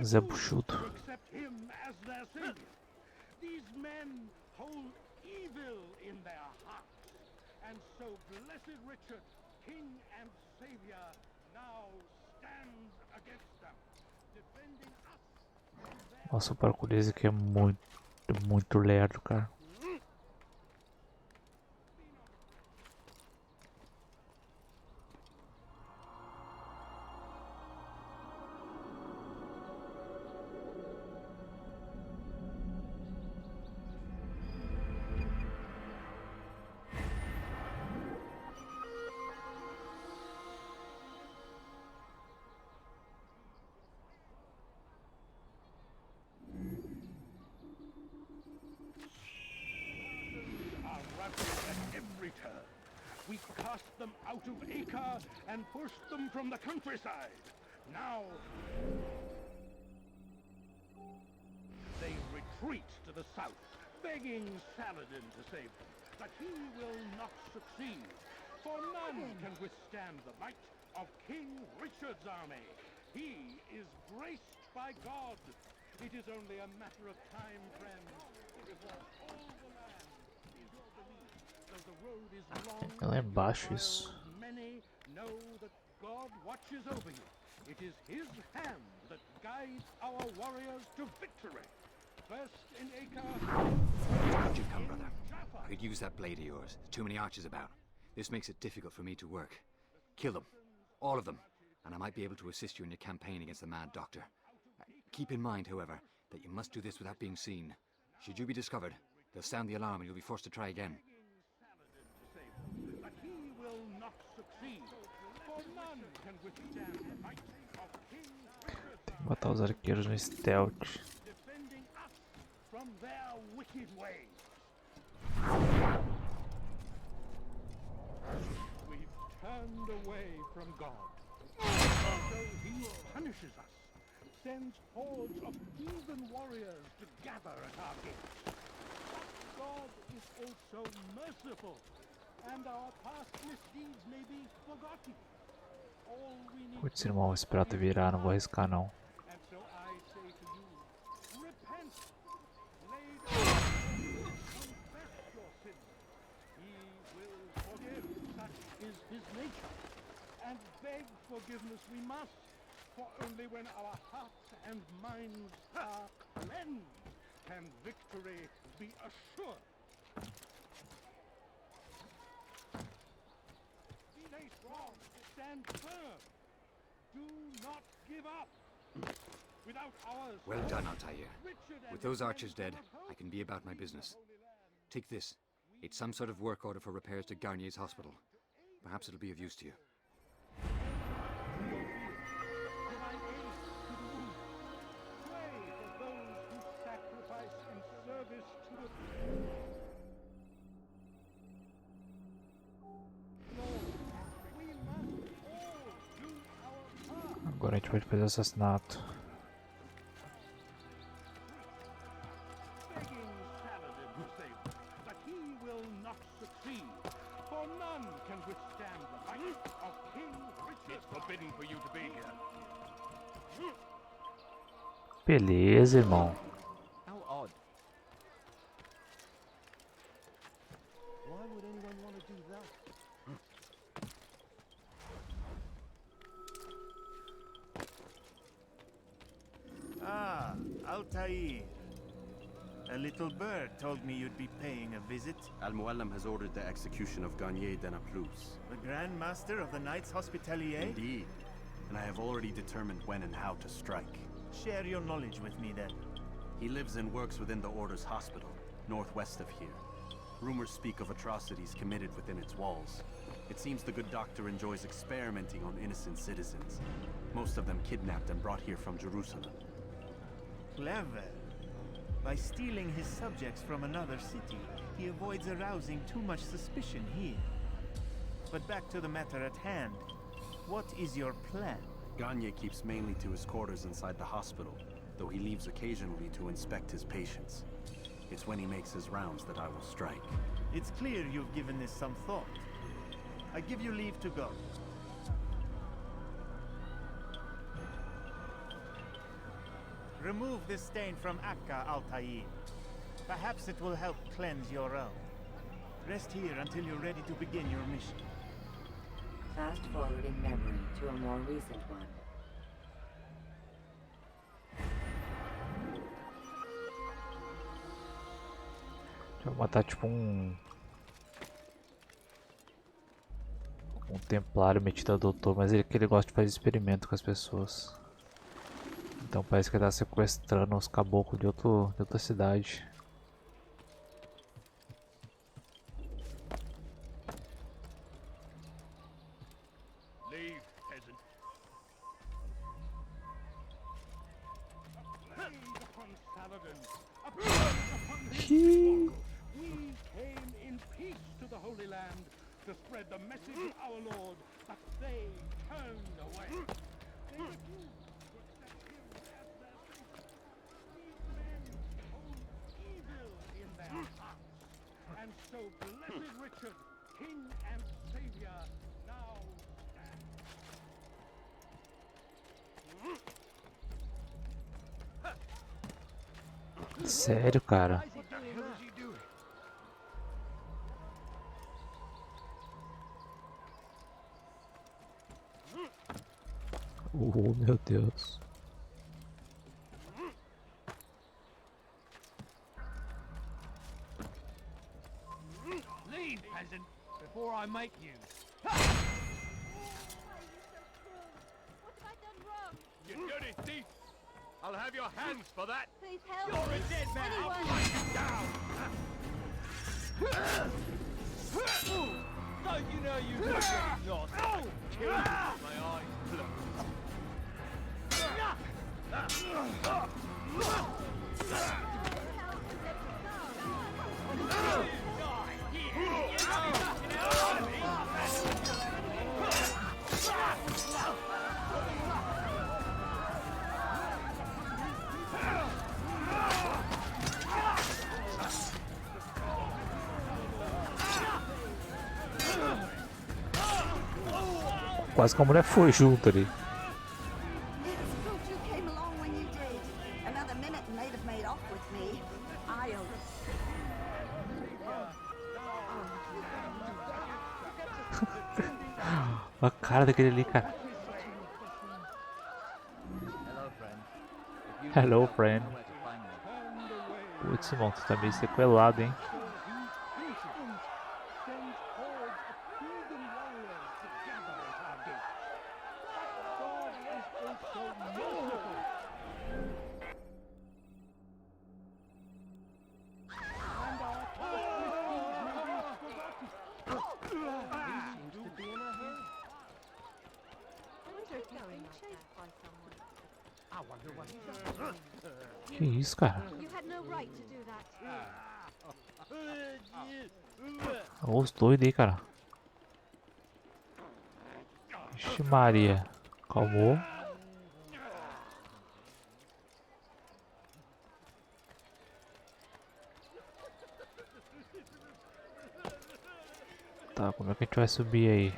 Zé Buchudo. These men hold evil in their hearts, and so blessed Richard, King and Savior, now stands against them, defending us. Nossa, o parkour desse aqui é muito lerdo, cara. We cast them out of Acre and pushed them from the countryside. Now they retreat to the south, begging Saladin to save them. But he will not succeed, for none can withstand the might of King Richard's army. He is graced by God. It is only a matter of time, friends, before all the land is your belief. Though the road is long, É lá embaixo isso. many know that God watches over you. It is his hand that guides our warriors to victory. First in Acre. How'd you come, brother? I could use that blade of yours. There's too many archers about. This makes it difficult for me to work. Kill them. All of them. And I might be able to assist you in your campaign against the Mad Doctor. Keep in mind, however, that you must do this without being seen. Should you be discovered, they'll sound the alarm and you'll be forced to try again. But he will not succeed, for none can withstand the might of King Tem que botar os arqueiros no stealth. defending us from their wicked ways. We've turned away from God, so he punishes us. sends hordes of heathen warriors to gather at our gates. But God is also merciful, and our past misdeeds may be forgotten. All we need Putz, irmão, esse prato virar, não vou arriscar não. and so I say to you, repent, lay down, confess your sins. He will forgive, such is his nature. And beg forgiveness we must, for only when our hearts and minds are cleansed can victory be assured. Stay strong, stand firm. Do not give up. Without ours, Well done, Altair. Richard and With those his men archers dead, cannot hope. I can be about my business. Take this. It's some sort of work order for repairs to Garnier's hospital. Perhaps it'll be of use to you. Provide aid to the wounded. Pray for those who sacrifice in service to the... Lord, we must all do our part. Agora a gente pode fazer assassinato. Begging Saladin to save us, but he will not succeed, for none can withstand the might of King Richard. It's forbidden for you to be here. Beleza, irmão. How odd. Why would anyone want to do that? Ah, Altair. A little bird told me you'd be paying a visit. Al-Muallim has ordered the execution of Garnier de Naplouse. The Grand Master of the Knights Hospitalier? Indeed. And I have already determined when and how to strike. Share your knowledge with me then. He lives and works within the Order's hospital, northwest of here. Rumors speak of atrocities committed within its walls. It seems the good doctor enjoys experimenting on innocent citizens, most of them kidnapped and brought here from Jerusalem. Clever. By stealing his subjects from another city, he avoids arousing too much suspicion here. But back to the matter at hand. What is your plan? Gagne keeps mainly to his quarters inside the hospital, though he leaves occasionally to inspect his patients. It's when he makes his rounds that I will strike. It's clear you've given this some thought. I give you leave to go. Remove this stain from Akka, Altair. Perhaps it will help cleanse your realm. Rest here until you're ready to begin your mission. Fast forwarding memory to a more recent one. Deixa eu matar tipo um templário metido a doutor, mas ele que ele gosta de fazer experimento com as pessoas. Então parece que ele tá sequestrando os caboclos de outra cidade. Leave, peasant. Plague upon Saladin, a plague upon his people. We came in peace to the Holy Land to spread the message of our Lord, but they turned away. They refused to accept him as their savior. These men hold evil in their hearts, and so blessed Richard, King and Savior, now stands. Sério, cara? Oh, meu Deus. Leave, peasant, before I make you. What have I done wrong? You dirty thief! I'll have your hands for that! Please help You're me. a dead man! I'll Anyone. fight you down! Don't you know you look like not? Kill you with my eyes closed. Quase que a mulher foi junto ali. It's good you came along when you did. Another minute and they'd have made off with me. I owe A cara daquele ali, cara. Hello, friend. Putz, irmão, tu tá meio sequelado, hein? Que isso, cara? You had no right to do that. Olha os doidos aí, cara. Ixi, Maria. Calmou. Tá, como é que a gente vai subir aí?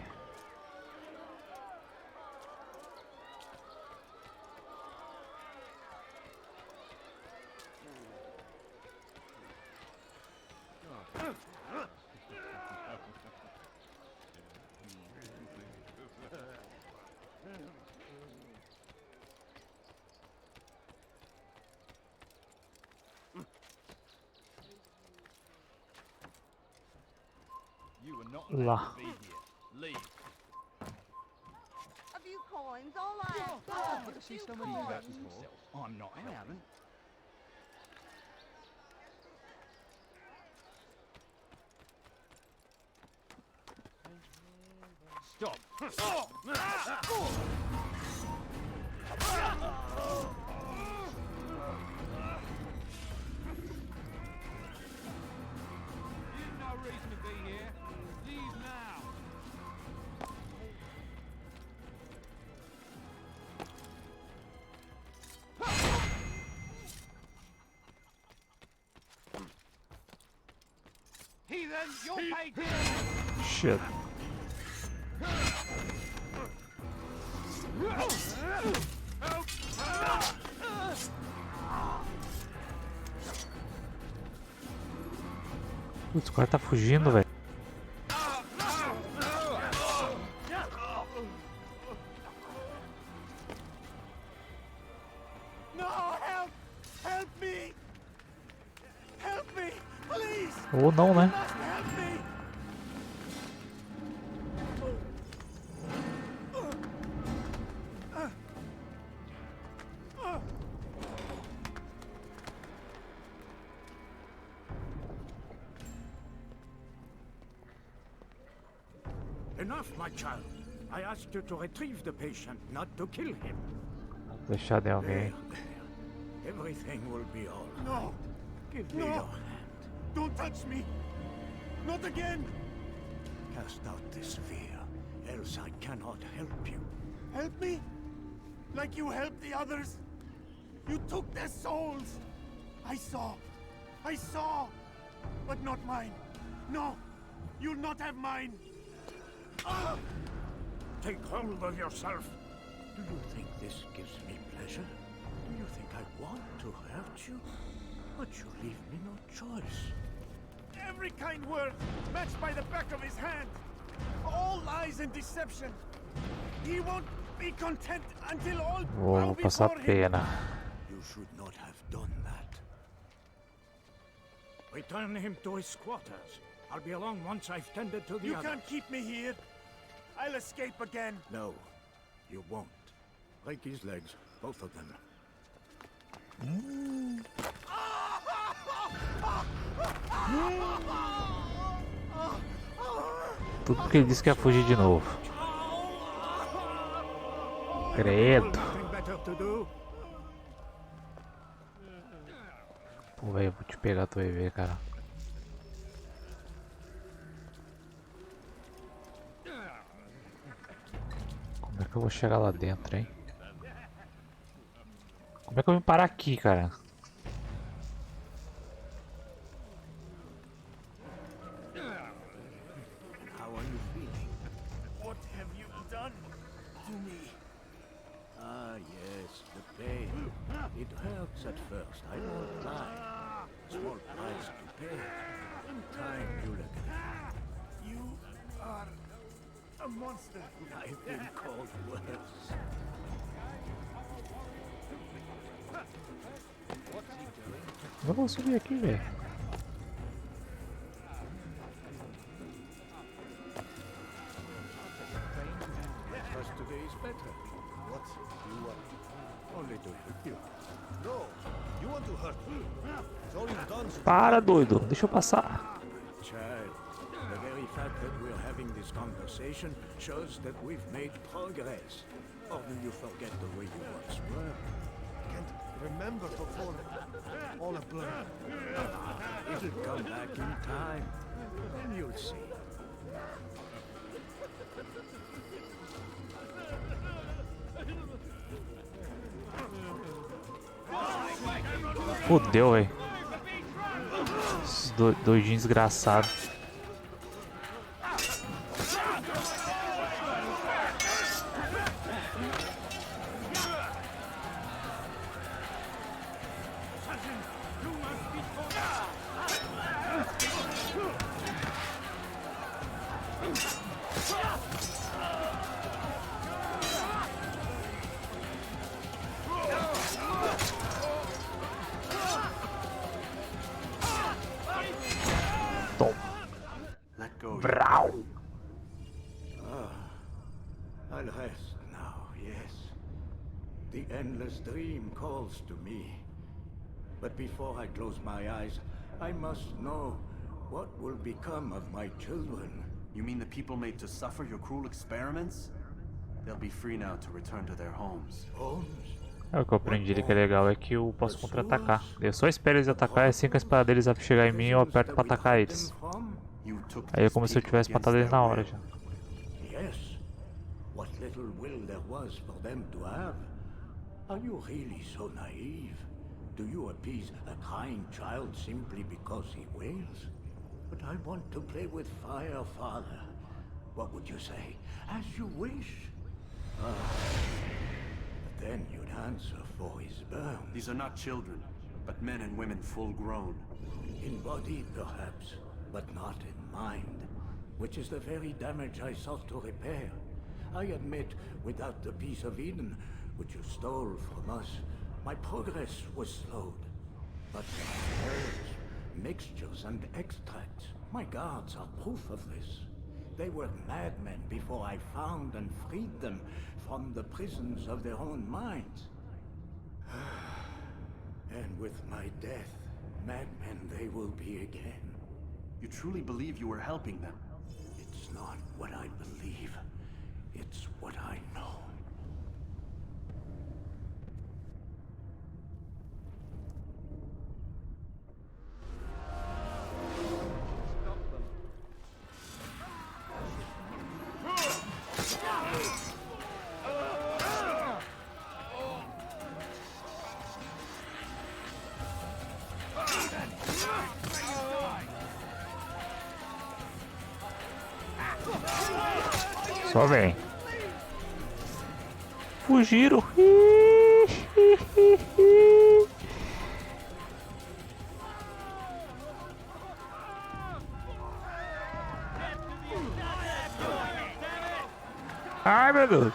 Lá. a few coins, all I have. A few coins. I'm not. I haven't. Stop. You've no reason to be here. Leave now. Heathen, you're paid dearly. Shit. Putz, o cara tá fugindo, velho. No, help! Help me! Help me, please! Ou não, né? Help me! Enough, my child. I asked you to retrieve the patient, not to kill him. Deixar de alguém. Everything will be all right. No! Give me No! your hand. Don't touch me! Not again! Cast out this fear, else I cannot help you. Help me? Like you helped the others? You took their souls! I saw! But not mine! No! You'll not have mine! Take hold of yourself. Do you think this gives me pleasure? Do you think I want to hurt you? But you leave me no choice. Every kind word matched by the back of his hand! All lies and deception! He won't be content until all bow Vou passar before him! pena. You should not have done that. Return him to his quarters. I'll be along once I've tended to the You others. can't keep me here! I'll escape again! No, you won't. Break his legs, both of them. Tudo porque ele disse que ia fugir de novo. Credo. Nothing better to do? Pô, velho, eu vou te pegar, tu vai ver, cara. Como é que eu vou chegar lá dentro, hein? Como é que eu vim parar aqui, cara? How are you feeling? What have you done? Perhaps at first, I won't lie. A small price to pay. In time, you'll agree. You are a monster. I've been called worse. Eu vou subir aqui, velho. Trust today is better. What do you want? Only to help you. No, you want to hurt me. It's all you've done. Para, doido. Deixa eu passar. Child, the very fact that we're having this conversation shows that we've made progress. Or do you forget the way you once were? Can't remember before all a blur. It'll come back in time. Then you'll see. Fudeu, velho. Esses doidinhos desgraçados. Let go. Vrau. I'll rest now, yes. The endless dream calls to me. But before I close my eyes, I must know what will become of my children. You mean the people made to suffer your cruel experiments? They'll be free now to return to their homes. Homes? É, o que eu aprendi que é legal é que eu posso contra-atacar. Eu só espero eles atacar e assim que a espada deles chegar em mim eu aperto pra atacar eles. Aí é como se eu tivesse matado eles na hora já. Yes. What little will there was for them to have. Are you really so naive? Do you appease a crying child simply because he wails? But I want to play with fire, Father. What would you say? As you wish. But then you'd answer for his burn. These are not children, but men and women full grown. In body, perhaps, but not in mind. Which is the very damage I sought to repair. I admit, without the piece of Eden, which you stole from us, my progress was slowed. But herbs, mixtures, and extracts, my guards are proof of this. They were madmen before I found and freed them from the prisons of their own minds. And with my death, madmen they will be again. You truly believe you were helping them? It's not what I believe. It's what I know. Só vem. Fugiram. Ai, meu Deus.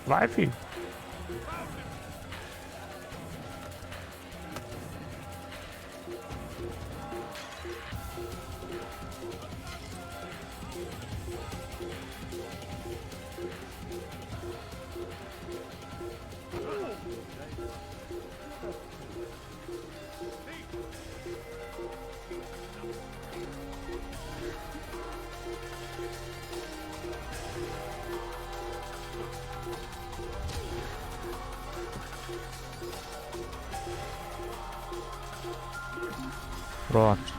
Vai, filho. Pronto.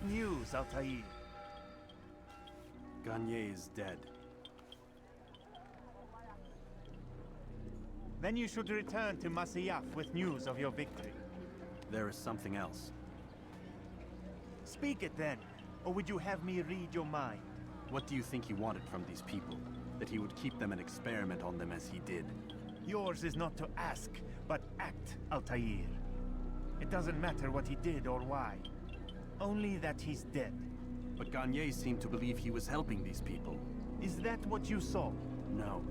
news, Altair? Garnier is dead. Then you should return to Masyaf with news of your victory. There is something else. Speak it then, or would you have me read your mind? What do you think he wanted from these people? That he would keep them and experiment on them as he did? Yours is not to ask, but act, Altair. It doesn't matter what he did or why. Only that he's dead. But Garnier seemed to believe he was helping these people. Is that what you saw? No.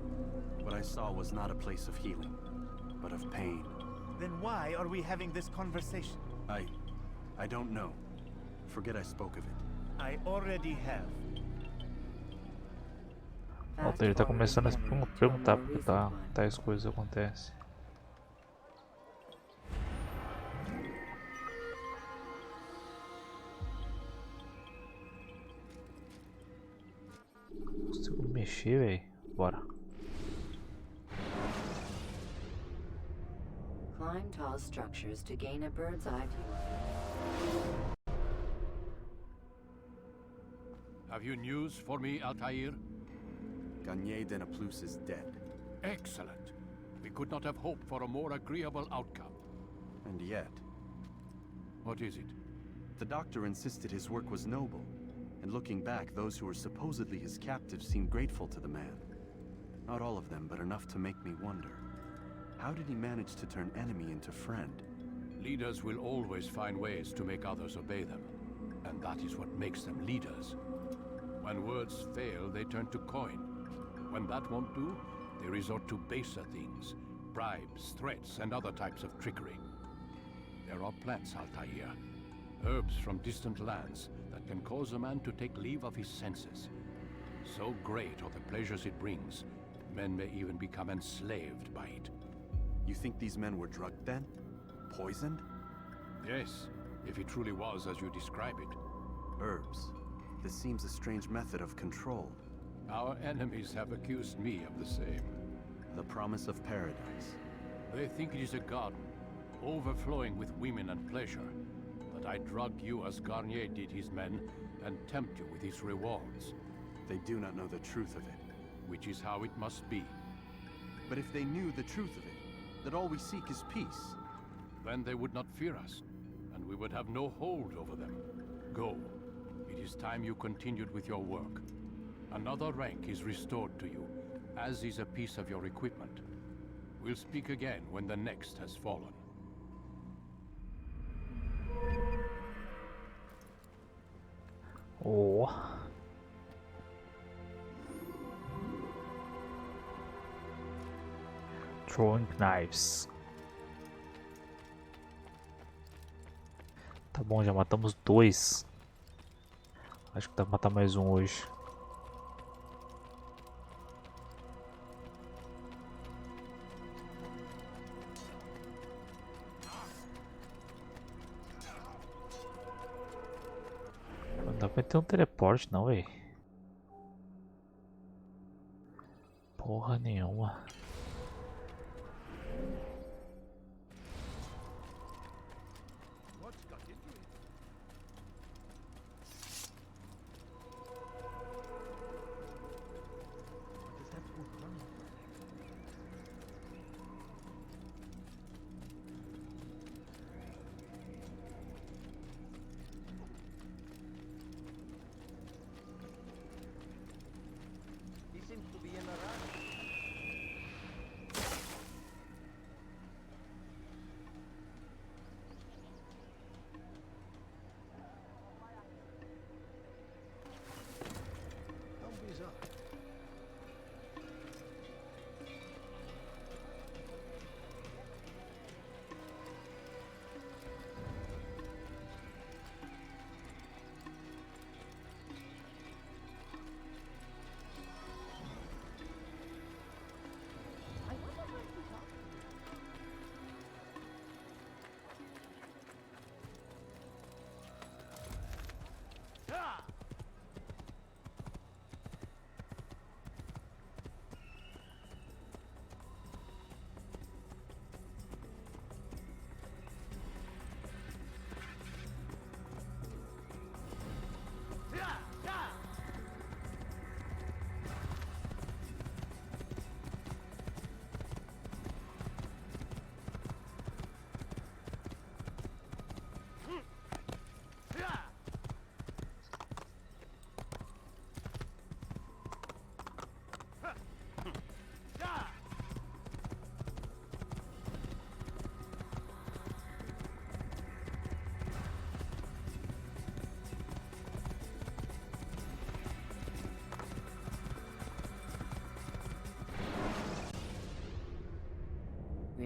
What I saw was not a place of healing, but of pain. Then why are we having this conversation? I don't know. Forget I spoke of it. I already have. Ele tá começando a se perguntar porque tais coisas acontecem. Consigo mexer, velho? Bora. Climb tall structures to gain a bird's eye view. Have you news for me, Altair? Garnier de Naplouse is dead. Excellent. We could not have hoped for a more agreeable outcome. And yet... What is it? The doctor insisted his work was noble. And looking back, those who were supposedly his captives seemed grateful to the man. Not all of them, but enough to make me wonder. How did he manage to turn enemy into friend? Leaders will always find ways to make others obey them. And that is what makes them leaders. When words fail, they turn to coin. When that won't do, they resort to baser things. Bribes, threats, and other types of trickery. There are plants, Altair. Herbs from distant lands that can cause a man to take leave of his senses. So great are the pleasures it brings, men may even become enslaved by it. You think these men were drugged then? Poisoned? Yes, if it truly was as you describe it. Herbs. This seems a strange method of control. Our enemies have accused me of the same. The promise of paradise. They think it is a garden, overflowing with women and pleasure. That I drug you as Garnier did his men, and tempt you with his rewards. They do not know the truth of it. Which is how it must be. But if they knew the truth of it, that all we seek is peace. Then they would not fear us, and we would have no hold over them. Go. It is time you continued with your work. Another rank is restored to you, as is a piece of your equipment. We'll speak again when the next has fallen. Oh. Throwing knives. Tá bom, já matamos 2. Acho que dá pra matar mais um hoje. Não dá pra ter um teleporte não, véi. Porra nenhuma.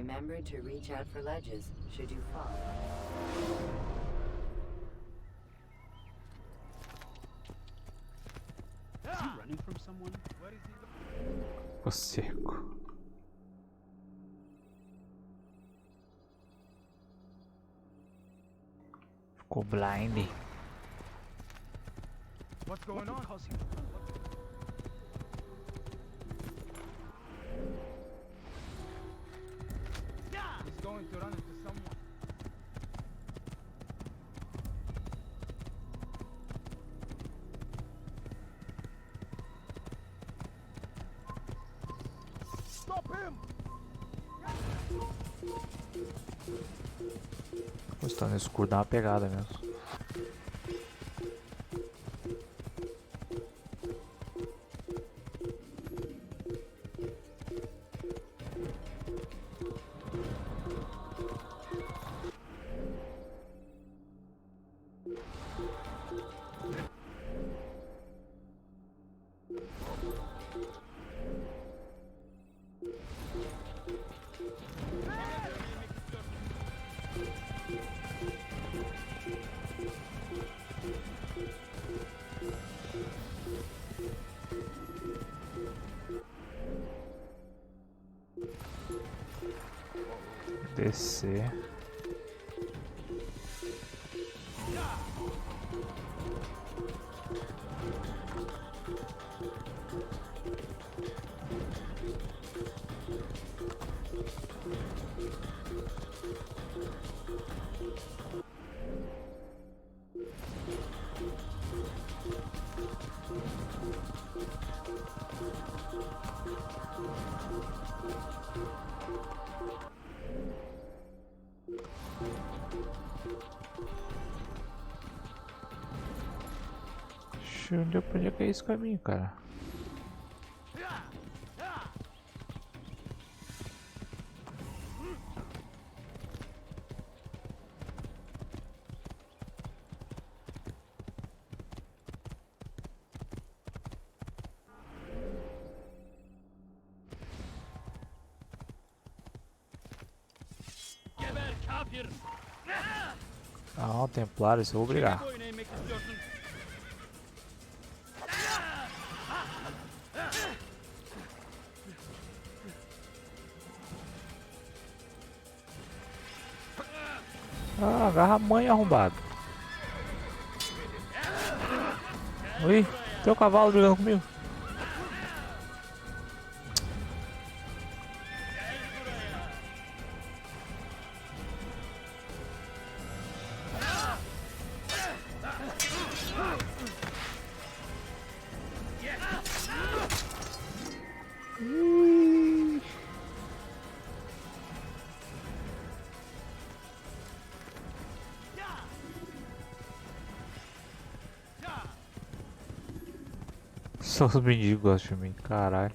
remember to reach out for ledges should you fall. Is he running from someone? Where is he? Ficou seco. Ficou blind. What's going on? He's going to run into someone. Stop him! Pô, se tá no escuro dá uma pegada mesmo. Descer. Não deu pra onde é que é esse caminho, cara. Ah, Templários, eu vou brigar. Ah, agarra a mãe, arrombado. Ui, tem um cavalo brigando comigo. Só os mendigos gostam de mim, caralho.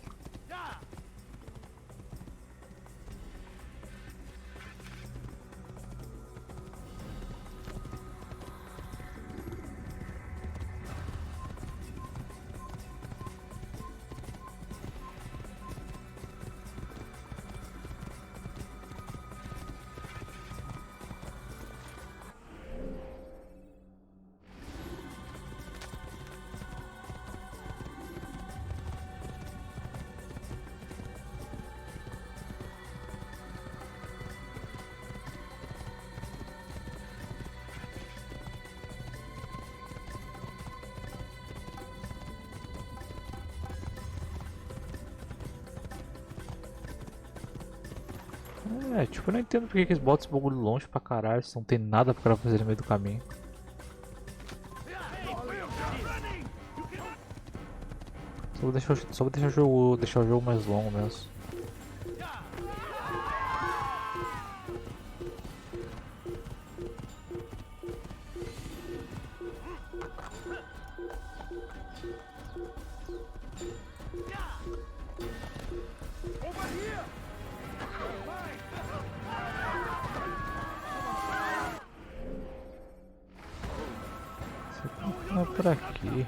É, tipo, eu não entendo porque que eles botam esse bagulho longe pra caralho, se não tem nada pro cara fazer no meio do caminho. Só vou deixar o jogo mais longo mesmo. Não é por aqui.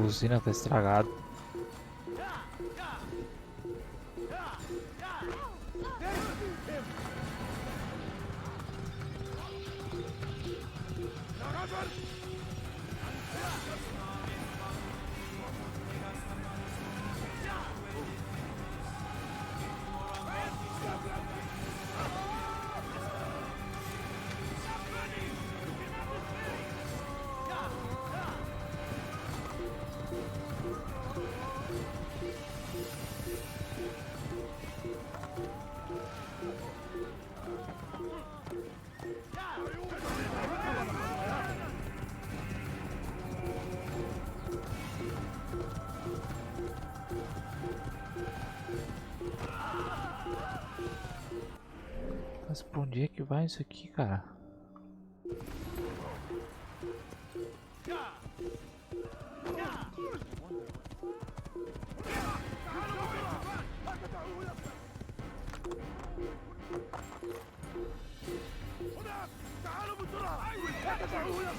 usina tá estragado. Mas pra onde é que vai isso aqui, cara?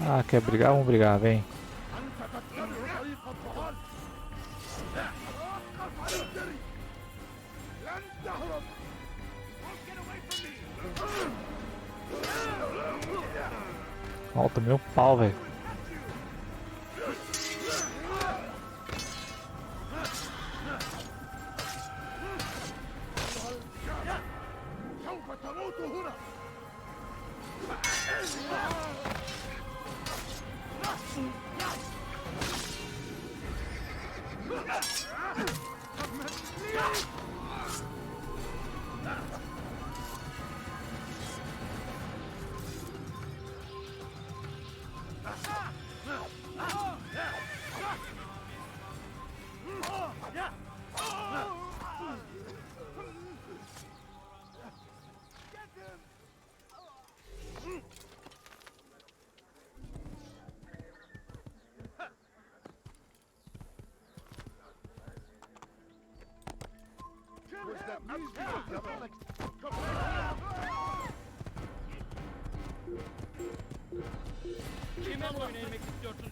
Ah, quer brigar? Vamos brigar, vem. Ó, tomei um pau, velho. Kime boyun eğmek istiyorsun?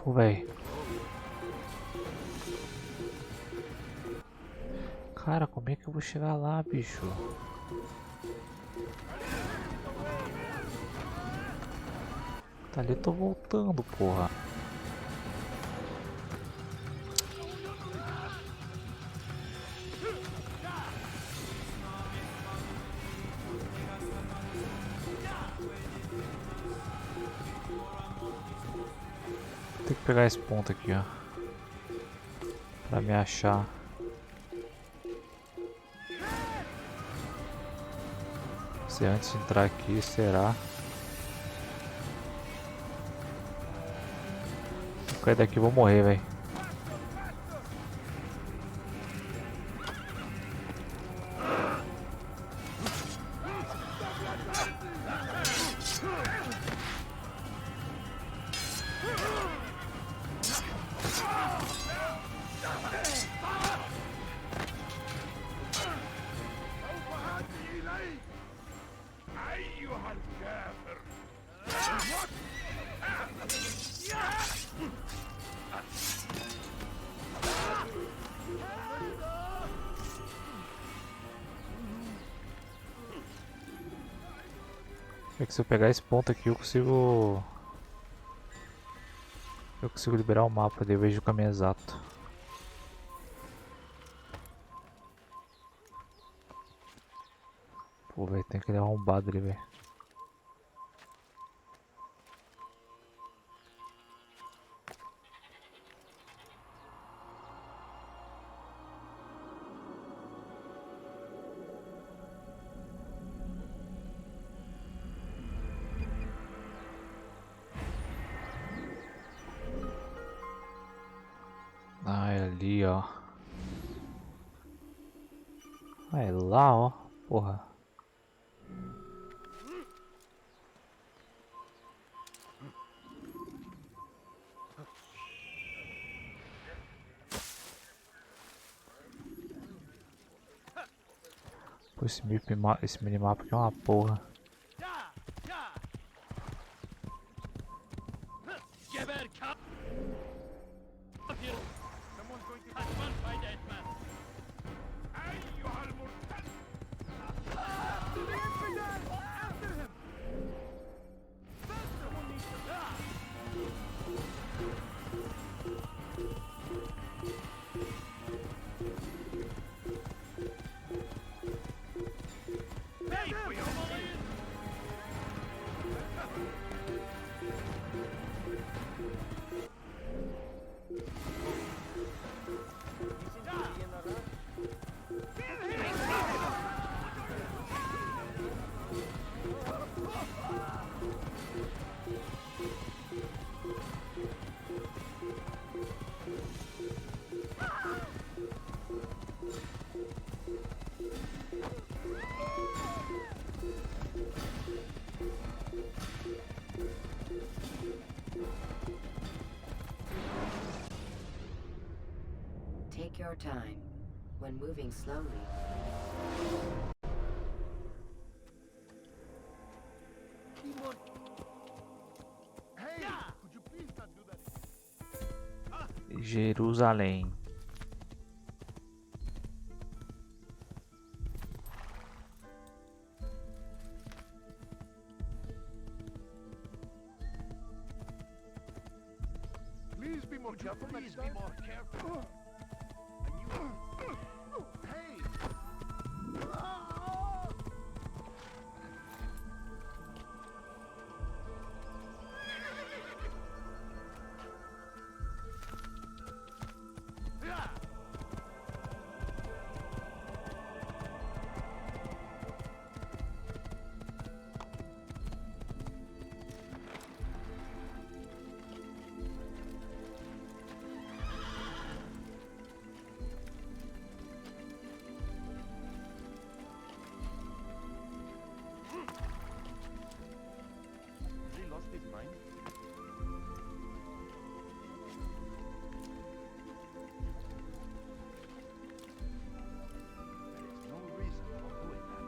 Pô, velho. Cara, como é que eu vou chegar lá, bicho? Tá ali, eu tô voltando, porra. Tem que pegar esse ponto aqui, ó, pra me achar. Se antes de entrar aqui, será? Se eu cair daqui, eu vou morrer, velho. É que se eu pegar esse ponto aqui, eu consigo liberar o mapa, daí eu vejo o caminho exato. Pô, velho, tem aquele arrombado ali, velho. Ah, é ali, ó. Ah, é lá, ó. Porra. Pô, esse minimapa aqui é uma porra. Take your time. When moving slowly, Hey, could you please not do that? Jerusalém. Please be more careful next time. Be more careful. Hey! Has he lost his mind? There is no reason for doing that.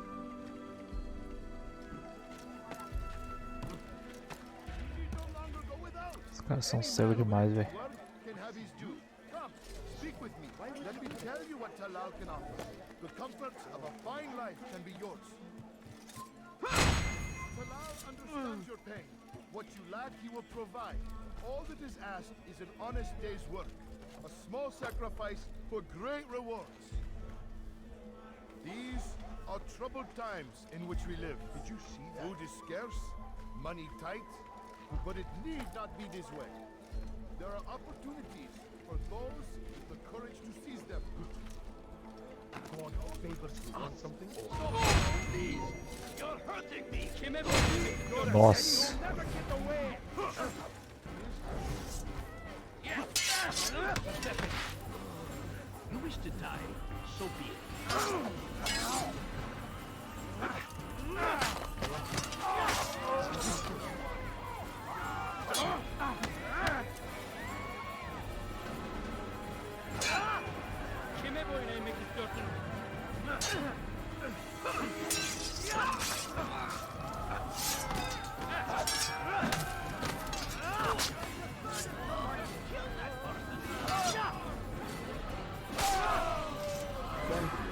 He no longer go without. Os caras são cegos demais, velho. Work can have his due. Come, speak with me. Let me tell you what Talal can offer. The comforts of a fine life can be yours. Talal understands your pain. What you lack, he will provide. All that is asked is an honest day's work. A small sacrifice for great rewards. These are troubled times in which we live. Did you see that? Food is scarce, money tight, but it need not be this way. There are opportunities for those with the courage to seize them. God favors you. Want something? Please! You're hurting me! Nossa. You'll never get away! You wish to die, so be it. Kime boyun eğmek istiyorsun?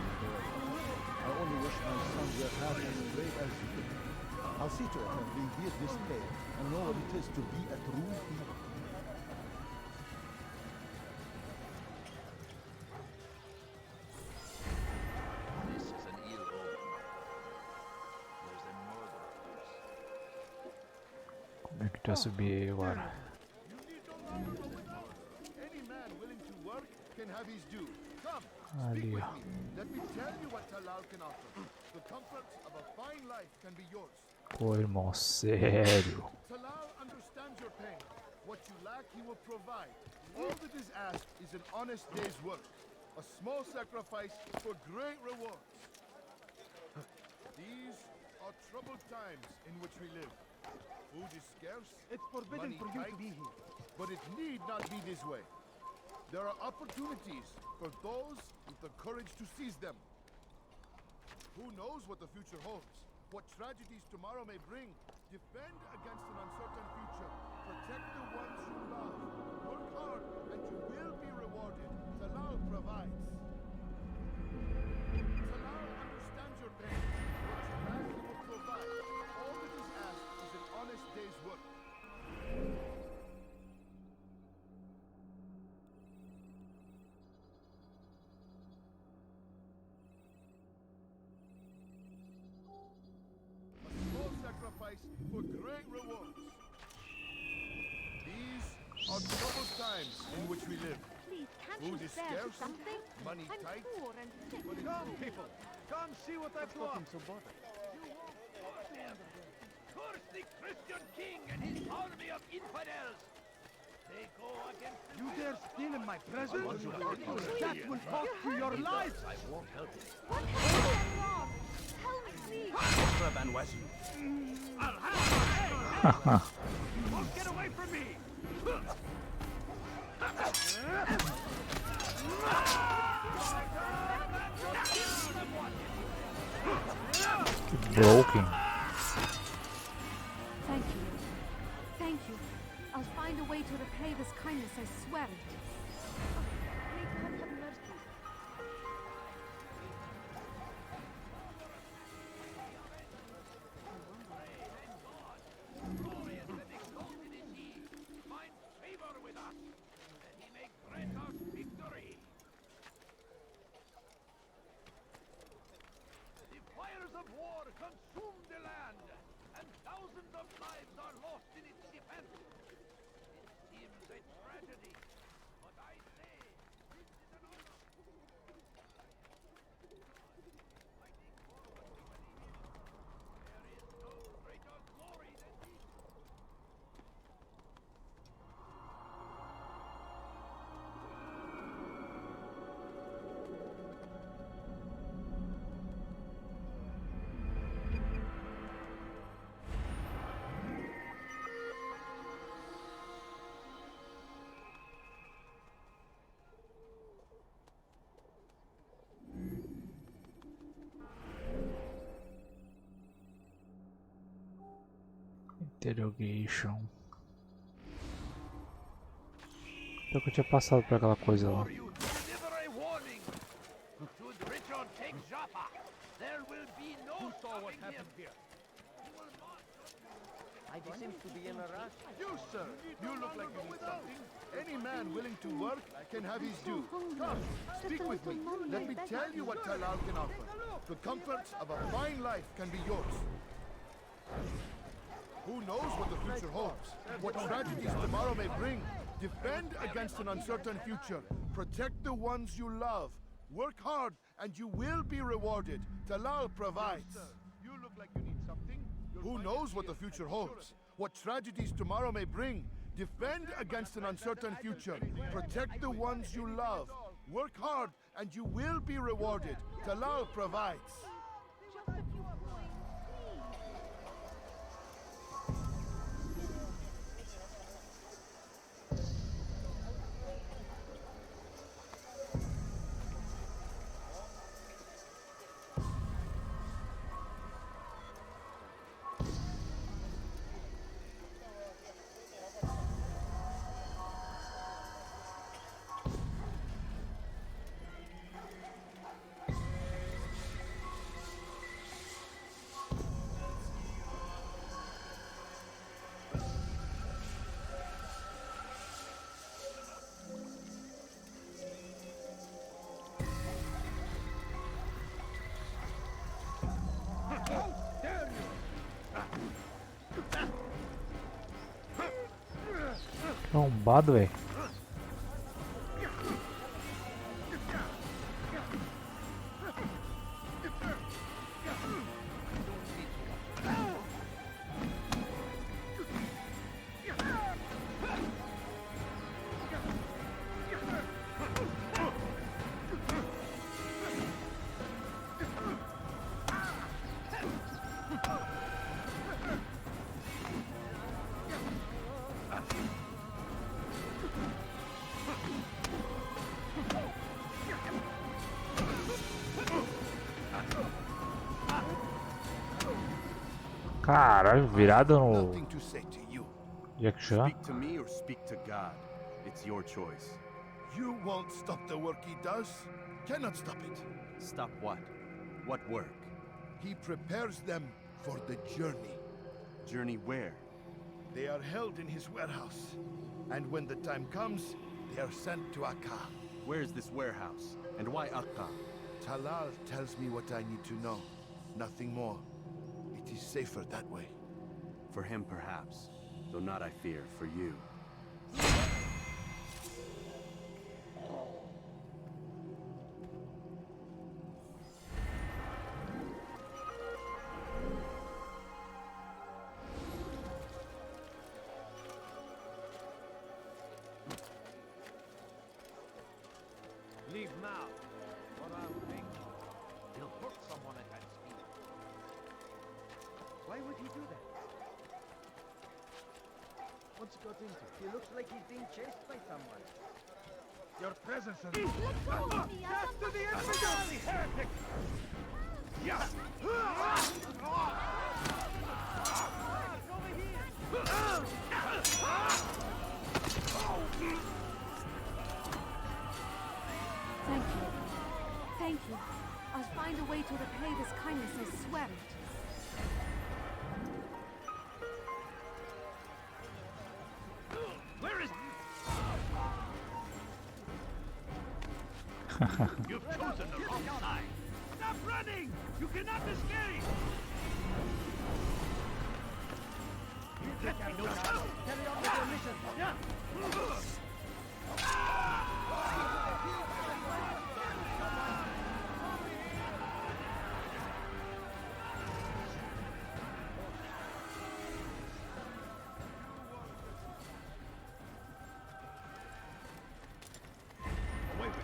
I only wish my son were half as brave as you. I'll see to it and reveal this tale and know what it is to be a true hero. This is an ill omen. There's a murder loose. Como é que tu vai subir aí agora? Any man willing to work can have his due. Come, Ali, speak with ó. me. Let me tell you what Talal can offer. The comforts of a fine life can be yours. Pô, irmão, sério. Talal understands your pain. What you lack, he will provide. All that is asked is an honest day's work. A small sacrifice for great rewards. These are troubled times in which we live. Food is scarce. It's forbidden money for you tight, to be here. but it need not be this way. There are opportunities for those with the courage to seize them. Who knows what the future holds? What tragedies tomorrow may bring? Defend against an uncertain future. Protect the ones you love. Work hard and you will be rewarded. Talal provides. Talal understands your pain. What you lack, he will provide. All that is asked is an honest day's work. Sacrifice for great rewards. These are troubled times in which we live. Please, can't Food you is spare scarce, something? money I'm tight. poor and sick. Come, people! Come see what I've to offer. Curse the Christian king and his army of infidels! They go against the... You dare steal in my presence? That will cost you your life! I won't help you. What has gone wrong? Tell me, please. I'll have you. You won't get away from me! Broken. Thank you. Thank you. I'll find a way to repay this kindness, I swear it. May God have mercy. Glorious and exalted is he. Find favor with us, that he may grant us victory. The fires of war consume the land, and thousands of lives are lost in its defense. It seems a tragedy, but I say this is an honor. Fighting for what we believe in. There is no greater glory than this. Interrogation. Eu que tinha passado por aquela coisa lá. Deliver a warning. Should Richard take Jaffa, there will be no stopping him. here? He seems to be in a rush. You, sir, you look like you need something. Any man willing to work can have his due. Come, speak with me. Let me tell you what Talal can offer. The comforts of a fine life can be yours. Who knows what the future holds? What tragedies tomorrow may bring? Defend against an uncertain future. Protect the ones you love. Work hard and you will be rewarded. Talal provides. You look like you need something. Who knows what the future holds? What tragedies tomorrow may bring? Defend against an uncertain future. Protect the ones you love. Work hard and you will be rewarded. Talal provides. Just a few coins, please. Trombado, velho. Caralho, virado no Nothing to say to you. Jack Chan. Speak to me or speak to God. It's your choice. You won't stop the work he does. Cannot stop it. Stop what? What work? He prepares them for the journey. Journey where? They are held in his warehouse. And when the time comes, they are sent to Akka. Where is this warehouse? And why Akka? Talal tells me what I need to know. Nothing more. It is safer that way. For him, perhaps. Though not, I fear, for you. Leave now. What I'm thinking. He'll hurt someone at that speed. Why would he do that? What's got into? He looks like he's being chased by someone. Your presence is... Let go of me! Death to the infidel! Heretic! Yeah! Thank you. Thank you. I'll find a way to repay this kindness, I swear it. Where is... You've chosen the wrong side. Stop running! You cannot escape! You think I know how? Carry on with your mission. Yeah. Away with you.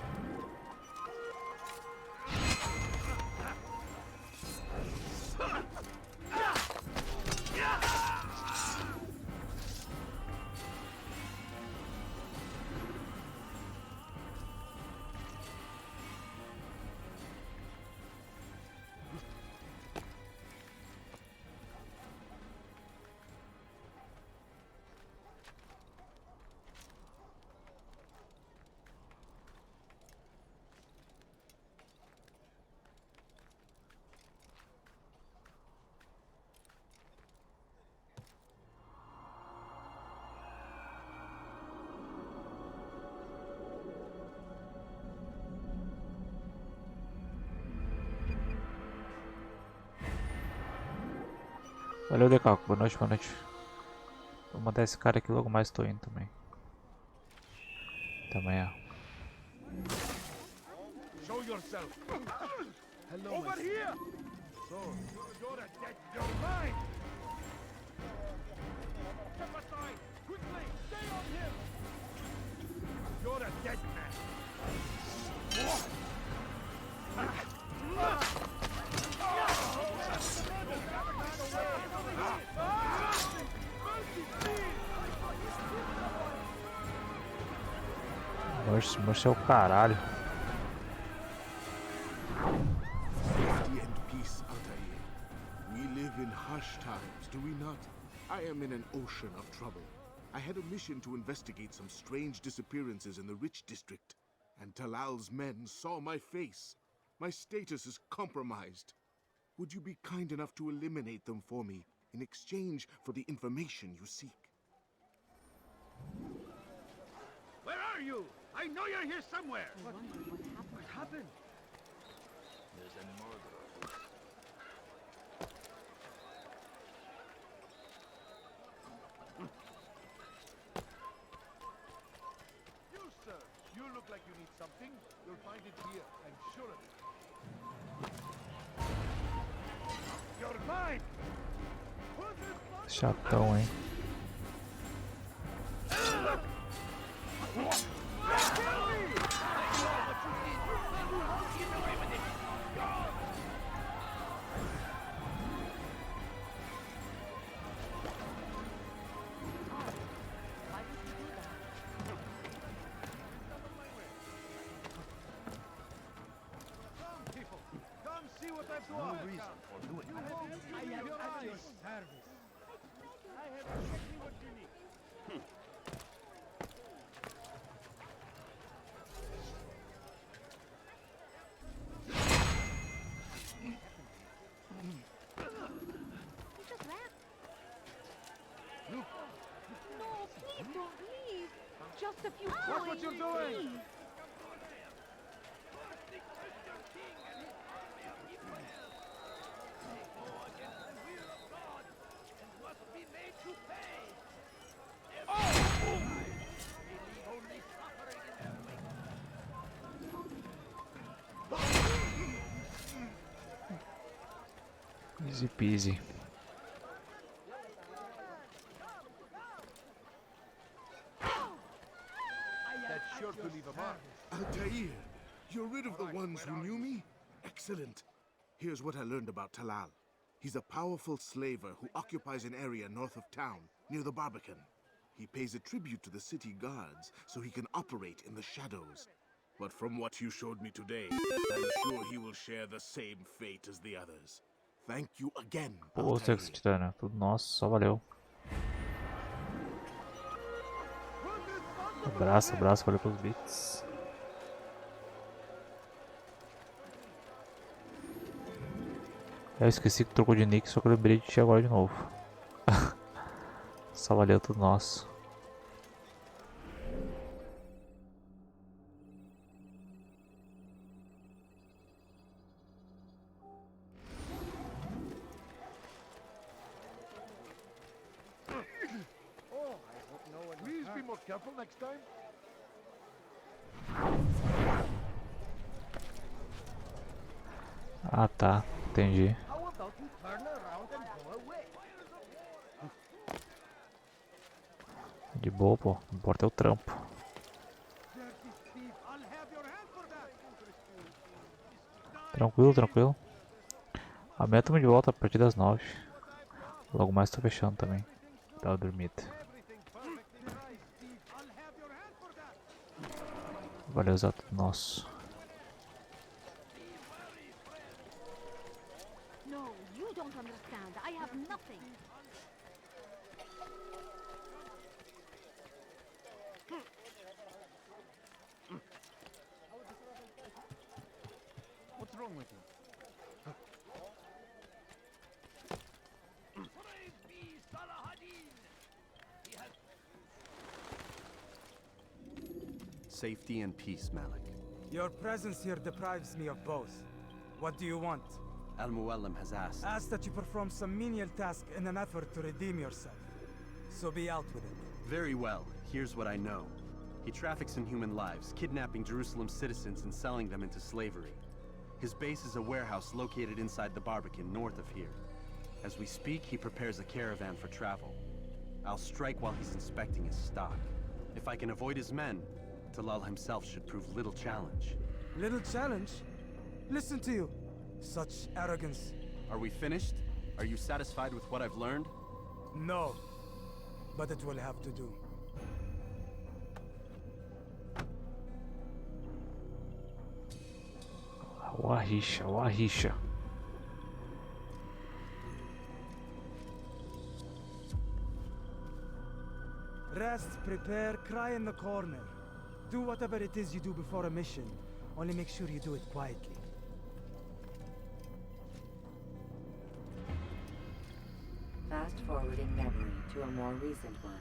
Valeu, Decalco. Boa noite, boa noite. Vou mandar esse cara aqui logo mais, tô indo também. Até amanhã. Show yourself. Hello, over here. So, you're a dead. You're mine. Step aside, quickly. Stay on him. You're a dead man. Morse é o caralho. Safety and peace, Altair. We live in harsh times, do we not? I am in an ocean of trouble. I had a mission to investigate some strange disappearances in the Rich District, and Talal's men saw my face. My status is compromised. Would you be kind enough to eliminate them for me in exchange for the information you seek? Where are you? I know you're here somewhere. What happened? There's a murderer. You, sir. You look like you need something. You'll find it here. I'm sure of it. You're mine. Chatão, hein? Come see what I've to offer. No reason for doing that. I am at your service. Watch what you're doing! Easy peasy. That's sure to leave a mark. Altair, you're rid of the ones who knew me? Excellent. Here's what I learned about Talal. He's a powerful slaver who occupies an area north of town, near the Barbican. He pays a tribute to the city guards so he can operate in the shadows. But from what you showed me today, I'm sure he will share the same fate as the others. Thank you again, Pô, Altair. Esse Titânia, tudo nosso, só valeu. Abraço, abraço, valeu pelos bits. Eu esqueci que trocou de nick, só que eu lembrei de ti agora de novo. Só valeu, tudo nosso. Please be more careful next time. Ah tá, entendi. How about you turn around and go away? De boa, pô. Não importa é o trampo. Tranquilo, tranquilo. Amanhã tamo de volta a partir das 9. Logo mais tô fechando também. Dá uma dormida. Valeu, Zé, tudo nosso. No, you don't understand. I have nothing. What's wrong with you? Safety and peace, Malik. Your presence here deprives me of both. What do you want? Al-Muallim has asked. Ask that you perform some menial task in an effort to redeem yourself. So be out with it. Very well. Here's what I know. He traffics in human lives, kidnapping Jerusalem citizens and selling them into slavery. His base is a warehouse located inside the Barbican, north of here. As we speak, he prepares a caravan for travel. I'll strike while he's inspecting his stock. If I can avoid his men, Talal himself should prove little challenge. Little challenge? Listen to you. Such arrogance. Are we finished? Are you satisfied with what I've learned? No. But it will have to do. Wahisha, Wahisha. Rest, prepare, cry in the corner. Do whatever it is you do before a mission. Only make sure you do it quietly. Fast-forwarding memory to a more recent one.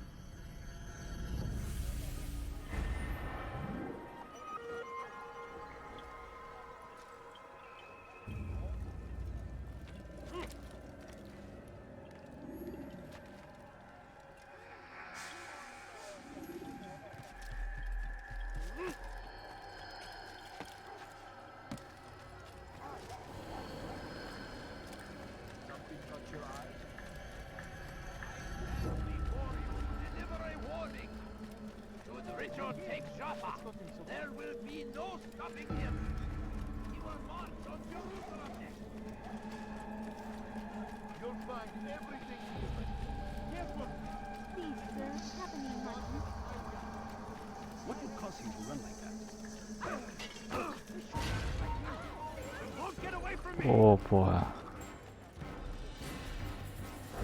Richard takes Jaffa, there will be no stopping him. He will march on Jerusalem next. You'll find everything different. Careful! Please, sir, have an enlightenment. What would cause him to run like that? Don't get away from me! Ô, porra.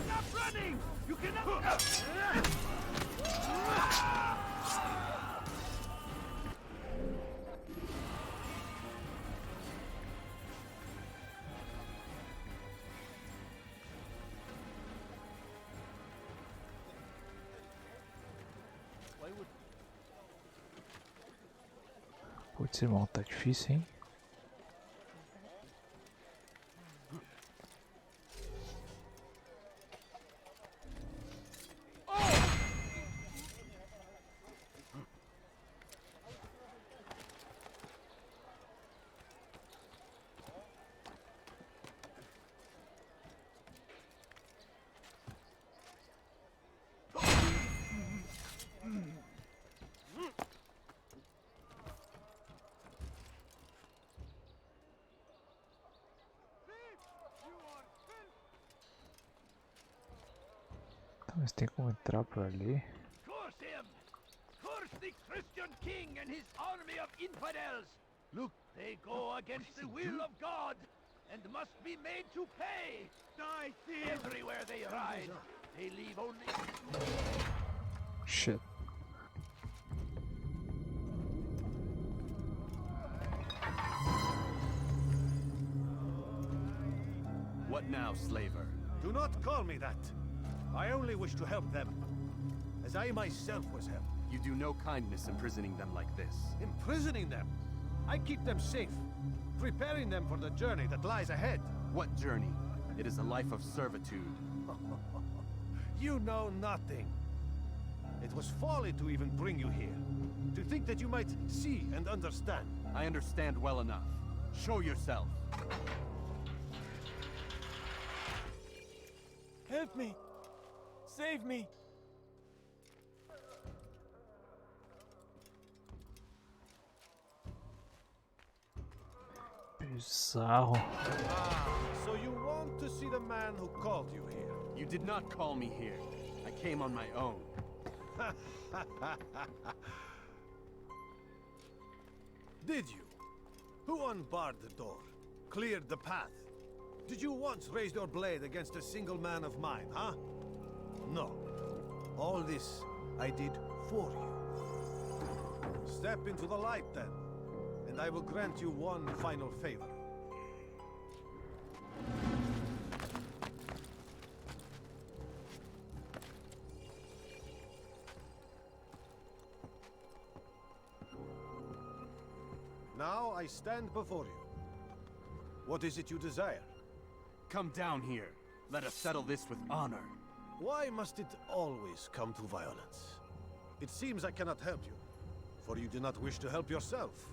Stop running! You cannot... Putz, irmão, tá difícil, hein? Mas tem como entrar por ali? Curse him! Curse the Christian king and his army of infidels! Look, they go against the will of God and must be made to pay! Die, thief! Everywhere they ride, they leave only... Shit. What now, slaver? Do not call me that. I only wish to help them, as I myself was helped. You do no kindness imprisoning them like this. Imprisoning them? I keep them safe, preparing them for the journey that lies ahead. What journey? It is a life of servitude. You know nothing. It was folly to even bring you here. To think that you might see and understand. I understand well enough. Show yourself. Help me! Save me! Bizarro. So you want to see the man who called you here? You did not call me here. I came on my own. Did you? Who unbarred the door? Cleared the path? Did you once raise your blade against a single man of mine, huh? No. All this I did for you. Step into the light then, and I will grant you one final favor. Now I stand before you. What is it you desire? Come down here. Let us settle this with honor. Why must it always come to violence? It seems I cannot help you, for you do not wish to help yourself.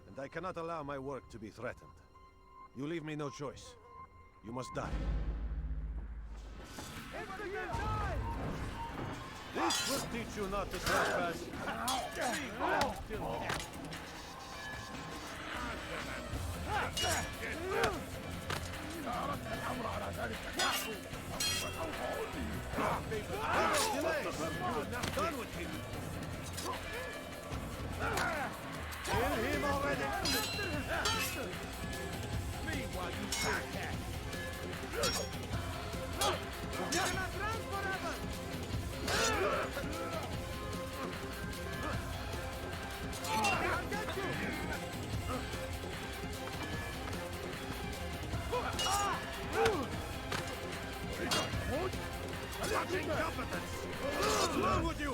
And I cannot allow my work to be threatened. You leave me no choice. You must die. This will teach you not to trespass. Done with him. Kill him already. Meanwhile, you still can. You cannot run forever. I'll get you. Such incompetence! What's wrong with you?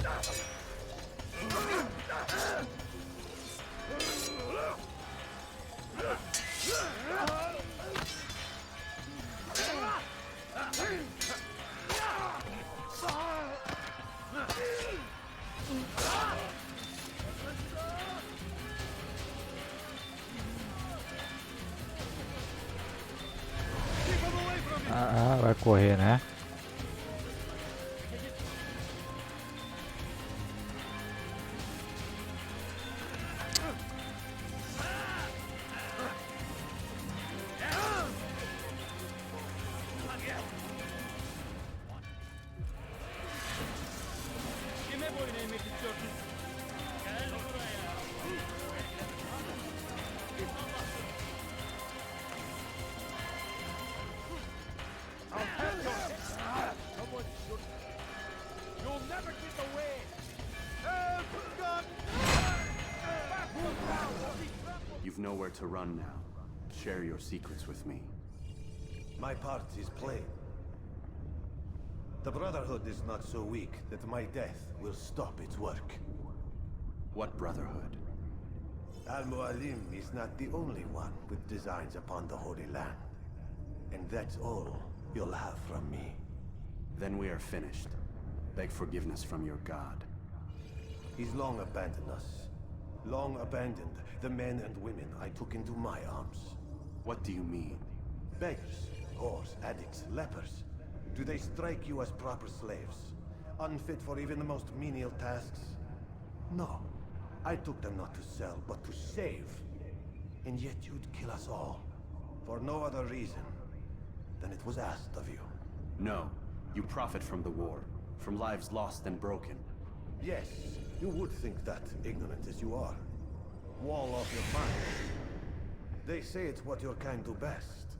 Vai correr, né? You've nowhere to run now. Share your secrets with me. My part is plain. The Brotherhood is not so weak that my death will stop its work. What Brotherhood? Al-Mualim is not the only one with designs upon the Holy Land. And that's all you'll have from me. Then we are finished. Beg forgiveness from your god. He's long abandoned us. Long abandoned the men and women I took into my arms. What do you mean? Beggars, whores, addicts, lepers. Do they strike you as proper slaves? Unfit for even the most menial tasks? No. I took them not to sell, but to save. And yet you'd kill us all. For no other reason than it was asked of you. No. You profit from the war. From lives lost and broken. Yes, you would think that, ignorant as you are. Wall off your mind. They say it's what your kind do best.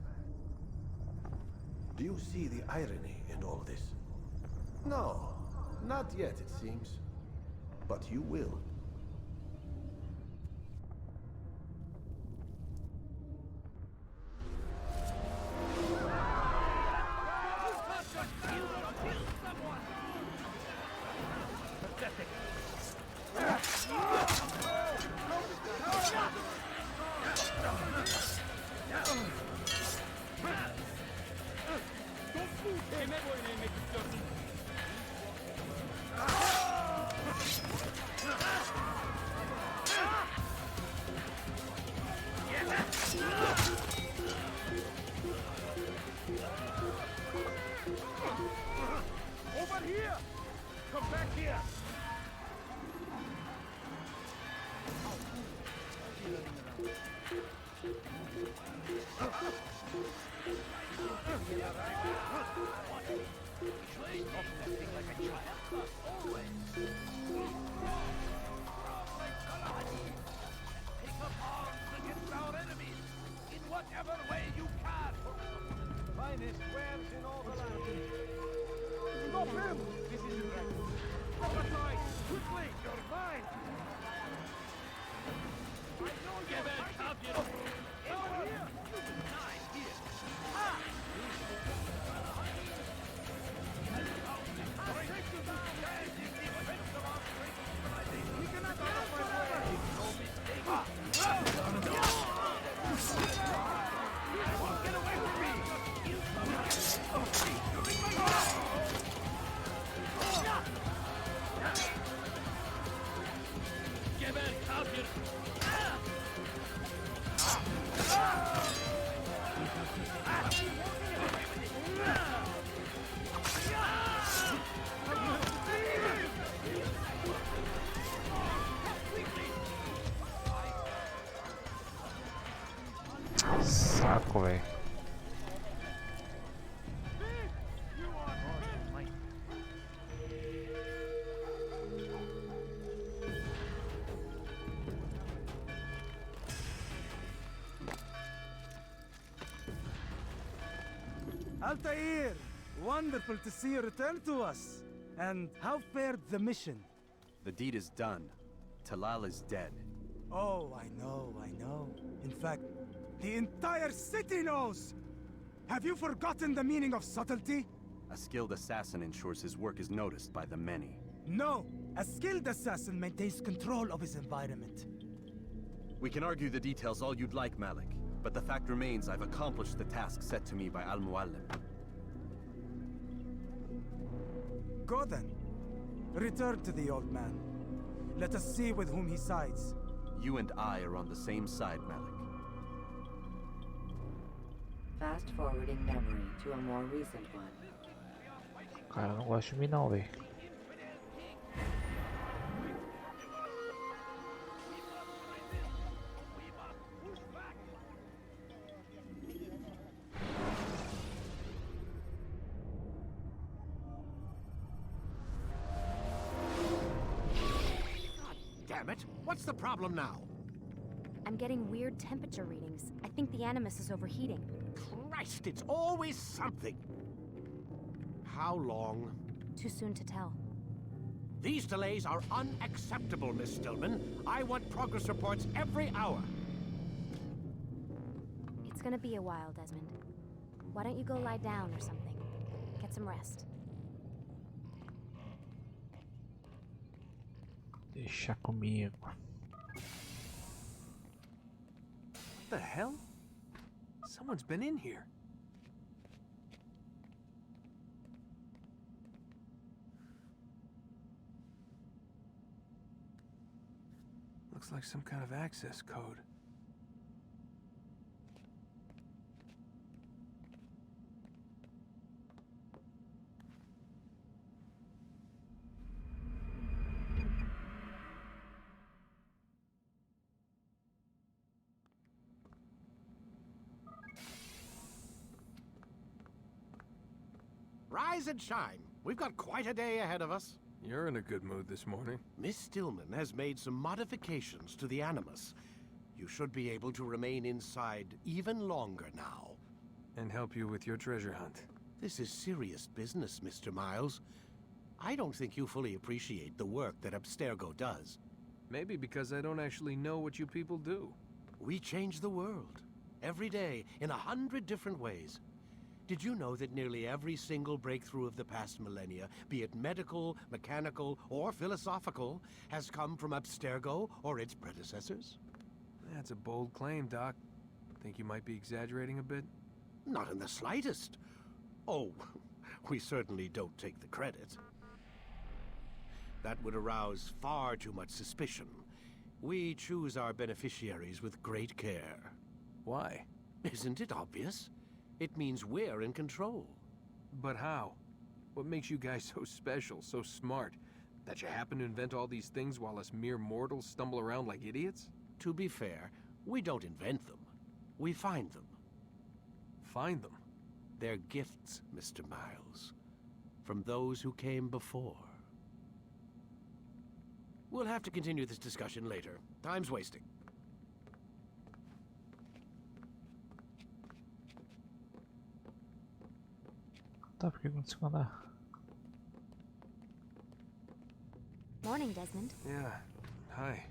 Do you see the irony in all this? No, not yet, it seems. But you will. Over here! Come back here! Whatever way you can! Finest wares in all the land. Stop him! This isn't right. Step aside! Quickly! You're mine! I know you're right! Over here! Nice here! Ha! I'll take you down! Stand in defense of our great civilization! We cannot get off my way! No mistake! Get away from me! Saco, velho. Altair! Wonderful to see you return to us. And how fared the mission? The deed is done. Talal is dead. Oh, I know. In fact, the entire city knows! Have you forgotten the meaning of subtlety? A skilled assassin ensures his work is noticed by the many. No! A skilled assassin maintains control of his environment. We can argue the details all you'd like, Malik. But the fact remains I've accomplished the task set to me by Al-Mualim. Go then. Return to the old man. Let us see with whom he sides. You and I are on the same side, Malik. Fast-forwarding memory to a more recent one. Cara, não gosto de mim não, velho. Damn it! What's the problem now? I'm getting weird temperature readings. I think the Animus is overheating. Christ, it's always something! How long? Too soon to tell. These delays are unacceptable, Miss Stillman. I want progress reports every hour. It's gonna be a while, Desmond. Why don't you go lie down or something? Get some rest. Deixa comigo. What the hell? Someone's been in here. Looks like some kind of access code. Rise and shine. We've got quite a day ahead of us. You're in a good mood this morning. Miss Stillman has made some modifications to the Animus. You should be able to remain inside even longer now. And help you with your treasure hunt. This is serious business, Mr. Miles. I don't think you fully appreciate the work that Abstergo does. Maybe because I don't actually know what you people do. We change the world. Every day, in 100 different ways. Did you know that nearly every single breakthrough of the past millennia, be it medical, mechanical, or philosophical, has come from Abstergo or its predecessors? That's a bold claim, Doc. Think you might be exaggerating a bit? Not in the slightest. Oh, we certainly don't take the credit. That would arouse far too much suspicion. We choose our beneficiaries with great care. Why? Isn't it obvious? It means we're in control. But how? What makes you guys so special, so smart? That you happen to invent all these things while us mere mortals stumble around like idiots? To be fair, we don't invent them. We find them. Find them? They're gifts, Mr. Miles. From those who came before. We'll have to continue this discussion later. Time's wasting. Tá, por que aconteceu com andar? Morning, Desmond. Yeah. Hi.